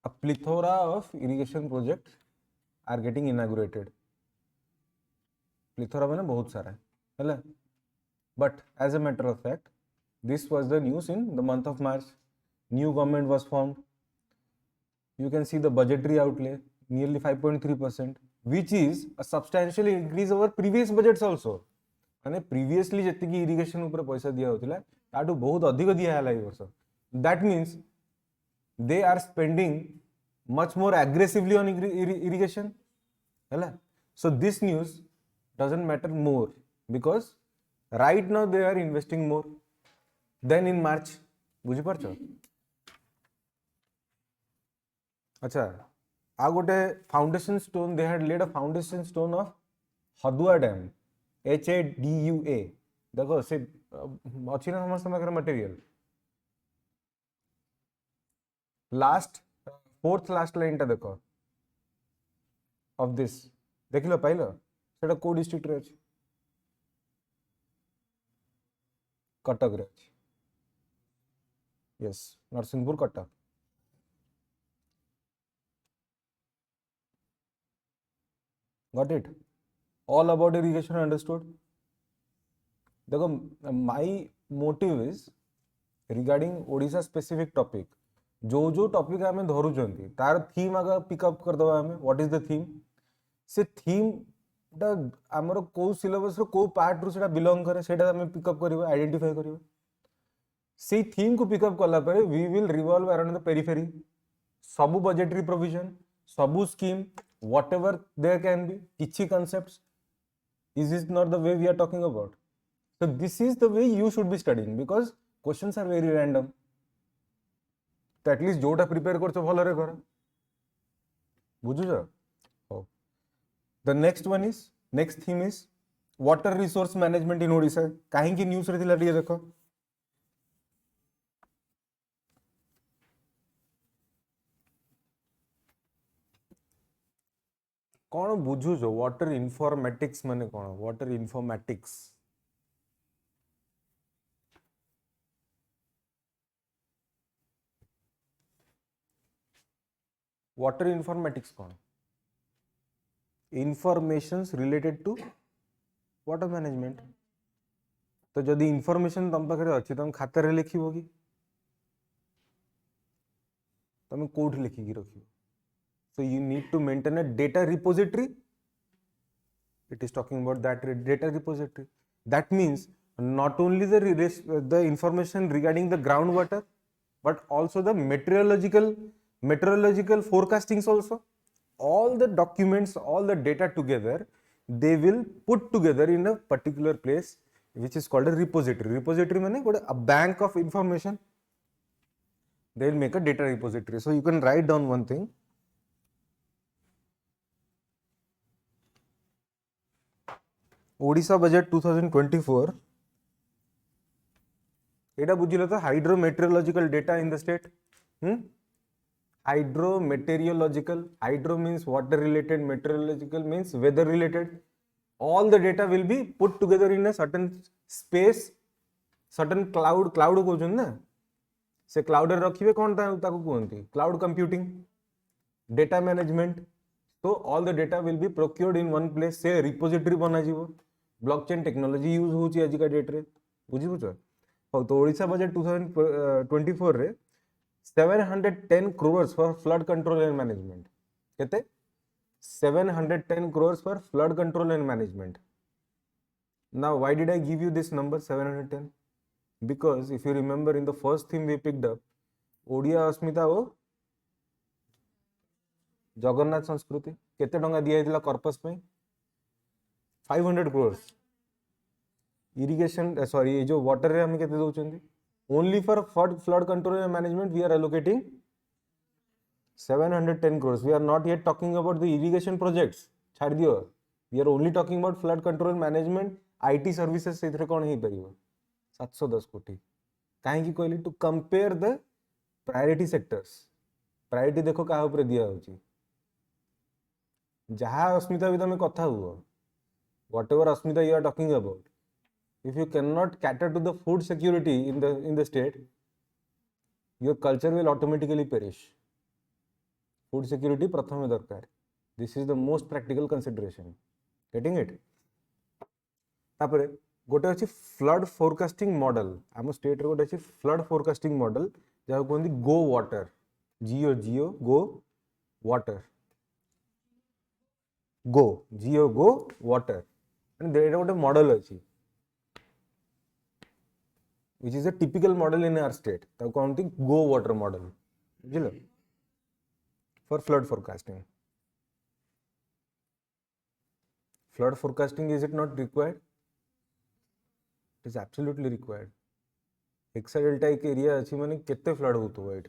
A plethora of irrigation projects are getting inaugurated. प्लिथोरा मैंने बहुत सारा है. But as a matter of fact, this was the news in the month of March. New government was formed. You can see the budgetary outlay nearly 5.3%, which is a substantial increase over previous budgets also. माने previously जतिकी irrigation ऊपर पैसा दिया होतिला ताटू बहुत अधिक दिया है लाई वर्ष. That means they are spending much more aggressively on irrigation. है. So this news doesn't matter more because right now they are investing more than in March. बुझी पारछो. अच्छा आ गोटे foundation stone they had laid a foundation stone of Hadua dam HADUA. देखो से अच्छी ना समस्त पाखे material last fourth last line टा देखो ऑफ दिस देखिलो पाइलो सेटा को डिस्ट्रिक्ट रे अछि कटक रे अछि. Yes Narsinghpur Cuttack. Got it? All about irrigation understood? देखो my motive is regarding Odisha specific topic. जो टॉपिक आमे धरुचंती तार थीम आगा पिकअप कर दवा आमे. What is the theme? से थीम दा हमरो को सिलेबस रो को पार्ट रो सेटा बिलोंग करे सेटा आमे पिकअप करिवो आइडेंटिफाई करिवो. से थीम को पिकअप करला परे we will revolve around the periphery. सबु बजेटरी प्रोविजन सबु scheme whatever there can be kichi concepts. Is this not the way we are talking about? So this is the way you should be studying because questions are very random. तो at least जोटा prepare करछो भलो रे कर. बुझुछो? हो. The next theme is water resource management in Odisha. काहे की news रे थिला टिके देखो. कौन बुझुछ वाटर इनफॉर्मेटिक्स माने कौन वाटर इनफॉर्मेटिक्स वाटर इनफॉर्मेटिक्स कौन informations related to water management. तो जदि इनफॉर्मेशन तुम पाखे अच्छी तुम खाता रे लिखिबो कि तुम कोठी लिखिकी रखिबो. So you need to maintain a data repository. It is talking about that data repository. That means not only the information regarding the groundwater, but also the meteorological forecastings also. All the documents, all the data together, they will put together in a particular place, which is called a repository. Repository means a bank of information. They will make a data repository. So you can write down one thing. Odisha budget 2024 एटा बुझिलो तो hydrometeorological data in the state. Hydrometeorological hydro means water related meteorological means weather related. All the data will be put together in a certain space certain cloud कहउछन ना से cloud रे रखिबे कोन ताको कहंती क्लाउड कंप्यूटिंग डेटा मैनेजमेंट. तो all the data will be procured in one place से रिपोजिटरी बना जीवो. ब्लॉकचेन टेक्नोलॉजी यूज होची आज का डेट रे बुझी बुझो. हो तो ओडिशा बजेट 2024 रे 710 crores for flood control and management. केते 710 crores for flood control and management. Now why did I give you this number 710? Because if you remember in the first theme we picked up Odia अस्मिता ओ जगन्नाथ संस्कृति केते टंगा दिया हितला corpus पे 500 crores. Irrigation sorry ये जो वाटर रे हम केते दोचंदी only for flood control and management we are allocating 710 crores. We are not yet talking about the irrigation projects छाड़ दियो. We are only talking about flood control management IT services सेथरे कोन हे परिबो 710 कोटी. काहे की कहली to compare the priority sectors. Priority देखो का ऊपर दिया होची जहाँ अस्मिता भी तुम कथा हुआ whatever Asmita you are talking about. If you cannot cater to the food security in the state, your culture will automatically perish. Food security प्रथम दरकार. This is the most practical consideration. Getting it? तापरे गोटे अच्छी flood forecasting model आम state रे गोटे अच्छी flood forecasting model जहाँ कहते गो वाटर जियो जियो गो वाटर गो जियो गो वाटर गोटे मॉडल अच्छी which is a typical model in our state ताको कहते गो वाटर मॉडल बुझल for flood forecasting. Flood forecasting, is it not required? It is absolutely required. Hexadeltaic area अच्छी माने कितने flood होतो है it.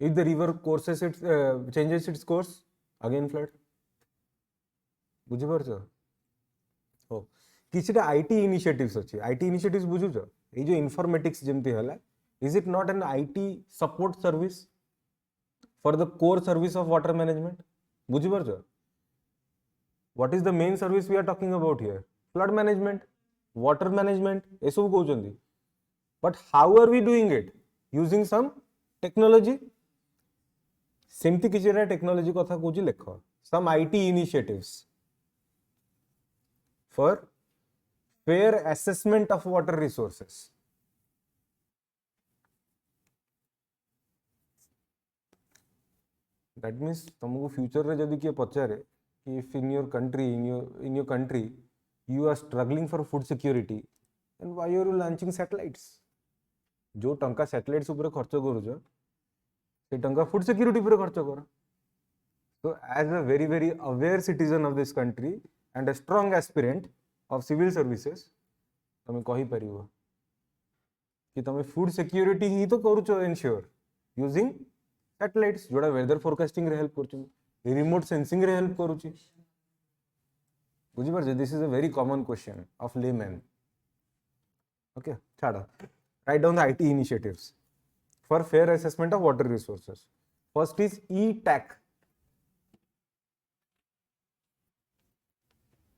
If the river courses its changes its course, again flood. बुझे पारछो? हो. किछटा IT initiatives अच्छी. IT initiatives बुझु छो? ये जो informatics जेमती हला, is it not an IT support service for the core service of water management? बुझी पारछो? What is the main service we are talking about here? Flood management, water management, ये सब कहउचंदी. But how are we doing it? Using some technology. सेमती किछटा technology कथा कहउची लेखो. Some IT initiatives for fair assessment of water resources. That means तुमको future रे जदि किए पचारे if in your country you are struggling for food security, then why are you launching satellites? जो टंका satellites ऊपर खर्च करूछ से टंका food security ऊपर खर्च कर. So as a very aware citizen of this country and a strong aspirant of civil services, तमे कहि परिबो कि तमे food security ही तो करूछ ensure using satellites जोड़ा weather forecasting रे हेल्प करछ, remote sensing रे हेल्प करूछ. बुझि परछ? This is a very common question of layman. Okay, छाड़. Write down the IT initiatives for fair assessment of water resources. First is E-TAC.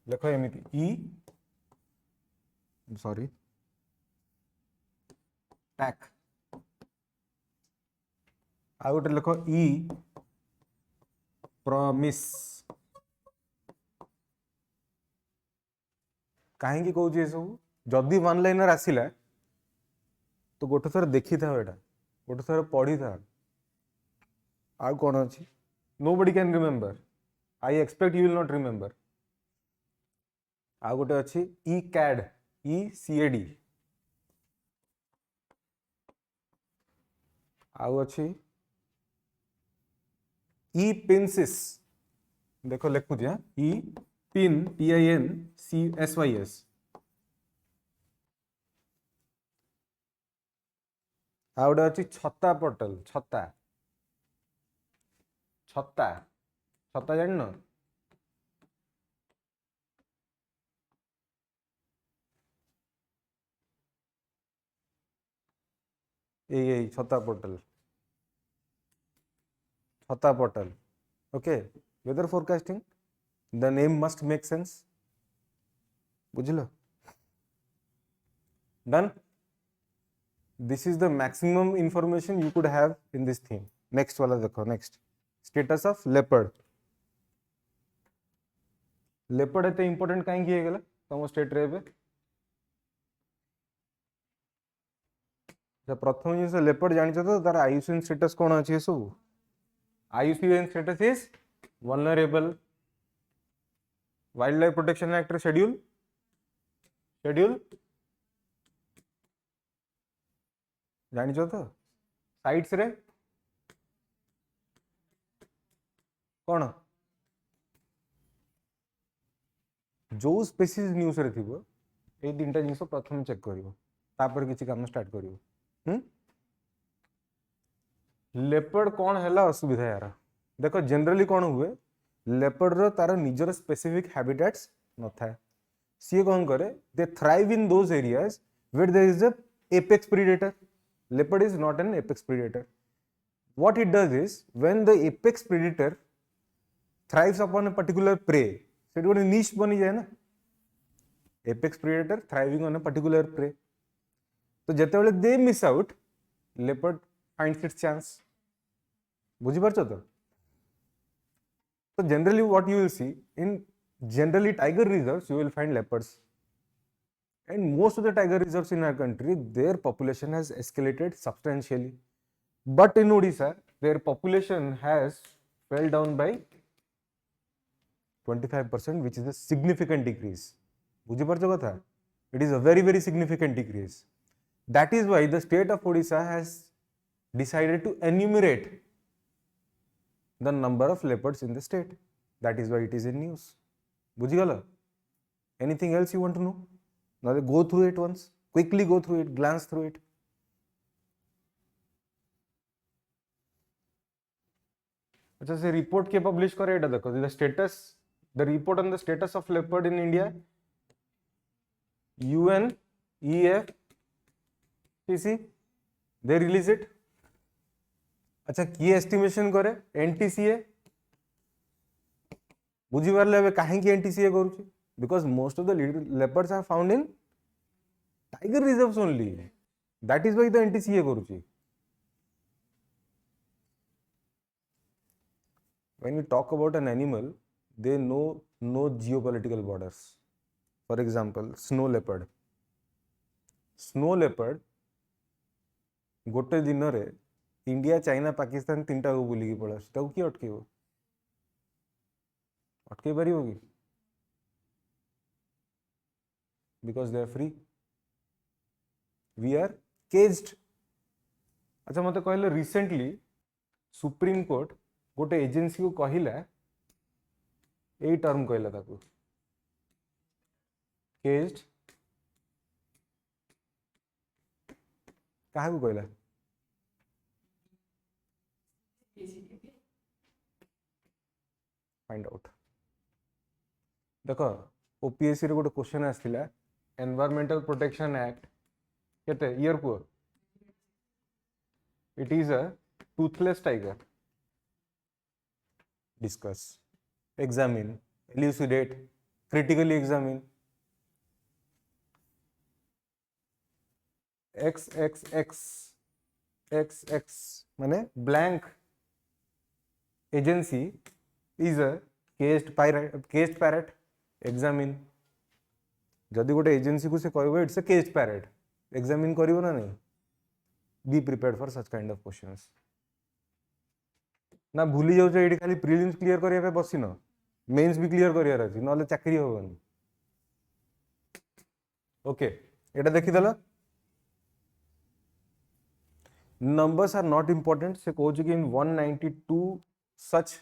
लिखो एमिति TAC. आ गोटे लिखो E प्रॉमिस. कहीं कौच सब जदि वन लाइनर आसिला तो गोटे थर देखी था एटा, गोटे थर पढ़ी था. आ कौन अच्छी nobody can remember. I expect you will not remember. आ गोटे अच्छी ECAD, ECAD. आउ अच्छी EPINSYS. देखो लिखु दिया PINSYS. आउ गोटे अच्छी छत्ता पोर्टल. छत्ता जान न ये छत्ता portal. Okay, weather forecasting, the name must make sense. बुझलो? Done. This is the maximum information you could have in this theme. Next वाला देखो. Next, status of leopard. Leopard एते important काहे किए गेला तम स्टेट रे बे? प्रथम जिनस लेपर्ड जानिछ तो तार आईयूसीएन स्टेटस कोन अछि सब. IUCN status is vulnerable. Wildlife Protection Act schedule जानिछ तो साइट्स रे कोन जो स्पेसीज न्यूज रे थिबो ए तीनटा जिंस प्रथम चेक करिवो तापर किछि काम स्टार्ट करिवो. लेपर्ड कौन है असुविधा यार. देखो जनरली कौन हुए लेपर्ड रो तार निजर स्पेसिफिक हैबिटेट्स न था. सी कौन करे they thrive in those areas where there is a apex predator. Leopard is not an apex predator. What it does is when the apex predator thrives upon a particular prey set गोटे niche बनी जाए ना. Apex predator thriving on a particular prey. तो जेतेबेले they miss out leopard finds its chance. बुझी पारछो तो? So generally what you will see in generally tiger reserves you will find leopards. And most of the tiger reserves in our country, their population has escalated substantially. But in Odisha, their population has fell down by 25%, which is a significant decrease. It is a very, very significant decrease. That is why the state of Odisha has decided to enumerate the number of leopards in the state. That is why it is in news. Bujhigala? Anything else you want to know? Now go through it once. Quickly go through it, glance through it. अच्छा से report के publish करे एटा देखो the report on the status of leopard in India, UNEFPC, they release it. अच्छा किए estimation करे NTCA, बुझी पारले एबे काहे की NTCA करूची? Because most of the leopards are found in tiger reserves only. That is why the NTCA करूची. When we talk about an animal, they know no geopolitical borders. For example, snow leopard. Snow leopard गोटे दिन रे India China Pakistan तीनटा को बुली की पड़ा सेटा की अटकेबो अटके पारी होगी because they are free, we are caged. अच्छा मते कहले recently सुप्रीम कोर्ट गोटे एजेंसी को कहिला ए टर्म कहला ताकू केज्ड काहा को कहला फाइंड आउट देखो ओपीएससी रे गोटे क्वेश्चन आस्थिला एनवायरमेंटल प्रोटेक्शन एक्ट केते ईयर को it is a Toothless tiger discuss, examine, elucidate, critically examine. XX माने blank agency is a caged parrot. Examine. जदि गोटे एजेंसी को से कहबो it's a caged parrot, examine करिवो ना नहीं. Be prepared for such kind of questions. ना भूली जाऊ ये खाली प्रीलिम्स क्लियर करिया पे बसिन मेंस भी क्लियर करियार अछि नले चाकरी होबन. ओके एटा देखि दला numbers are not important. से कहू कि in 192 such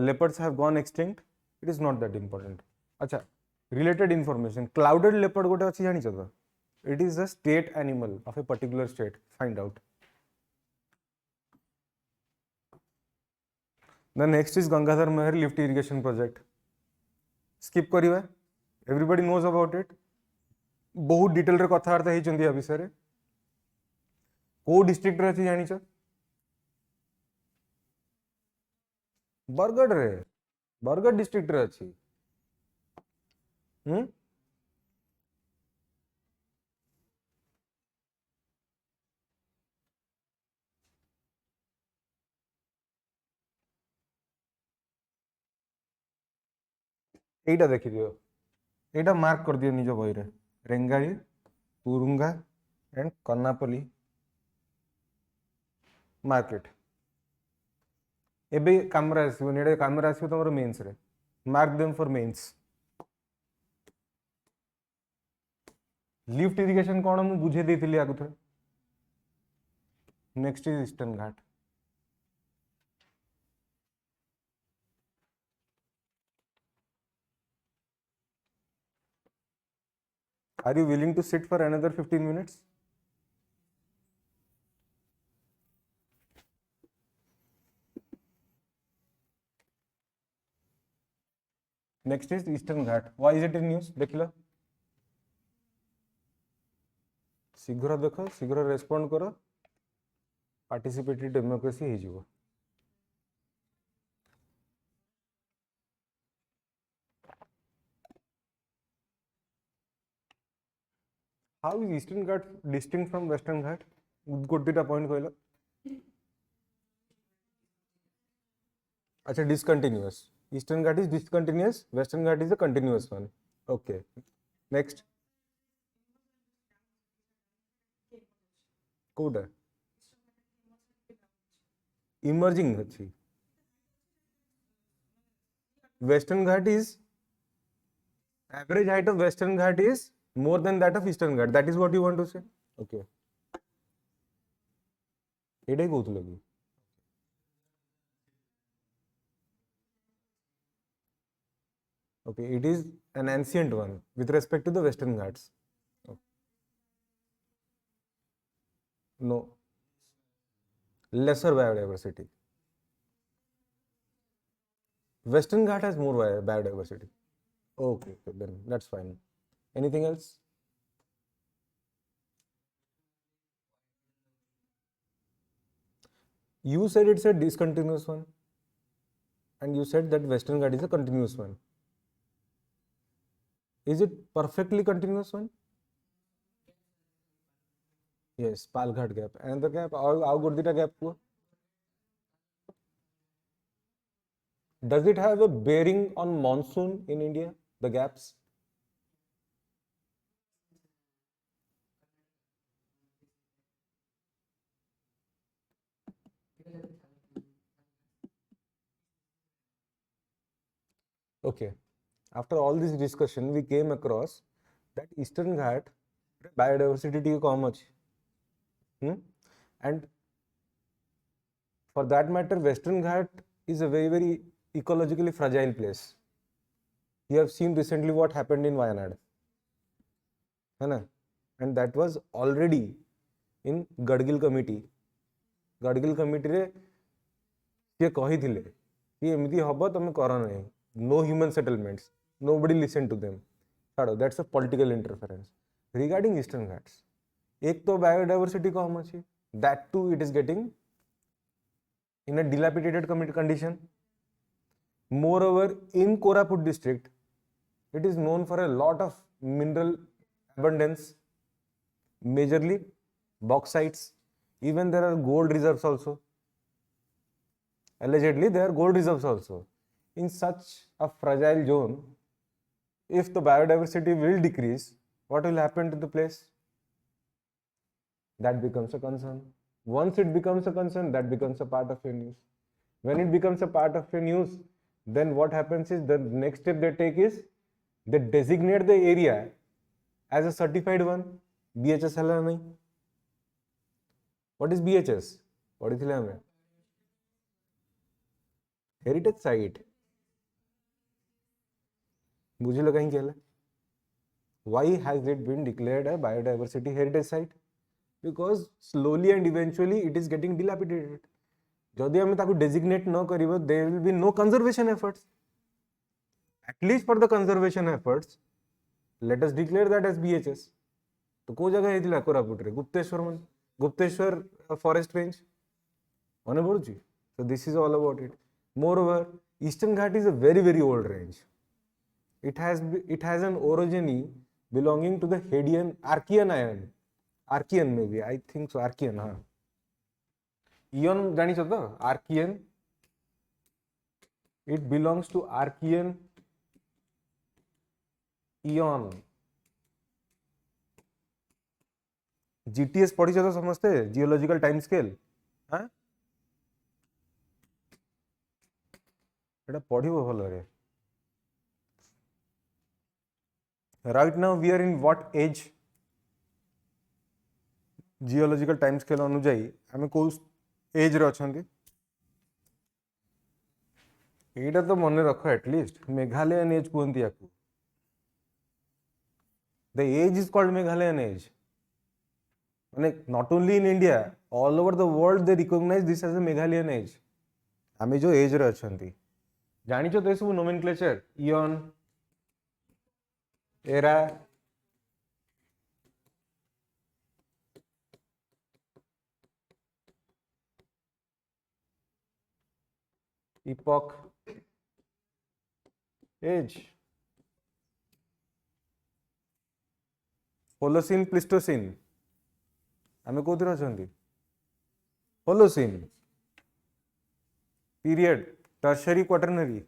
leopards have gone extinct. It is not that important. अच्छा related information, clouded leopard गोटे अछि जानि छ. It is a state animal of a particular state. Find out. The next is Gangadhar Meher lift irrigation project. Skip करिवा. Everybody knows about it. बहुत detail रे कथावार्ता हे चंदी आ विषय रे. को डिस्ट्रिक्ट रे अछि जानि छ? बरगढ़ रे. बरगढ़ डिस्ट्रिक्ट रे अछि. एटा देखि दियो. एटा मार्क कर दियो निजो बही रे. Rengali, Turunga and Kannapali market. एबे कैमरा आसीबो नेडे कैमरा आसीबो तमरो मेंस रे. Mark them for mains. Lift irrigation कोन मु बुझे देथिली आगु थे. Next is Eastern Ghat. Are you willing to sit for another 15 minutes? Next is Eastern Ghat. Why is it in news? देखिला. शीघ्र देखो, शीघ्र रेस्पॉन्ड करो. पार्टिसिपेटरी डेमोक्रेसी हे जिवो. How is Eastern Ghat distinct from Western Ghat? गोटीटा point कहला. अच्छा discontinuous. Eastern Ghat is discontinuous. Western Ghat is a continuous one. Okay. Next. कोटा इमर्जिंग अच्छी Western Ghat is average height of western ghat is more than that of eastern ghat, that is what you want to say. Okay, ଏଇଟା ହିଁ କହୁଥିଲ କି? Okay, it is an ancient one with respect to the western ghats. Okay. No, lesser biodiversity. Western Ghat has more biodiversity. Okay, then that's fine. Anything else? You said it's a discontinuous one, and you said that Western Ghat is a continuous one. Is it perfectly continuous one? Yes, Palghat gap. Another gap. How good did a gap go? Does it have a bearing on monsoon in India? The gaps? Okay. After all this discussion, we came across that Eastern Ghat biodiversity is कम अच्छी. And for that matter, Western Ghat is a very ecologically fragile place. You have seen recently what happened in Wayanad, है ना? And that was already in Gadgil committee. Gadgil committee रे ये कही थिले कि एमती हबो तमे करो नहीं. No human settlements. Nobody listened to them. That's a political interference. Regarding Eastern Ghats, एक तो biodiversity कम अच्छी. That too, it is getting in a dilapidated condition. Moreover, in Koraput district, it is known for a lot of mineral abundance, majorly bauxites. Even there are gold reserves also. Allegedly, there are gold reserves also. In such a fragile zone, if the biodiversity will decrease, what will happen to the place? That becomes a concern. Once it becomes a concern, that becomes a part of your news. When it becomes a part of your news, then what happens is the next step they take is they designate the area as a certified one. BHS है नहीं. What is BHS? What is it? Heritage site. बुझिलो कहीं केले. Why has it been declared a biodiversity heritage site? Because slowly and eventually it is getting dilapidated. जदि हमें ताकू designate न करिवो, there will be no conservation efforts. At least for the conservation efforts, let us declare that as BHS. तो को जगह हेतिला कोरापुट रे Gupteshwar forest range मने पड़ुची. So this is all about it. Moreover, Eastern Ghat is a very old range. It has an orogeny belonging to the Archean iron. Archean maybe, I think so. Archean, हाँ. Eon जानी चाहता? Archean. It belongs to Archean eon. GTS पढ़ी चाहता समझते? Geological time scale. हाँ? एटा पढ़िबो भलो रे. Right now we are in what age? Geological time scale अनुजाई आमे को एज रे अछंती. एटा तो मन रखो at least. Meghalayan age कहंती याकू. The age is called Meghalayan age. Not only in India, all over the world they recognize this as a Meghalayan age. आमे जो as रे अछंती. जानी छो तो सब nomenclature. Eon, era, epoch, age, Holocene, Pleistocene. आमे कोथि रहछंती? Holocene. Period. Tertiary, Quaternary.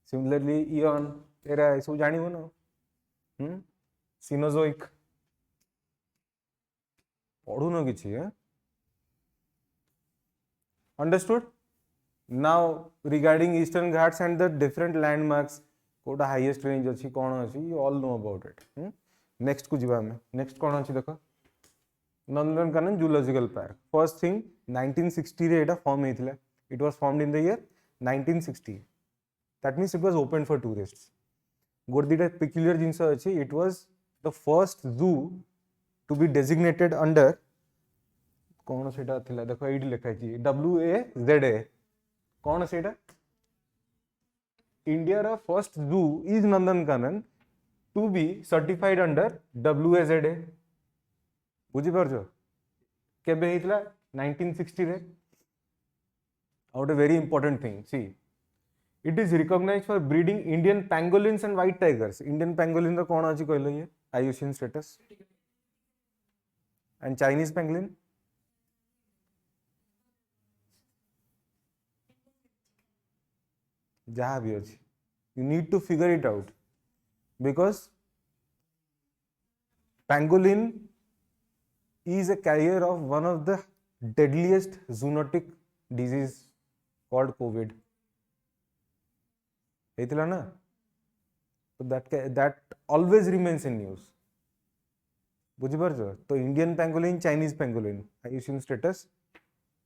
Similarly, Eon, era, सब जानिबो न. Cenozoic. पढ़ुन किछि understood. Now regarding Eastern Ghats and the different landmarks, Kota highest range अच्छी कौन अच्छी, you all know about it. Next को जीवा में, next कौन अच्छी देखो, Nandankanan Zoological Park. First thing 1960 रे इटा form हेई थिला. It was formed in the year 1960. That means it was opened for tourists. गोटे peculiar जिनस अच्छी, it was the first zoo to be designated under कौन सेटा थिला देखो एडी लिखा है WAZA कौन सेटा इंडिया रा first zoo is Nandankanan to be certified under WAZA बुझी परछो केबे हेतला 1960 रे out a very important thing see it is recognised for breeding Indian pangolins and white tigers Indian pangolin रा कौन अछि कहलो ये IUCN status and Chinese pangolin जहाँ भी अच्छी you need to figure it out because pangolin is a carrier of one of the deadliest zoonotic disease called COVID. हेतला ना तो that always remains in news. बुझी पारछो तो Indian pangolin, Chinese pangolin, IUCN status,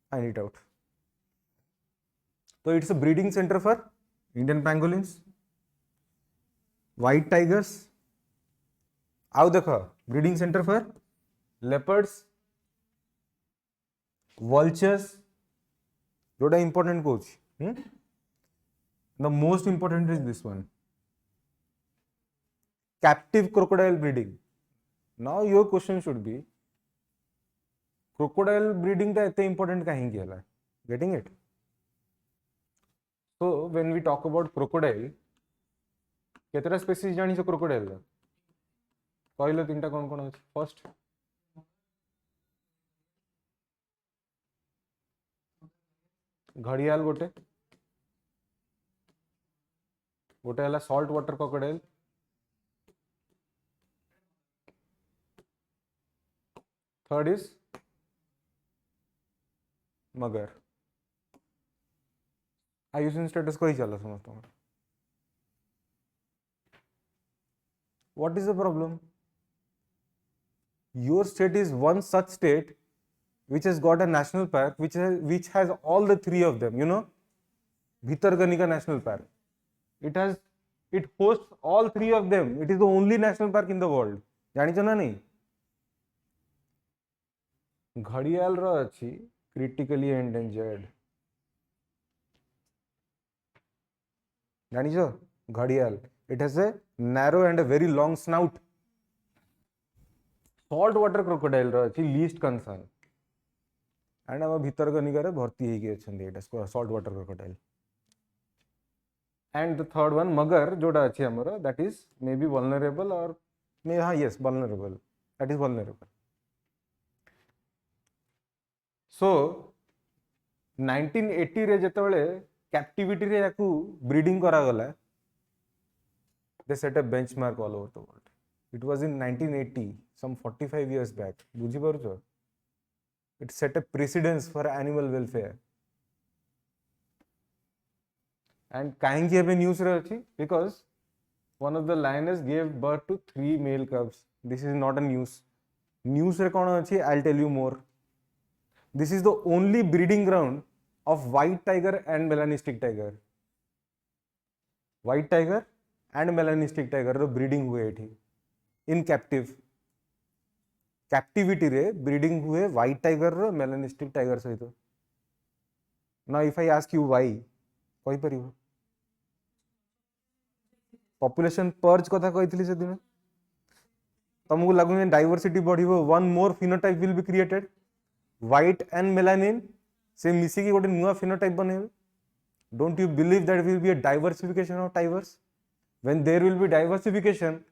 find it out. So it's a breeding center for Indian pangolins, white tigers. आओ देखो breeding center for leopards, vultures. जोड़ा important coach. The most important is this one. Captive crocodile breeding. Now your question should be crocodile breeding ता इतने important कहीं किया ला? Getting it? So when we talk about crocodile, केतरा species जानी छो crocodile ला? कहलो तीनटा कौन कौन अछि? First घड़ियाल गोटे हला salt water crocodile, third is मगर. IUCN status को ही चला समझता हूँ. What is the problem? Your state is one such state which has got a national park which has all the three of them. You know, Bhitarkanika National Park. It hosts all three of them. It is the only national park in the world. जानिଛ ना नहीं? घड़ियाल रो अच्छी critically endangered. जानिछो घड़ियाल it has a narrow and a very long snout. Salt water crocodile रो अछि least concern and हम भितरकनिका रे भर्ती हेकी अछंदी एटा salt water crocodile. And the third one मगर जोटा अछि हमरो that is maybe vulnerable or may yes vulnerable, that is vulnerable. So 1980 रे जेतबेले captivity रे याकू ब्रीडिंग करा गला, they set a benchmark all over the world. It was in 1980, some 45 years back. बुझी पारुछो? It set a precedence for animal welfare. And काहेकि एबे news रे अछि? Because one of the lioness gave birth to 3 male cubs. This is not a news. News रे कोन अछि? I'll tell you more. This is the only breeding ground of white tiger and melanistic tiger. White tiger and melanistic tiger row breeding हुए एठी in captive. Captivity रे breeding हुए white tiger रो melanistic tiger सहित. Now if I ask you why, कहि परिबो? Population purge कथा कहितली से दिन. तमको लागुने diversity बढ़िबो, one more phenotype will be created. White and melanin से मिसी की गोटे नुआ phenotype बनेबे. Don't you believe that will be a diversification of tigers? When there will be diversification,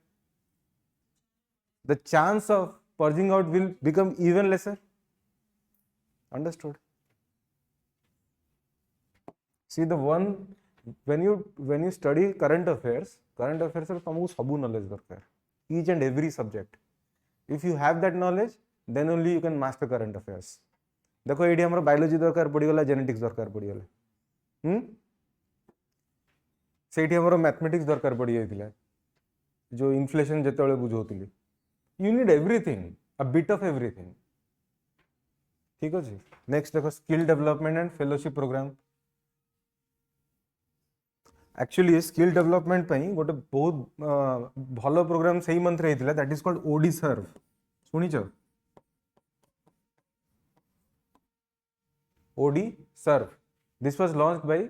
the chance of purging out will become even lesser. Understood? See the one when you study current affairs are तुमको सबू knowledge दरकार, each and every subject. If you have that knowledge, then only you can master current affairs. देखो ये हमर biology दरकार पड़ीगला, genetics दरकार पड़ीगला, सेठी हमर mathematics दरकार पड़ी जाइतिला, जो inflation जेतेबेले बुझौतिली. You need everything, a bit of everything. ठीक अछि. नेक्स्ट देखो skill development and fellowship programme. Actually skill development पई गोटे बहुत भलो प्रोग्राम सही मंथ रे हितला, that is called O D serve. सुनिछ? O D serve. This was launched by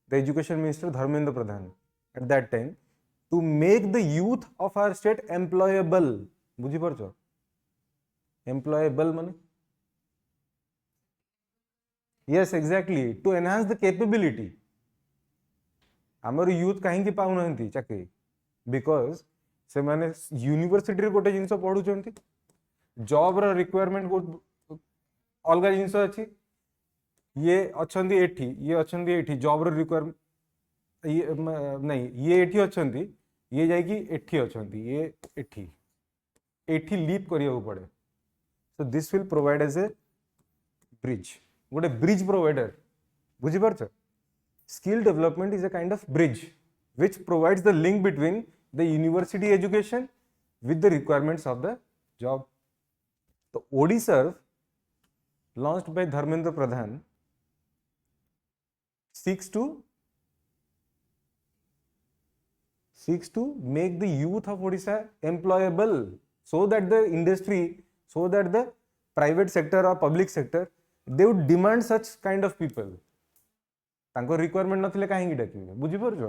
the education minister Dharmendra Pradhan at that time to make the youth of our state employable. बुझी परछो? एम्प्लॉयबल माने yes exactly, to enhance the capability. आमर youth कहीं पाऊ ना चाकरी because से माने यूनिवर्सिटी रे गोटे जिनस पढ़ुचंती, जॉब रो रिक्वायरमेंट अलग जिनस अछि. ये अच्छंती एठी, ये अच्छंती एठी, जॉब रो रिक्वायरमेंट ये नहीं, ये एठी अच्छंती, ये जाई कि एठी अच्छंती, ये एठी एठी लीप करिया पड़े. So this will provide as a bridge, गोटे ब्रिज प्रोवाइडर. बुझी पारछ? Skill development is a kind of bridge which provides the link between the university education with the requirements of the job. So ODISHA launched by Dharmendra Pradhan seeks to make the youth of Odisha employable, so that the industry, so that the private sector or public sector, they would demand such kind of people. तांको requirement नथिले काहेकि डाकिबे. बुझी परछो?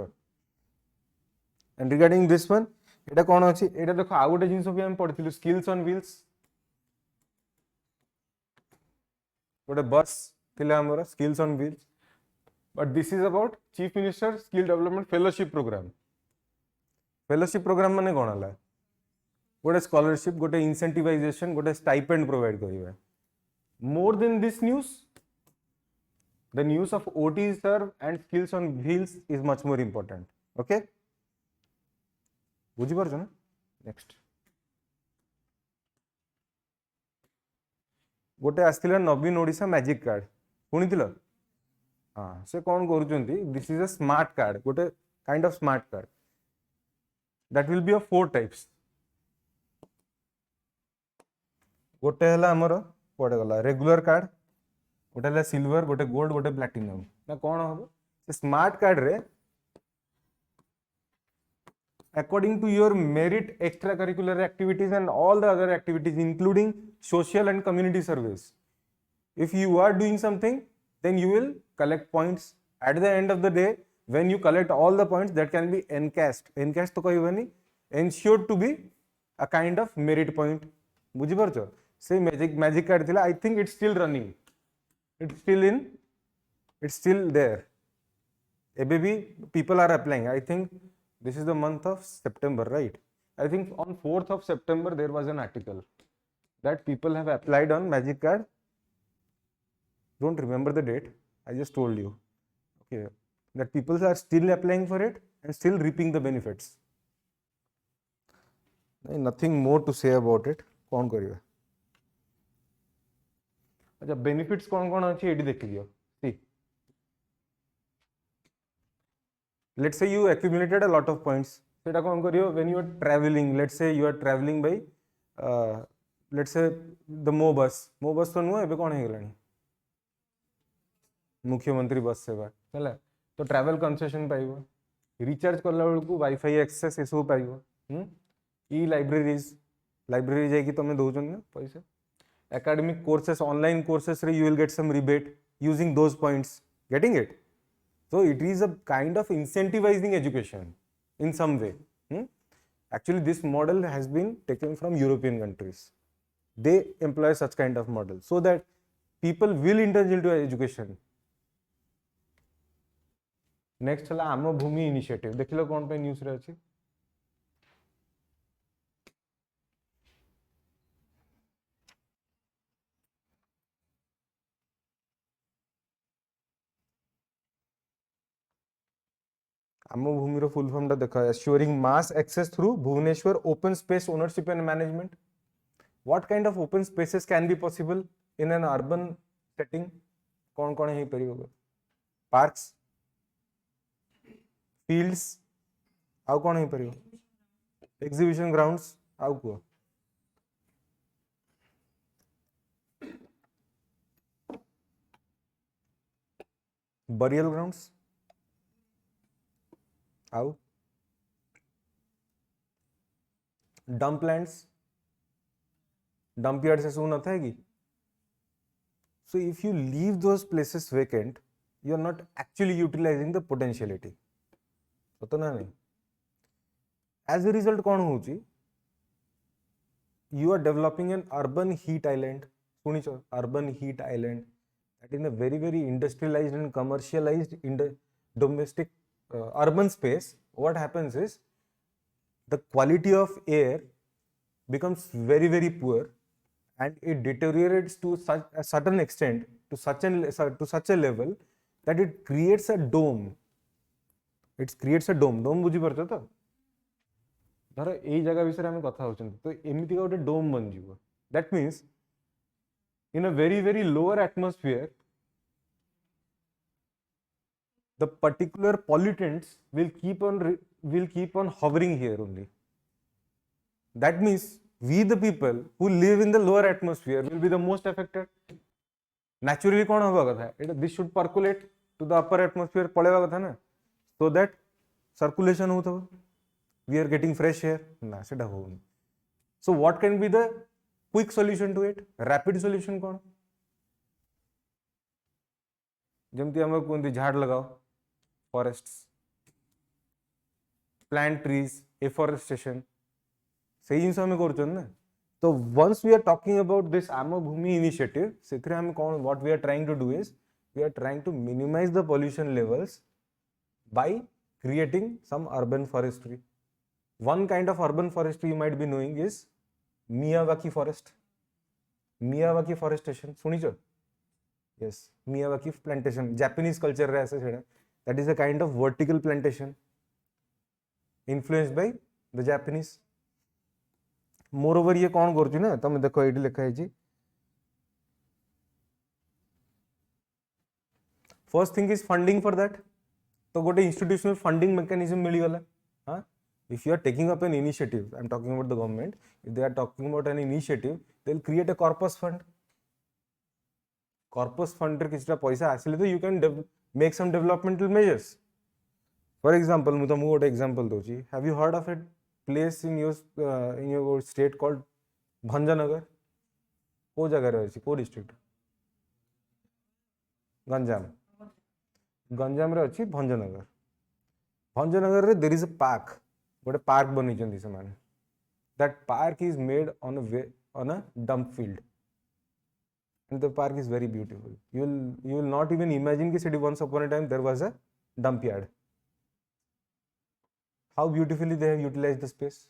And regarding this one, एटा कोन अछि, एटा देखो आ गोटे जिंस भी हम पढिथिलु, skills on wheels. गोटे bus थिला हमर skills on wheels, but this is about chief minister skill development fellowship programme. Fellowship programme माने कोन हला? गोटे स्कॉलरशिप, गोटे इंसेंटिवाइजेशन, गोटे स्टाइपेंड प्रोवाइड करिवे. More than this news, the news of ODISHA and skills on wheels is much more important. Okay, बुझी पारछ ना? Next गोटे आस्थिला नवीन ओडिशा मैजिक कार्ड. सुनिथिलो? हाँ, से कौन करूचंती, this is a smart card, गोटे kind of smart card that will be of 4 types. गोटे हला हमर कोडे गला रेगुलर कार्ड, गोटे हला सिल्वर, गोटे गोल्ड, गोटे प्लैटिनम. ना कौन हबो? स्मार्ट कार्ड रे according to your merit, extracurricular activities and all the other activities including social and community service, if you are doing something, then you will collect points. At the end of the day, when you collect all the points, that can be encashed to कहबनी, ensured to be a kind of merit point. बुझी परछो? से magic card थिला. I think it's still running, it's still there. Ebe bhi people are applying. I think this is the month of September, right? I think on 4th of September there was an article that people have applied on magic card. Don't remember the date, I just told you. Okay, that people are still applying for it and still reaping the benefits. Nothing more to say about it. कौन करिवे? अच्छा, benefits कौन कौन अछि AD देखि लियो. See, let's say you accumulated a lot of points. सेटा कौन करियो? when you are traveling, let's say you are traveling by let's say the mo bus तो नुह एबे कौन हे गलानी मुख्यमंत्री बस सेवा हला. तो ट्रैवल कंसेशन पाइबो, रिचार्ज करला बेलकू वाईफाई एक्सेस ए सब पाइबो. ई लाइब्रेरी जाई कि तमे दोउछन ना पैसा. एकेडमिक कोर्सेस, ऑनलाइन कोर्सेस रे you will get some rebate using those points. Getting it? So it is a kind of incentivizing education in some way. Actually, this model has been taken from European countries. They employ such kind of model so that people will indulge into education. Next है आम भूमि initiative. देख लो कौन पे news रे अछि. आम भूमि रो full form टा देखा, assuring mass access through Bhubaneswar open space ownership and management. what kind of open spaces can be possible in an urban setting? कौन है परियो? Parks, fields, आउ कौन है परियो? Exhibition grounds, आउ को? Burial grounds, आउ? Dump lands, dump yards ऐसा होना था कि? So if you leave those places vacant, you are not actually utilizing the potentiality. तो ना नहीं. As a result, कौन होची? You are developing an urban heat island. सुनी चो, urban heat island. That in a very industrialized and commercialized domestic urban space. What happens is the quality of air becomes very poor, and it deteriorates to a certain extent, to such a level that it creates a dome. It creates a dome. Dome बुझी पड़ता था? धर यही जगह विषय में कथा होचंती तो एमिति गोटे डोम बन जीवो. That means in a very lower atmosphere, the particular pollutants will keep on hovering here only. That means we the people who live in the lower atmosphere will be the most affected. Naturally कौन होगा कथा? This should percolate to the upper atmosphere पड़ेगा कथा ना, so that circulation होता हो. We are getting fresh air. ना सेटा होगा. So what can be the quick solution to it? Rapid solution कौन? जमती हम लोग कौन झाड़ लगाओ, forests, plant trees, afforestation. सही जिनसे हमें करचन ना. So once we are talking about this Ama Bhumi initiative, सेथरे हम कौन, what we are trying to do is we are trying to minimize the pollution levels by creating some urban forestry. One kind of urban forestry you might be knowing is Miyawaki forest. Miyawaki forestation. सुनी चो? Yes, Miyawaki plantation. Japanese culture रे ऐसे छेड़ा. That is a kind of vertical plantation influenced by the Japanese. Moreover, ये कौन करची ना? तमे देखो एडी लिखा है जी. First thing is funding for that. तो गोटे institutional funding mechanism मिली गला. हाँ? If you are taking up an initiative, I am talking about the government. If they are talking about an initiative, they will create a corpus fund. Corpus fund रे किसी पैसा आसिले तो you can make some developmental measures. For example, मैं तो गोटे example Dochi. Have you heard of a place in your state called Bhanjanagar? को जगह रहे छी? को district? गंजाम. गंजाम रे अछि भंजनगर. भंजनगर रे there is a park. गोटे park बनी चंदी से माने. That park is made on a dump field. And the park is very beautiful. You will not even imagine कि city once upon a time there was a dump yard. How beautifully they have utilized the space.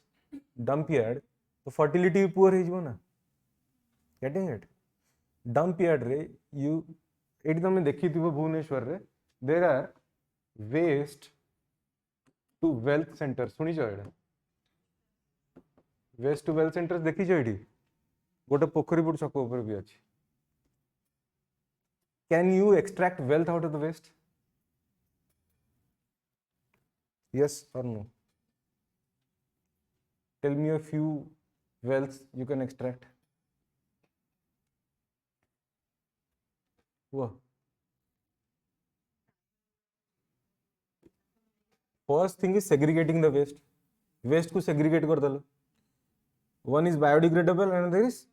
Dump yard, तो fertility poor है जो ना. Getting it? Dump yard रे you eighty तमे देखी थी वो भुवनेश्वर रे there are waste to wealth centers. सुनी जो एटा waste to wealth centers देखी जो एटी गोटे पोखरीपुर छक ऊपर भी अछि. Can you extract wealth out of the waste? Yes or no? Tell me a few wealths you can extract. Wow. First thing is segregating the waste. Waste को segregate कर दलो. One is biodegradable and another is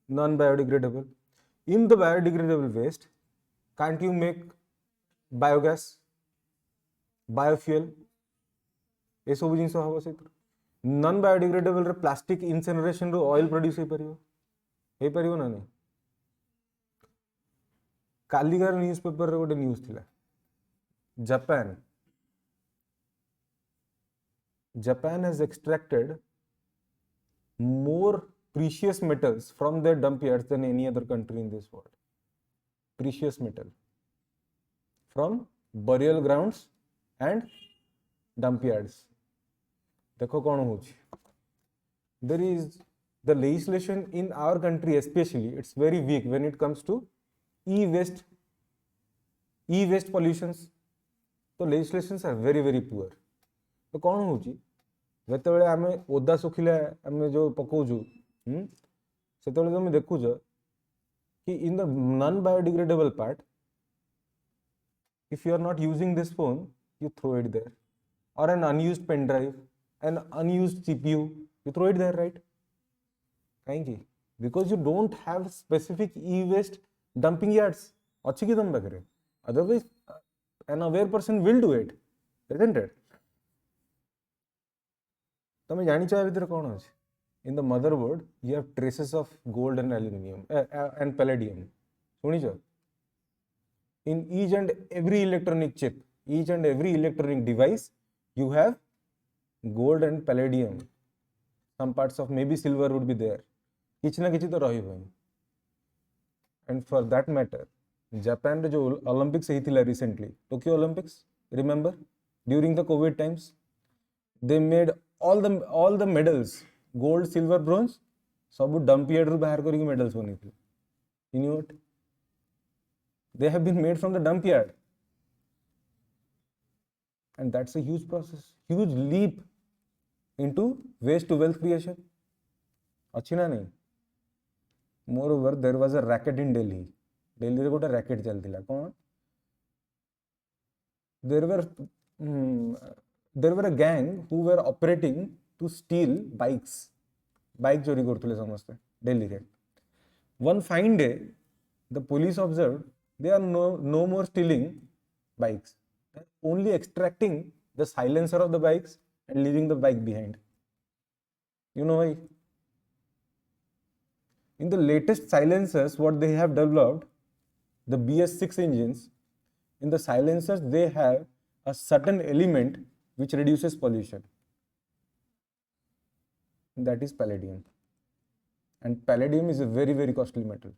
non-biodegradable. In the biodegradable waste, can't you make biogas, biofuel? ये सब जिनसे हवा से non biodegradable रे plastic incineration रो oil produce हे परियो ना नहीं. कालीगार न्यूज़पेपर रे गोटे न्यूज़ थिला. Japan has extracted more precious metals from their dump yards than any other country in this world. Precious metal from burial grounds and dump yards. देखो कौन होची. There is the legislation in our country especially, it's very weak when it comes to e-waste pollutions. So legislations are very very poor. तो कौन होची जेतेबेले आमे ओदा सुखिले आमे जो पकोजु सेतेबेले तुम देखुछ कि in the non biodegradable part, if you are not using this phone, you throw it there, or an unused pen drive, an unused CPU, you throw it there, right? Thank you. Because you don't have specific e-waste dumping yards. अच्छी की दम बकरे. Otherwise, an aware person will do it, isn't it? तमें जानी चाहिए भीतर कौन है? In the motherboard, you have traces of gold and aluminium and palladium. सुनी जो? In each and every electronic chip, each and every electronic device, you have gold and palladium. Some parts of maybe silver would be there. किसी ना किसी तो रही हुई. And for that matter, Japan रे जो Olympics ही थी recently, Tokyo Olympics, remember? During the COVID times, they made all the medals, gold, silver, bronze, सब dump yard रू बाहर करके medals बनी थी. You know what? They have been made from the dump yard. And that's a huge process, huge leap into waste to wealth creation. अच्छी ना नहीं? Moreover, there was a racket in Delhi. Delhi रे गोटा racket चलती ला कौन? There were a gang who were operating to steal bikes. Bike चोरी करते समझते Delhi रे. One fine day, the police observed they are no more stealing bikes. They're only extracting the silencer of the bikes and leaving the bike behind. You know why? In the latest silencers, what they have developed, the BS6 engines, in the silencers they have a certain element which reduces pollution. That is palladium. And palladium is a very very costly metal.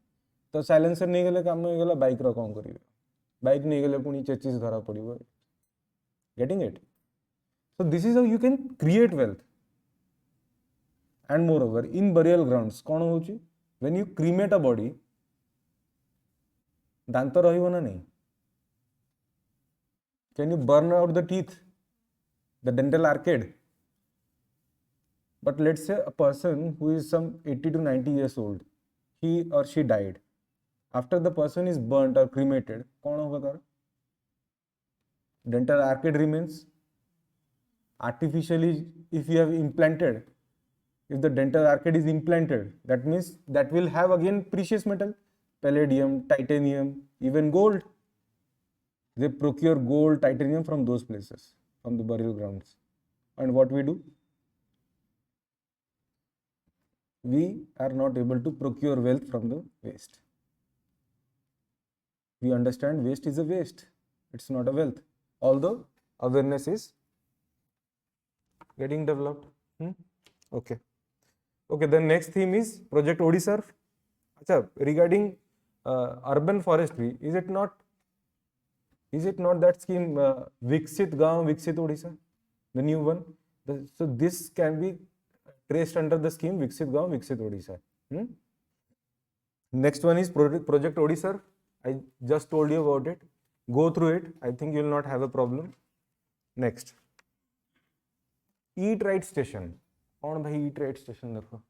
तो silencer नहीं गले काम नहीं गला bike रा कौन करिए? Bike नहीं गले पुनी चेचिस धरा पड़िबो. Getting it? So this is how you can create wealth. And moreover, in burial grounds, कौन होची? When you cremate a body, दांत रहिबो ना नहीं. Can you burn out the teeth, the dental arcade? But let's say a person who is some 80 to 90 years old, he or she died. After the person is burnt or cremated, कौन होगा तारा? Dental arcade remains. Artificially, if you have implanted, if the dental arcade is implanted, that means that will have again precious metal, palladium, titanium, even gold. They procure gold, titanium from those places, from the burial grounds. And what we do? We are not able to procure wealth from the waste. We understand waste is a waste. It's not a wealth. Although awareness is getting developed. Okay. Okay, the next theme is Project ODISHA. Achha, regarding urban forestry, is it not that scheme Viksit Gaon, Viksit Odisha, the new one? So this can be traced under the scheme Viksit Gaon, Viksit Odisha. Next one is Project ODISHA. I just told you about it. Go through it. I think you will not have a problem. Next, Eat Right Station. कौन भाई Eat Right Station देखो?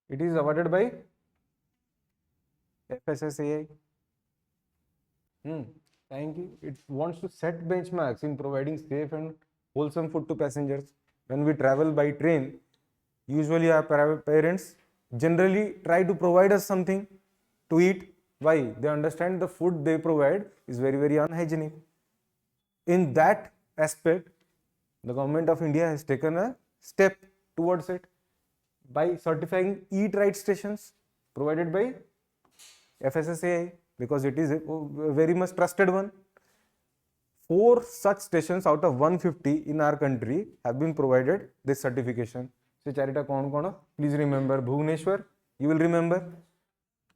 It is awarded by FSSAI. Thank you. It wants to set benchmarks in providing safe and wholesome food to passengers. When we travel by train, usually our parents generally try to provide us something to eat. Why? They understand the food they provide is very very unhygienic. In that aspect, the government of India has taken a step towards it by certifying Eat Right stations provided by FSSAI, because it is a very much trusted one. 4 such stations out of 150 in our country have been provided this certification. So charita kaun? Please remember Bhubaneswar, you will remember.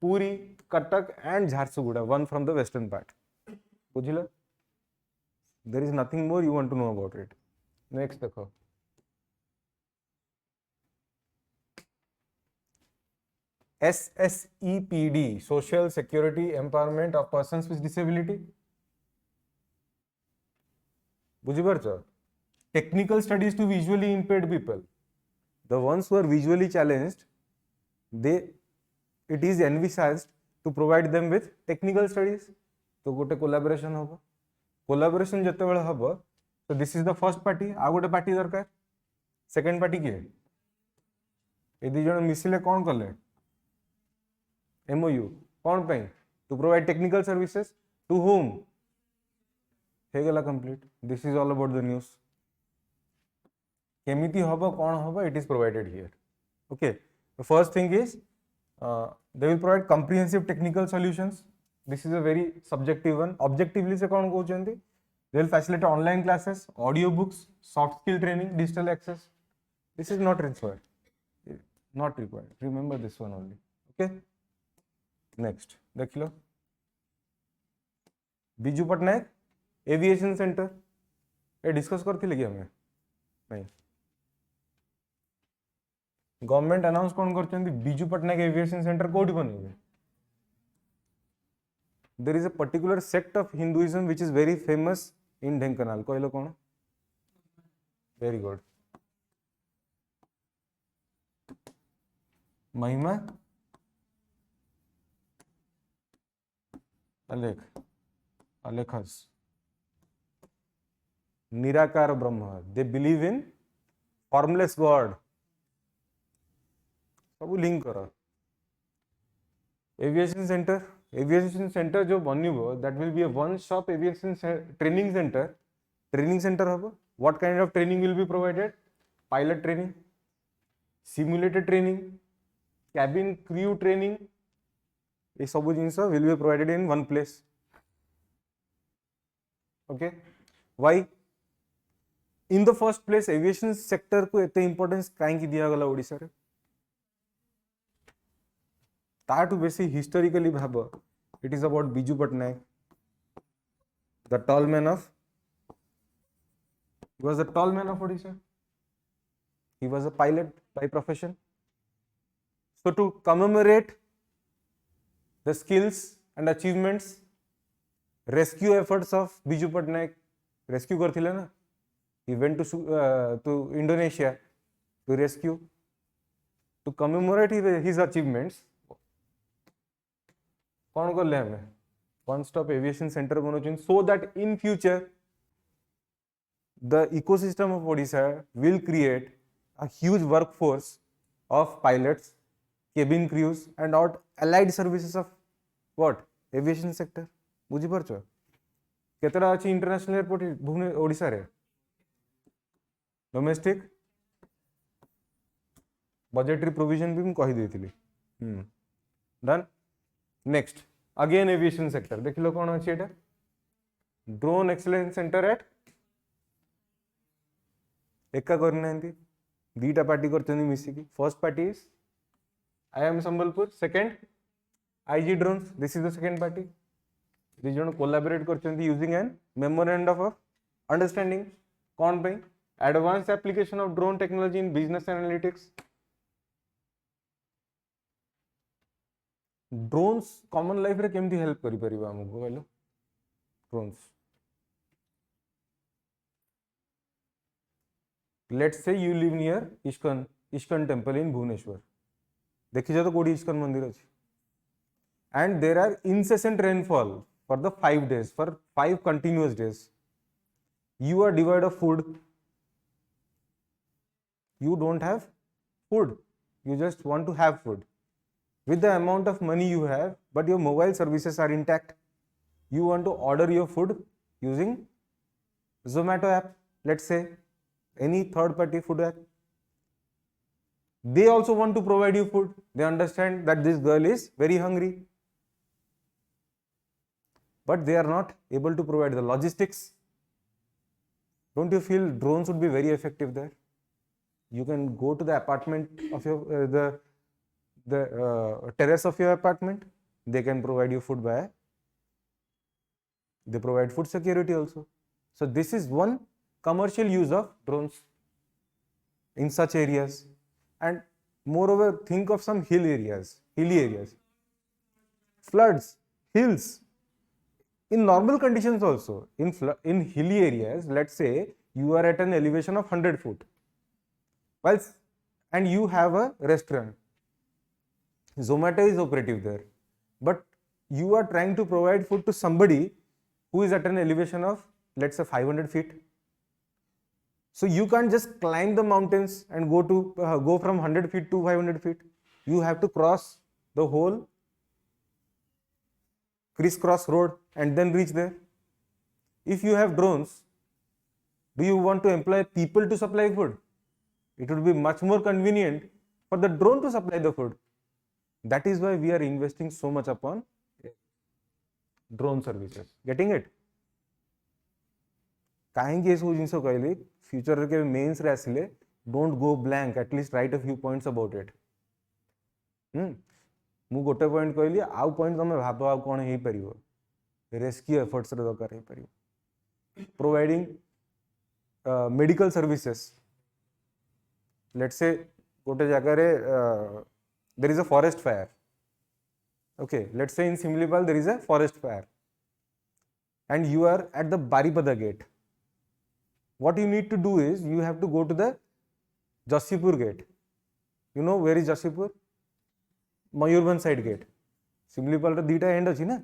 Puri, Cuttack and Jharsuguda, one from the western part. Bujhila? There is nothing more you want to know about it. Next, देखो. SSEPD, Social Security Empowerment of Persons with Disability. Bujibarcha? Technical studies to visually impaired people. The ones who are visually challenged, it is envisaged to provide them with technical studies. So gote collaboration hobo. Collaboration jetebele hobo, so this is the first party, आ गोटे party दरकार. Second party किए? ए दी जण मिसिले कौन कले? MOU कौन पे? To provide technical services to whom? हे गला complete. This is all about the news. केमिति होबो कौन होबो? It is provided here. Okay. The first thing is they will provide comprehensive technical solutions. This is a very subjective one. Objectively से कौन कहउचंती? They will facilitate online classes, audio books, soft skill training, digital access. This is not required. Not required. Remember this one only. Okay. Next. देख लो. Biju Patnaik aviation centre ये discuss करथिले कि हमें नहीं. Government announce कौन करछंती? Biju Patnaik aviation centre कोठी बनेबे? There is a particular sect of Hinduism which is very famous in Dhenkanal. कहलो कौन? Very good. महिमा Alekhas. Nirakar Brahma. They believe in formless God. सब लिंक करो. Aviation center जो बनिबो, that will be a one stop aviation training center. Training center होबो. What kind of training will be provided? Pilot training, simulator training, cabin crew training. ये सब जिनिस will be provided in one place. Okay. Why? In the first place, aviation sector को एते importance काहे की दिया गला ओडिशा रे? ताटू बेसी historically भाबो, it is about Biju Patnaik, the tall man of. He was the tall man of Odisha. He was a pilot by profession. So to commemorate the skills and achievements, rescue efforts of Biju Patnaik, rescue करथिले ना? He went to Indonesia to rescue. To commemorate his achievements, कौन कर ले हमें? One stop aviation center बनोचुन, so that in future the ecosystem of Odisha will create a huge workforce of pilots, cabin crews and allied services of what? Aviation sector. बुझी पारछो? केतरा अछि international airport भुवने Odisha रे? Domestic budgetary provision भी मैं कही देथिली. Done. Next, again aviation sector. देख लो कौन अछि एटा? Drone excellence center at एका करनांती दीटा पार्टी करचनी मिसी की. First party is IIM Sambalpur. Second, IG drones. This is the second party. These जन collaborate करचंती using an memorandum of understanding. कौन पे? Advanced application of drone technology in business analytics. Drones common life रे केमती help करि परिबा हमको कहलो? Drones. Let's say you live near Ishkan temple in Bhubaneswar. देखि जा तो कोडी इस्कन मंदिर अछि. And there are incessant rainfall for the 5 days, for 5 continuous days. You are devoid of food. You don't have food. You just want to have food. With the amount of money you have, but your mobile services are intact. You want to order your food using Zomato app, let's say, any third party food app. They also want to provide you food. They understand that this girl is very hungry. But they are not able to provide the logistics. Don't you feel drones would be very effective there? You can go to the apartment of the terrace of your apartment. They can provide you food by, they provide food security also. So this is one commercial use of drones in such areas. And moreover, think of some hilly areas, floods, hills. In normal conditions also, in hilly areas, let's say you are at an elevation of 100 foot, whilst, and you have a restaurant, Zomato is operative there, but you are trying to provide food to somebody who is at an elevation of, let's say, 500 feet. So you can't just climb the mountains and go from 100 feet to 500 feet. You have to cross the whole crisscross road and then reach there. If you have drones, do you want to employ people to supply food? It would be much more convenient for the drone to supply the food. That is why we are investing so much upon drone services. Getting it? कहीं सब जिन कहली future के mains रे आसिले don't go blank, at least write a few points about it. मु गोटे point कहली, आउ पॉइंट तुम भाव आ कौन हो पारिबो, रेस्क्यू एफर्ट्स रे दरकार हो पारिबो. Providing medical services, let's say गोटे जगह रे there is a forest fire. Okay, let's say in Simlipal there is a forest fire and you are at the Baripada gate. What you need to do is you have to go to the Jasipur gate. You know where is Jasipur? Mayurbhanj side gate. Simlipal रे दीटा and अछि ना,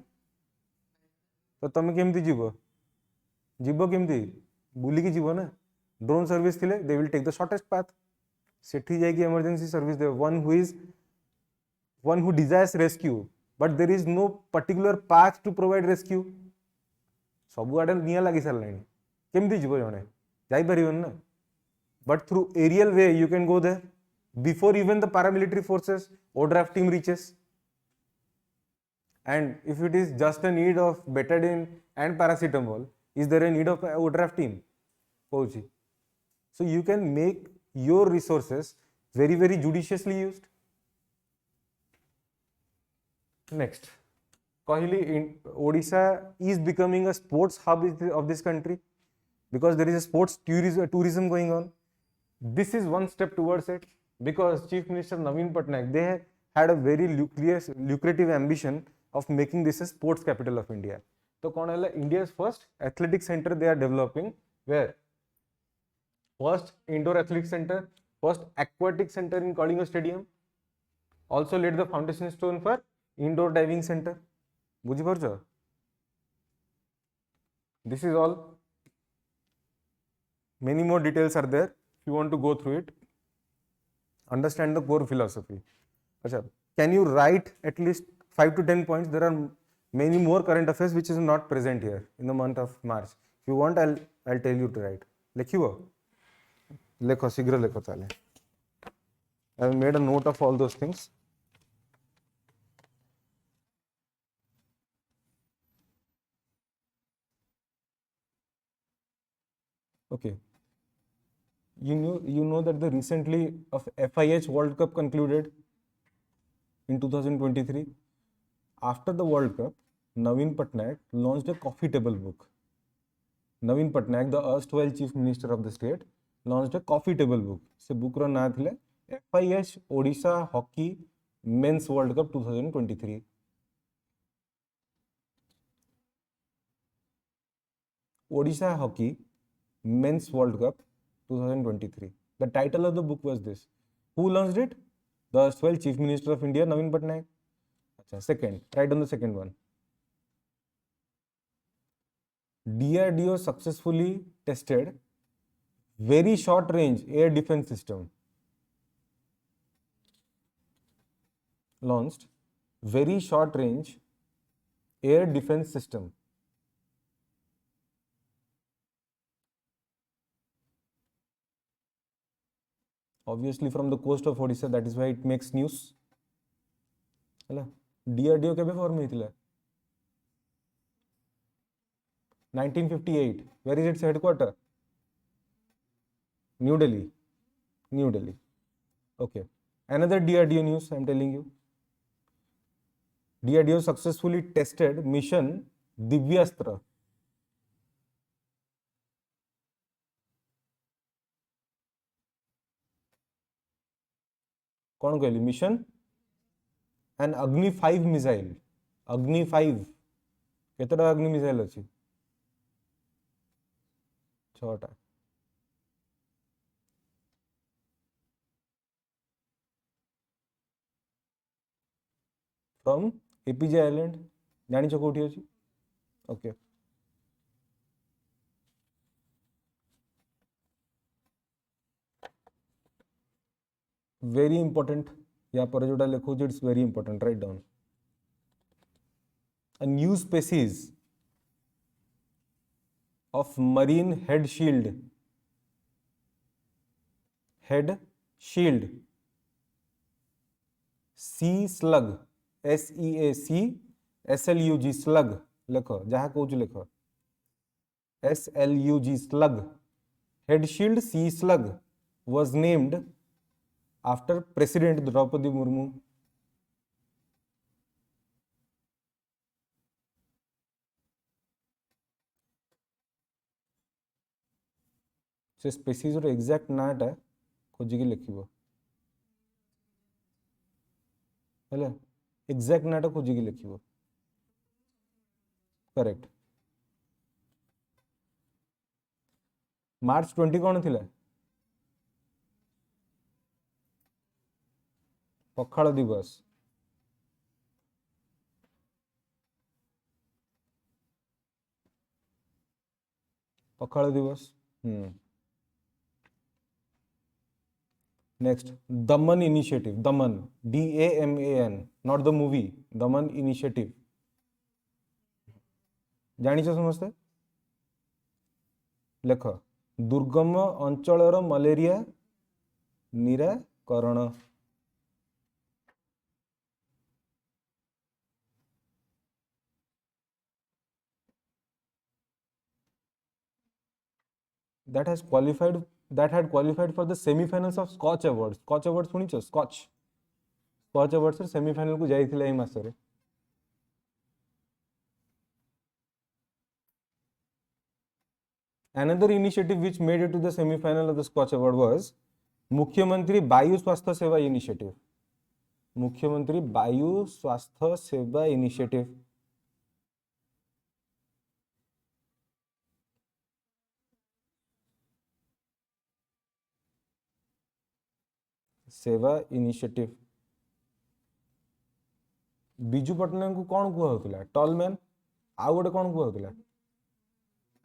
तो तमे केमती जीवो केमती बुली की जीवो ना. ड्रोन सर्विस थिले they will take the shortest path. सेठी जाई की इमरजेंसी सर्विस दे, one who desires rescue, but there is no particular path to provide rescue. सब आडे निया लगी सारलानी, केमती जीवो जणे जाई परिबन ना. But through aerial way you can go there before even the paramilitary forces ODRAF team reaches. And if it is just a need of betadine and paracetamol, is there a need of ODRAF team? So you can make your resources very, very judiciously used. Next, Kohili, Odisha is becoming a sports hub of this country because there is a sports tourism going on. This is one step towards it because Chief Minister Naveen Patnaik, they had a very lucrative ambition of making this a sports capital of India. So, India's first athletic center they are developing where? First indoor athletic center, first aquatic center in Kalinga Stadium, also laid the foundation stone for indoor diving center. Bujhiparcho? This is all. Many more details are there. If you want to go through it, understand the core philosophy. Achha, can you write at least 5 to 10 points? There are many more current affairs which is not present here in the month of March. If you want, I'll tell you to write. Lekhibo? Lekho, shigra lekho tale. I have made a note of all those things. Okay. You know that the recently of FIH World Cup concluded in 2023. After the World Cup, Naveen Patnaik launched a coffee table book. Naveen Patnaik, the erstwhile Chief Minister of the state, launched a coffee table book. Se book ro na thile FIH Odisha Hockey Men's World Cup 2023. Odisha Hockey Men's World Cup 2023. The title of the book was this. Who launched it? The erstwhile Chief Minister of India, Naveen Patnaik. Achha, second, write on the second one. DRDO successfully tested very short range air defense system. Launched very short range air defense system. Obviously from the coast of Odisha, that is why it makes news. DRDO kebe form hoitila? 1958. Where is its headquarters? New Delhi. New Delhi. Okay. Another DRDO news I am telling you. DRDO successfully tested mission Divyastra. कौन कहली mission and अग्नि 5 missile. अग्नि 5 केतटा अग्नि missile अच्छी 6टा. From APJ island जानी कोठी अच्छी. Okay very important. यहाँ पर जोटा लिखो it's very important. Write down. A new species of marine head shield sea slug SEAC SLUG slug लिखो जहाँ कौच लिखो SLUG slug head shield sea slug was named after President Draupadi Murmu. से species रो exact नाटा खोजिकी लिखिबो हेला exact नाटा खोजिकी लिखिबो. Correct. मार्च 20 कौन थिला पखाल दिवस. पखाल दिवस. Next, Daman Initiative. Daman, DAMAN, not the movie. Daman Initiative. जानी समझते लेख दुर्गम अंचलर मलेरिया निराकरण. that had qualified for the semi-finals of Scotch Awards. Scotch Awards सुनिଛ Scotch Awards रे semi-final को जाइथिला एई मास रे. Another initiative which made it to the semi-final of the Scotch Award was मुख्यमंत्री वायु स्वास्थ्य सेवा इनिशिएटिव. मुख्यमंत्री वायु स्वास्थ्य सेवा इनिशिएटिव. सेवा इनिशिएटिव. बिजू पटनायक को कौन कुआ होतिला टॉल मैन. आउ गोटे कौन कुआ होतिला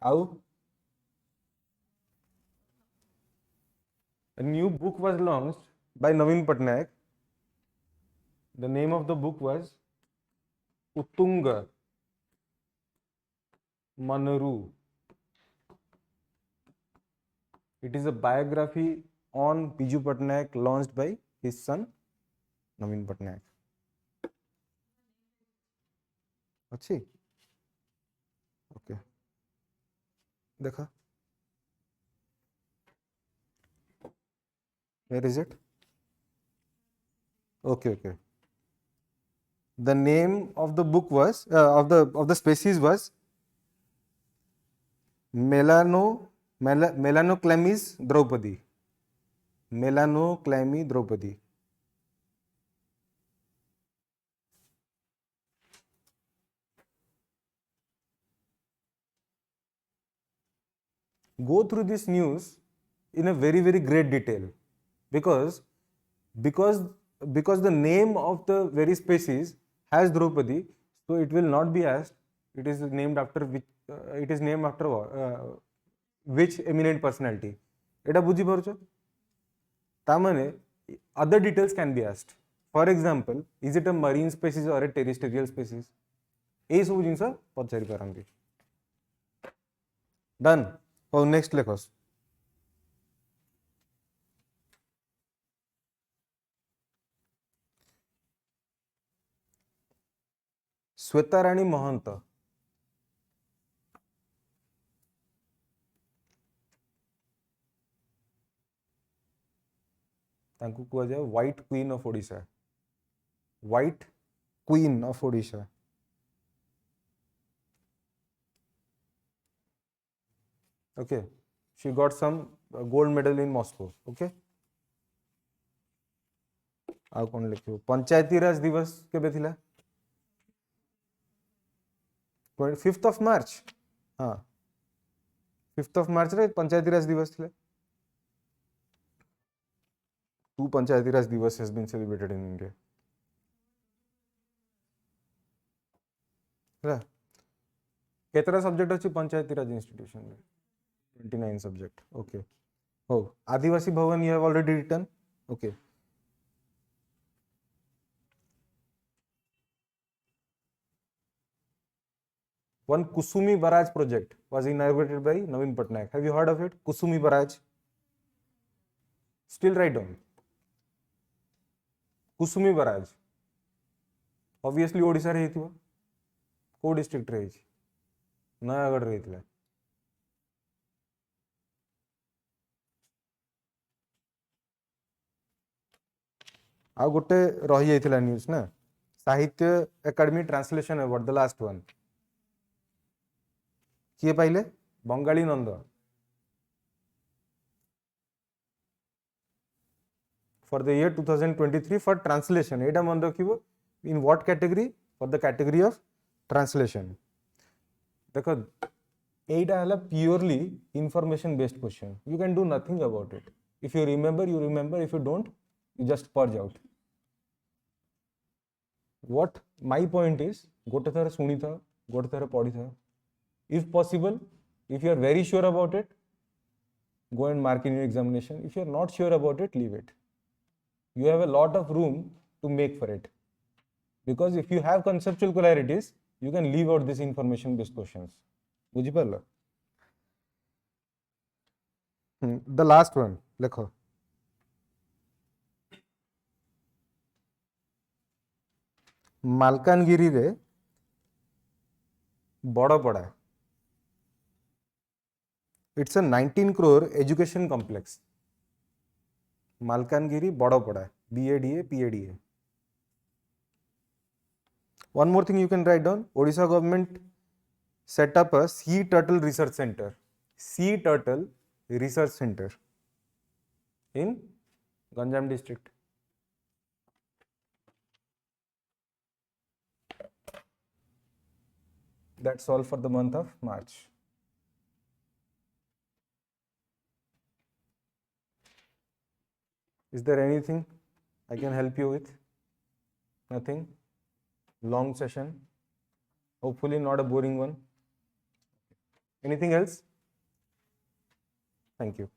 आउ. A new book was launched by Naveen Patnaik. The name of the book was Uttunga Manaru. It is a biography on Biju Patnaik launched by his son Naveen Patnaik. अच्छी okay देखा. Where is it? Okay. The name of the book was of the species was Melanoclamis Draupadi. Melanoclami Draupadi. Go through this news in a very great detail because the name of the very species has Draupadi, so it will not be asked it is named after which which eminent personality. एटा बुझी पारुछ ता माने other details can be asked. For example, is it a marine species or a terrestrial species? ए सब जिंस पचारि पारंती. Done. और next लेखस श्वेताराणी महंत. तांकु कुआ जाए white queen of Odisha, white queen of Odisha. Okay, she got some gold medal in Moscow. Okay, आउ कौन लिखियो? पंचायती राज दिवस केबे थिला? 5th of March। हाँ, 5th of March रे पंचायती राज दिवस थिला। 2 पंचायती राज दिवस has been celebrated in India। ହେଲା, केतरा सब्जेक्ट अछि पंचायती राज इंस्टीट्यूशन में? 29 सब्जेक्ट। ओके, हो आदिवासी भवन you have already written। Okay, one Kusumi Barrage project was inaugurated by Naveen Patnaik। Have you heard of it? Kusumi Barrage, still write down Kusumi Barrage। obviously Odisha रे हिथिबो, को district रे हिछि? नयागढ़ रे हिथिला। आ गोटे रही जाइथिला news ना, साहित्य academy translation award, the last one किए पाइले? बंगाली नंद। for the year 2023 for translation। एटा मन रखिबो, in what category? for the category of translation। देखो एटा हला purely information based question, you can do nothing about it। if you remember you remember, if you don't you just purge out। what my point is, गोटे थर सुनी था, गोटे थर पढ़ी था। if possible, if you are very sure about it, go and mark in your examination। if you are not sure about it, leave it। you have a lot of room to make for it, because if you have conceptual clarities you can leave out this information based questions। बुझी पारलो? the last one लिखो, मालकानगिरी रे बड़पड़ा, it's a 19 crore education complex। Malkangiri बड़पड़ा, BADA PADA। one more thing you can write down, Odisha government set up a sea turtle research center, sea turtle research center in Ganjam district। that's all for the month of March। is there anything I can help you with? Nothing? Long session, hopefully not a boring one। anything else? Thank you।